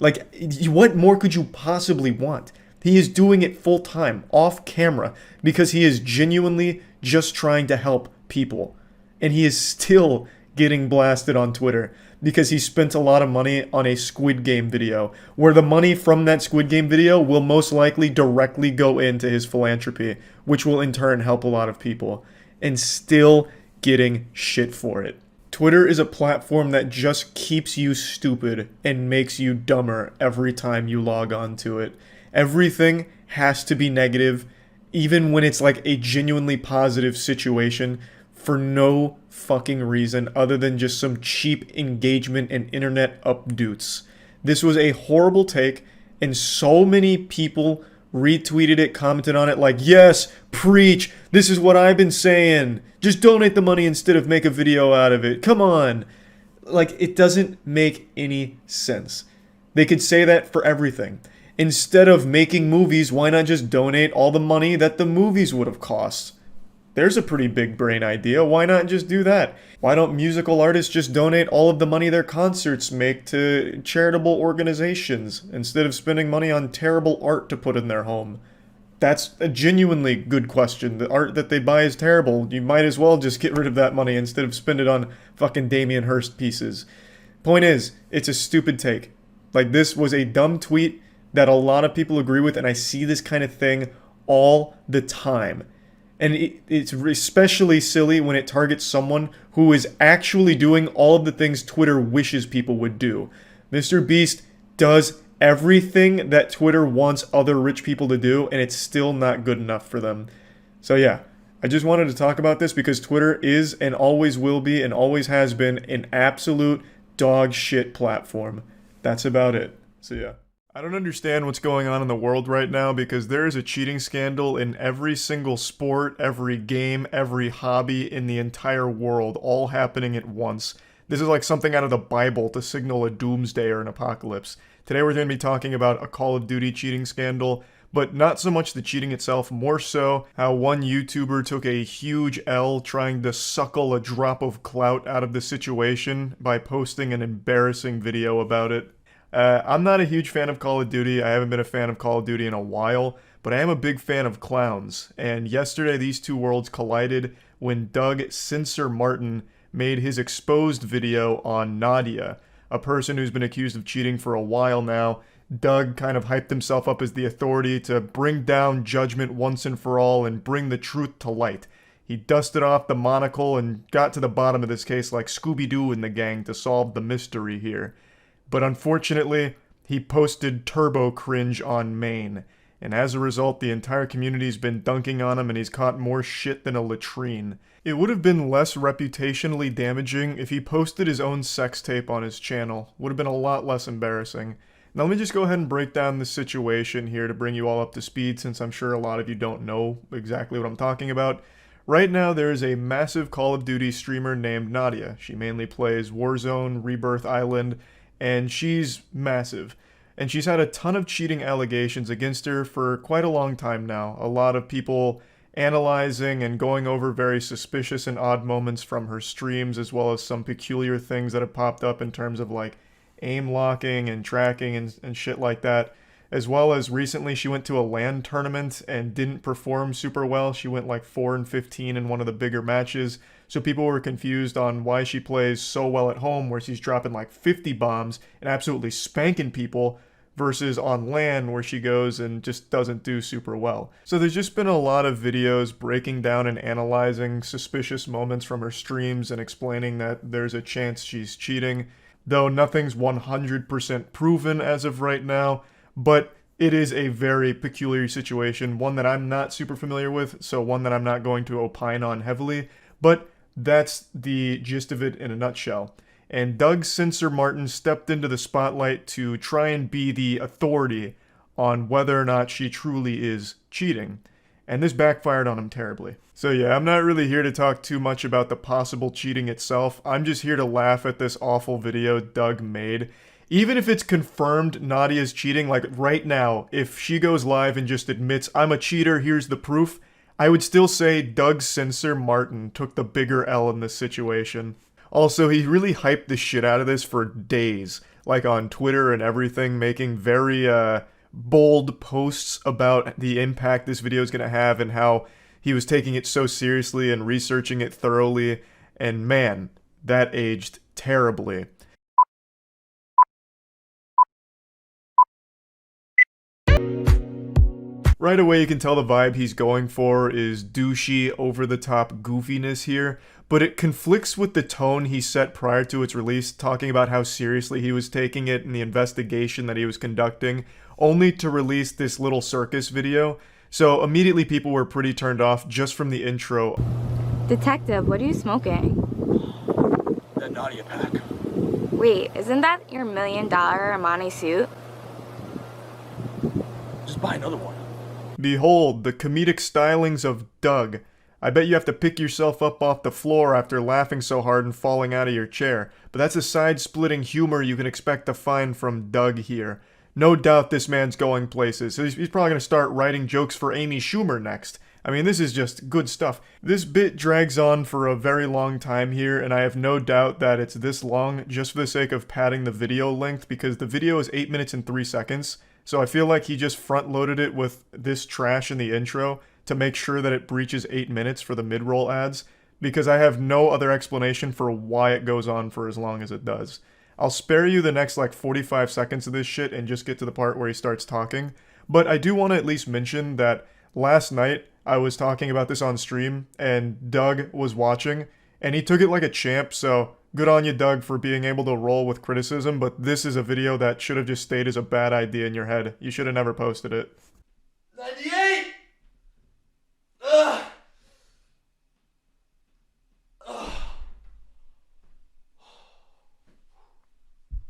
Like, what more could you possibly want? He is doing it full time, off camera, because he is genuinely just trying to help people. And he is still getting blasted on Twitter because he spent a lot of money on a Squid Game video, where the money from that Squid Game video will most likely directly go into his philanthropy, which will in turn help a lot of people, and still getting shit for it. Twitter is a platform that just keeps you stupid and makes you dumber every time you log on to it. Everything has to be negative, even when it's like a genuinely positive situation, for no fucking reason other than just some cheap engagement and internet updoots. This was a horrible take, and so many people retweeted it, commented on it like, yes, preach, this is what I've been saying. Just donate the money instead of make a video out of it. Come on. Like, it doesn't make any sense. They could say that for everything. Instead of making movies, why not just donate all the money that the movies would have cost? There's a pretty big brain idea. Why not just do that? Why don't musical artists just donate all of the money their concerts make to charitable organizations instead of spending money on terrible art to put in their home? That's a genuinely good question. The art that they buy is terrible. You might as well just get rid of that money instead of spend it on fucking Damien Hirst pieces. Point is, it's a stupid take. Like, this was a dumb tweet that a lot of people agree with, and I see this kind of thing all the time. And it's especially silly when it targets someone who is actually doing all of the things Twitter wishes people would do. mrbeast does everything that Twitter wants other rich people to do, and it's still not good enough for them. So yeah, I just wanted to talk about this because Twitter is and always will be and always has been an absolute dog shit platform. That's about it. So yeah. I don't understand what's going on in the world right now because there is a cheating scandal in every single sport, every game, every hobby in the entire world, all happening at once. This is like something out of the Bible to signal a doomsday or an apocalypse. Today we're going to be talking about a Call of Duty cheating scandal, but not so much the cheating itself, more so how one YouTuber took a huge L trying to suckle a drop of clout out of the situation by posting an embarrassing video about it. I'm not a huge fan of Call of Duty. I haven't been a fan of Call of Duty in a while, but I am a big fan of clowns. And yesterday, these two worlds collided when Doug_Martin made his exposed video on Nadia, a person who's been accused of cheating for a while now. Doug kind of hyped himself up as the authority to bring down judgment once and for all and bring the truth to light. He dusted off the monocle and got to the bottom of this case like Scooby-Doo and the gang to solve the mystery here. But unfortunately, he posted turbo cringe on main, and as a result, the entire community's been dunking on him and he's caught more shit than a latrine. It would have been less reputationally damaging if he posted his own sex tape on his channel. Would have been a lot less embarrassing. Now let me just go ahead and break down the situation here to bring you all up to speed, since I'm sure a lot of you don't know exactly what I'm talking about. Right now, there is a massive Call of Duty streamer named Nadia. She mainly plays Warzone, Rebirth Island, and she's massive. And she's had a ton of cheating allegations against her for quite a long time now. A lot of people analyzing and going over very suspicious and odd moments from her streams, as well as some peculiar things that have popped up in terms of like aim locking and tracking and shit like that. As well as recently she went to a LAN tournament and didn't perform super well. She went like 4-15 in one of the bigger matches. So people were confused on why she plays so well at home where she's dropping like 50 bombs and absolutely spanking people versus on LAN where she goes and just doesn't do super well. So there's just been a lot of videos breaking down and analyzing suspicious moments from her streams and explaining that there's a chance she's cheating, though nothing's 100% proven as of right now. But it is a very peculiar situation, one that I'm not super familiar with, so one that I'm not going to opine on heavily, but that's the gist of it in a nutshell. And Doug_Martin stepped into the spotlight to try and be the authority on whether or not she truly is cheating. And this backfired on him terribly. So yeah, I'm not really here to talk too much about the possible cheating itself. I'm just here to laugh at this awful video Doug made. Even if it's confirmed Nadia's cheating, like right now, if she goes live and just admits, I'm a cheater, here's the proof, I would still say Doug_Martin took the bigger L in this situation. Also, he really hyped the shit out of this for days, like on Twitter and everything, making very bold posts about the impact this video is going to have and how he was taking it so seriously and researching it thoroughly, and man, that aged terribly. Right away you can tell the vibe he's going for is douchey, over-the-top goofiness here, but it conflicts with the tone he set prior to its release, talking about how seriously he was taking it in the investigation that he was conducting, only to release this little circus video. So immediately people were pretty turned off just from the intro. Detective, what are you smoking? That Nadia pack. Wait, isn't that your $1 million Armani suit? Just buy another one. Behold, the comedic stylings of Doug. I bet you have to pick yourself up off the floor after laughing so hard and falling out of your chair, but that's a side-splitting humor you can expect to find from Doug here. No doubt this man's going places, so he's probably going to start writing jokes for Amy Schumer next. I mean, this is just good stuff. This bit drags on for a very long time here, and I have no doubt that it's this long just for the sake of padding the video length, because the video is 8 minutes and 3 seconds, so I feel like he just front-loaded it with this trash in the intro to make sure that it breaches 8 minutes for the mid-roll ads, because I have no other explanation for why it goes on for as long as it does. I'll spare you the next like 45 seconds of this shit and just get to the part where he starts talking, but I do want to at least mention that last night I was talking about this on stream and Doug was watching and he took it like a champ, so good on you, Doug, for being able to roll with criticism, but this is a video that should have just stayed as a bad idea in your head. You should have never posted it. 98! Ugh!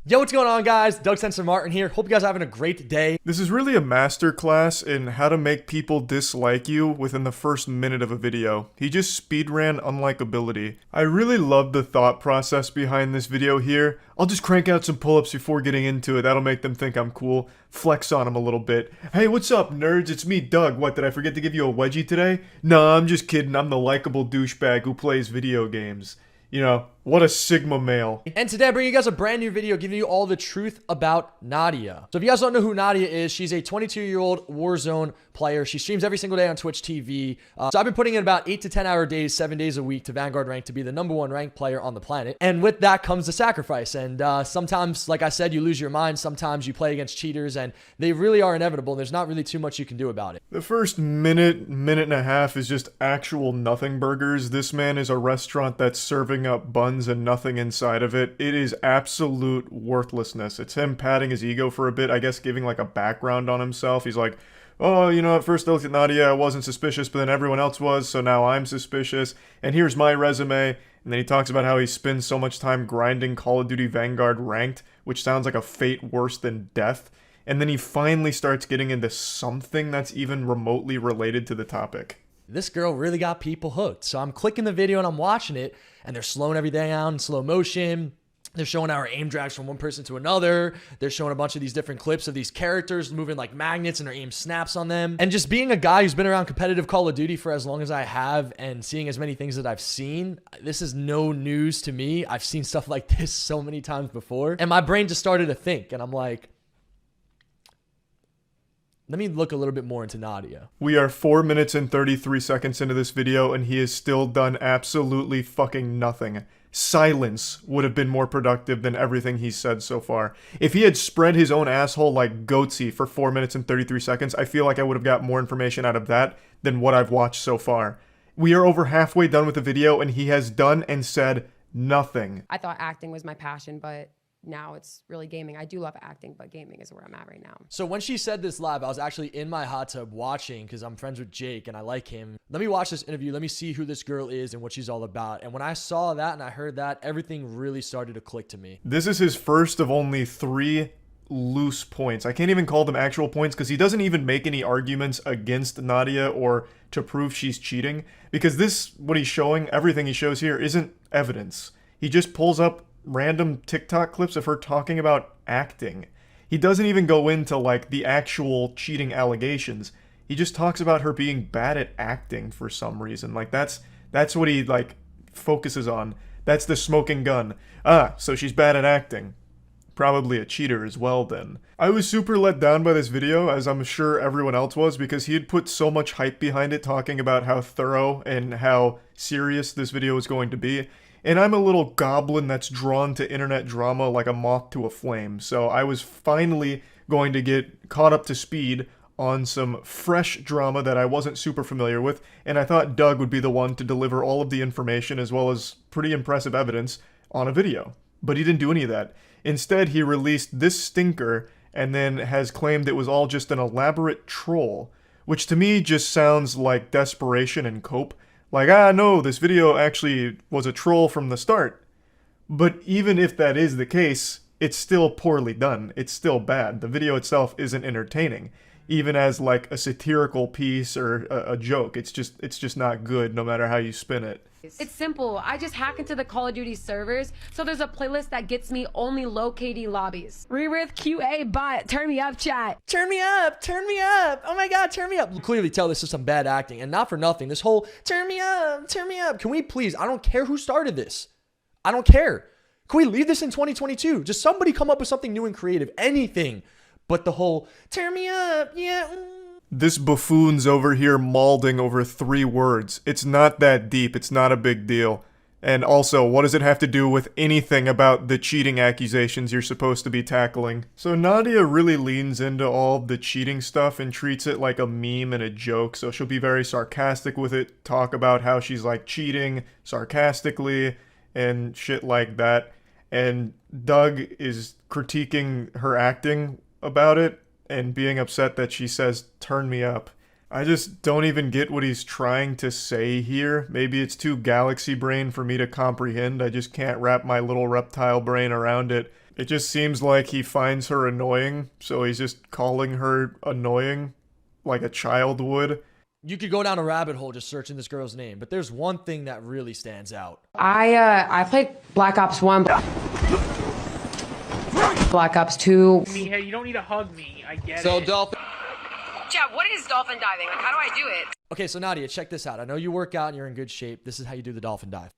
Yo, what's going on, guys? Doug Sensor Martin here. Hope you guys are having a great day. This is really a masterclass in how to make people dislike you within the first minute of a video. He just speedran unlikability. I really love the thought process behind this video here. I'll just crank out some pull-ups before getting into it. That'll make them think I'm cool. Flex on them a little bit. Hey, what's up, nerds? It's me, Doug. What, did I forget to give you a wedgie today? No, I'm just kidding. I'm the likable douchebag who plays video games. You know, what a Sigma male. And today I bring you guys a brand new video giving you all the truth about Nadia. So if you guys don't know who Nadia is, she's a 22-year-old Warzone player. She streams every single day on Twitch TV. So I've been putting in about 8 to 10 hour days, 7 days a week to Vanguard rank to be the #1 ranked player on the planet. And with that comes the sacrifice. And sometimes, like I said, you lose your mind. Sometimes you play against cheaters and they really are inevitable. There's not really too much you can do about it. The first minute and a half is just actual nothing burgers. This man is a restaurant that's serving up buns and nothing inside of it. It is absolute worthlessness. It's him patting his ego for a bit, I guess giving like a background on himself. He's like, oh, you know, at first I looked at Nadia, I wasn't suspicious, but then everyone else was, so now I'm suspicious. And here's my resume. And then he talks about how he spends so much time grinding Call of Duty Vanguard ranked, which sounds like a fate worse than death. And then he finally starts getting into something that's even remotely related to the topic. This girl really got people hooked. So I'm clicking the video and I'm watching it, and they're slowing everything down in slow motion. They're showing our aim drags from one person to another. They're showing a bunch of these different clips of these characters moving like magnets and their aim snaps on them. And just being a guy who's been around competitive Call of Duty for as long as I have and seeing as many things that I've seen, this is no news to me. I've seen stuff like this so many times before. And my brain just started to think, and I'm like, let me look a little bit more into Nadia. We are 4 minutes and 33 seconds into this video and he has still done absolutely fucking nothing. Silence would have been more productive than everything he's said so far. If he had spread his own asshole like Goatsy for 4 minutes and 33 seconds, I feel like I would have got more information out of that than what I've watched so far. We are over halfway done with the video and he has done and said nothing. I thought acting was my passion, but now it's really gaming. I do love acting, but gaming is where I'm at right now. So when she said this live, I was actually in my hot tub watching because I'm friends with Jake and I like him. Let me watch this interview. Let me see who this girl is and what she's all about. And when I saw that and I heard that, everything really started to click to me. This is his first of only 3 loose points. I can't even call them actual points because he doesn't even make any arguments against Nadia or to prove she's cheating, because this, what he's showing, everything he shows here isn't evidence. He just pulls up random TikTok clips of her talking about acting. He doesn't even go into like the actual cheating allegations. He just talks about her being bad at acting for some reason. Like that's what he like focuses on. That's the smoking gun. Ah, so she's bad at acting. Probably a cheater as well then. I was super let down by this video, as I'm sure everyone else was, because he had put so much hype behind it, talking about how thorough and how serious this video was going to be. And I'm a little goblin that's drawn to internet drama like a moth to a flame, so I was finally going to get caught up to speed on some fresh drama that I wasn't super familiar with, and I thought Doug would be the one to deliver all of the information as well as pretty impressive evidence on a video. But he didn't do any of that. Instead, he released this stinker and then has claimed it was all just an elaborate troll, which to me just sounds like desperation and cope. Like, no, this video actually was a troll from the start. But even if that is the case, it's still poorly done. It's still bad. The video itself isn't entertaining, even as like a satirical piece or a joke. It's just not good no matter how you spin it. It's simple. I just hack into the Call of Duty servers, so there's a playlist that gets me only low KD lobbies. Rerith QA bot, turn me up, chat. Turn me up, turn me up. Oh my God, turn me up. You clearly tell this is some bad acting, and not for nothing. This whole turn me up, turn me up. Can we please? I don't care who started this. I don't care. Can we leave this in 2022? Just somebody come up with something new and creative, anything. But the whole turn me up, yeah. This buffoon's over here mauling over 3 words. It's not that deep. It's not a big deal. And also, what does it have to do with anything about the cheating accusations you're supposed to be tackling? So Nadia really leans into all the cheating stuff and treats it like a meme and a joke. So she'll be very sarcastic with it, talk about how she's like cheating sarcastically and shit like that. And Doug is critiquing her acting about it and being upset that she says, turn me up. I just don't even get what he's trying to say here. Maybe it's too galaxy brain for me to comprehend. I just can't wrap my little reptile brain around it. It just seems like he finds her annoying, so he's just calling her annoying like a child would. You could go down a rabbit hole just searching this girl's name, but there's one thing that really stands out. I played Black Ops 1, Black Ops 2. Hey, you don't need to hug me. I get So it. Dolphin. Chat, what is dolphin diving? Like, how do I do it? Okay, so Nadia, check this out. I know you work out and you're in good shape. This is how you do the dolphin dive.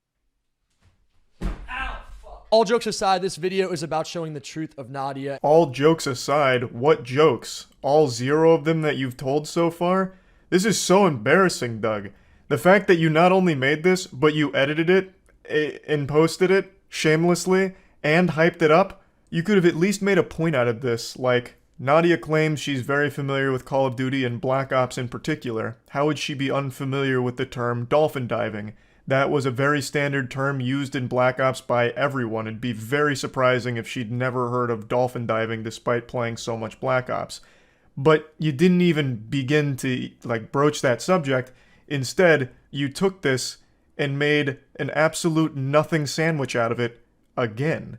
All jokes aside, this video is about showing the truth of Nadia. All jokes aside, what jokes? All 0 of them that you've told so far? This is so embarrassing, Doug. The fact that you not only made this, but you edited it and posted it shamelessly and hyped it up, you could have at least made a point out of this, like, Nadia claims she's very familiar with Call of Duty and Black Ops in particular. How would she be unfamiliar with the term dolphin diving? That was a very standard term used in Black Ops by everyone. It'd be very surprising if she'd never heard of dolphin diving despite playing so much Black Ops. But you didn't even begin to, like, broach that subject. Instead, you took this and made an absolute nothing sandwich out of it again.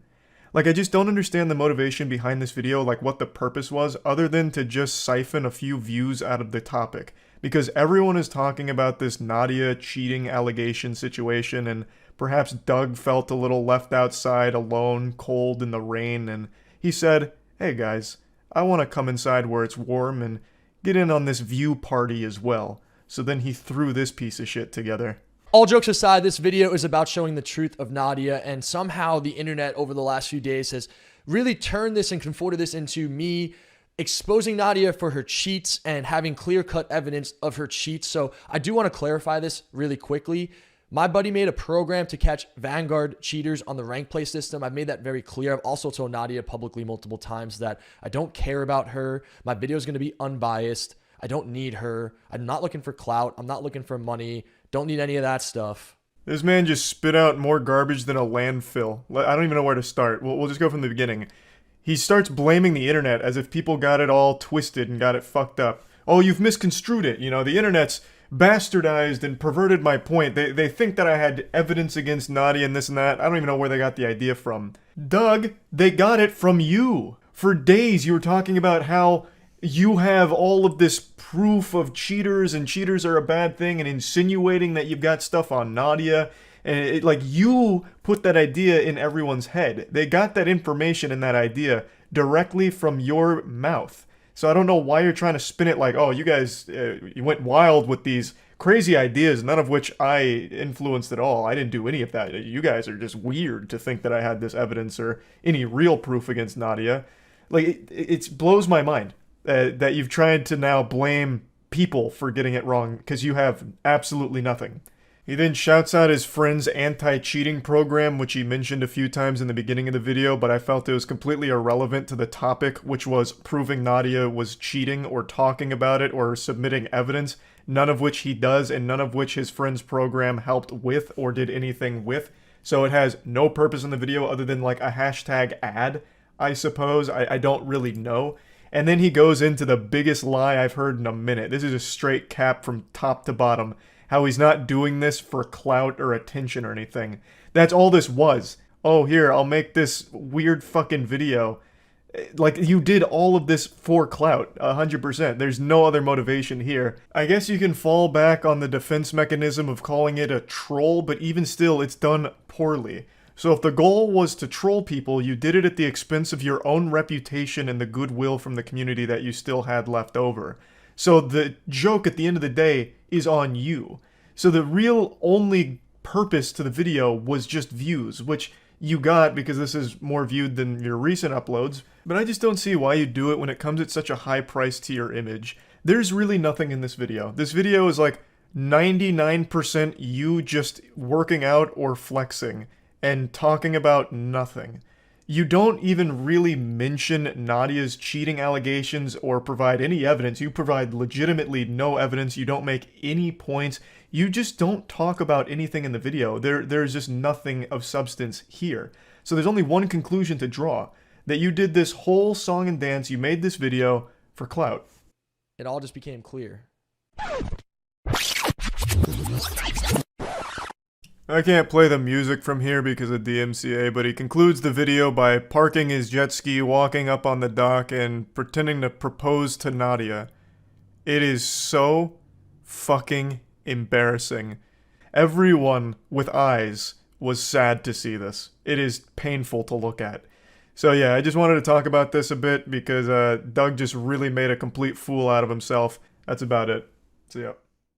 Like, I just don't understand the motivation behind this video, like what the purpose was, other than to just siphon a few views out of the topic. Because everyone is talking about this Nadia cheating allegation situation, and perhaps Doug felt a little left outside, alone, cold in the rain, and he said, hey guys, I want to come inside where it's warm and get in on this view party as well. So then he threw this piece of shit together. All jokes aside, this video is about showing the truth of Nadia, and somehow the internet over the last few days has really turned this and conforted this into me exposing Nadia for her cheats and having clear-cut evidence of her cheats. So I do want to clarify this really quickly. My buddy made a program to catch Vanguard cheaters on the rank play system. I've made that very clear. I've also told Nadia publicly multiple times that I don't care about her. My video is going to be unbiased. I don't need her. I'm not looking for clout. I'm not looking for money. Don't need any of that stuff. This man just spit out more garbage than a landfill. I don't even know where to start. We'll just go from the beginning. He starts blaming the internet as if people got it all twisted and got it fucked up. Oh, you've misconstrued it. You know, the internet's bastardized and perverted my point. They think that I had evidence against Nadia and this and that. I don't even know where they got the idea from. Doug, they got it from you. For days you were talking about how you have all of this proof of cheaters and cheaters are a bad thing and insinuating that you've got stuff on Nadia. And like, you put that idea in everyone's head. They got that information and that idea directly from your mouth. So I don't know why you're trying to spin it like, oh, you guys, you went wild with these crazy ideas, none of which I influenced at all. I didn't do any of that. You guys are just weird to think that I had this evidence or any real proof against Nadia. Like, it blows my mind that you've tried to now blame people for getting it wrong because you have absolutely nothing. He then shouts out his friend's anti-cheating program, which he mentioned a few times in the beginning of the video, but I felt it was completely irrelevant to the topic, which was proving Nadia was cheating or talking about it or submitting evidence, none of which he does and none of which his friend's program helped with or did anything with. So it has no purpose in the video other than like a hashtag ad, I suppose. I don't really know. And then he goes into the biggest lie I've heard in a minute. This is a straight cap from top to bottom. How he's not doing this for clout or attention or anything. That's all this was. Oh, here, I'll make this weird fucking video Like, you did all of this for clout, 100%. There's no other motivation here. I guess you can fall back on the defense mechanism of calling it a troll, but even still, it's done poorly. So if the goal was to troll people, you did it at the expense of your own reputation and the goodwill from the community that you still had left over. So the joke at the end of the day is on you. So the real only purpose to the video was just views, which you got because this is more viewed than your recent uploads, but I just don't see why you do it when it comes at such a high price to your image. There's really nothing in this video. This video is like 99% you just working out or flexing and talking about nothing. You don't even really mention Nadia's cheating allegations or provide any evidence. You provide legitimately no evidence. You don't make any points. You just don't talk about anything in the video. There's just nothing of substance here. So there's only one conclusion to draw. That you did this whole song and dance, you made this video for clout. It all just became clear. I can't play the music from here because of DMCA, but he concludes the video by parking his jet ski, walking up on the dock, and pretending to propose to Nadia. It is so fucking embarrassing. Everyone with eyes was sad to see this. It is painful to look at. So yeah, I just wanted to talk about this a bit because Doug just really made a complete fool out of himself. That's about it. See ya.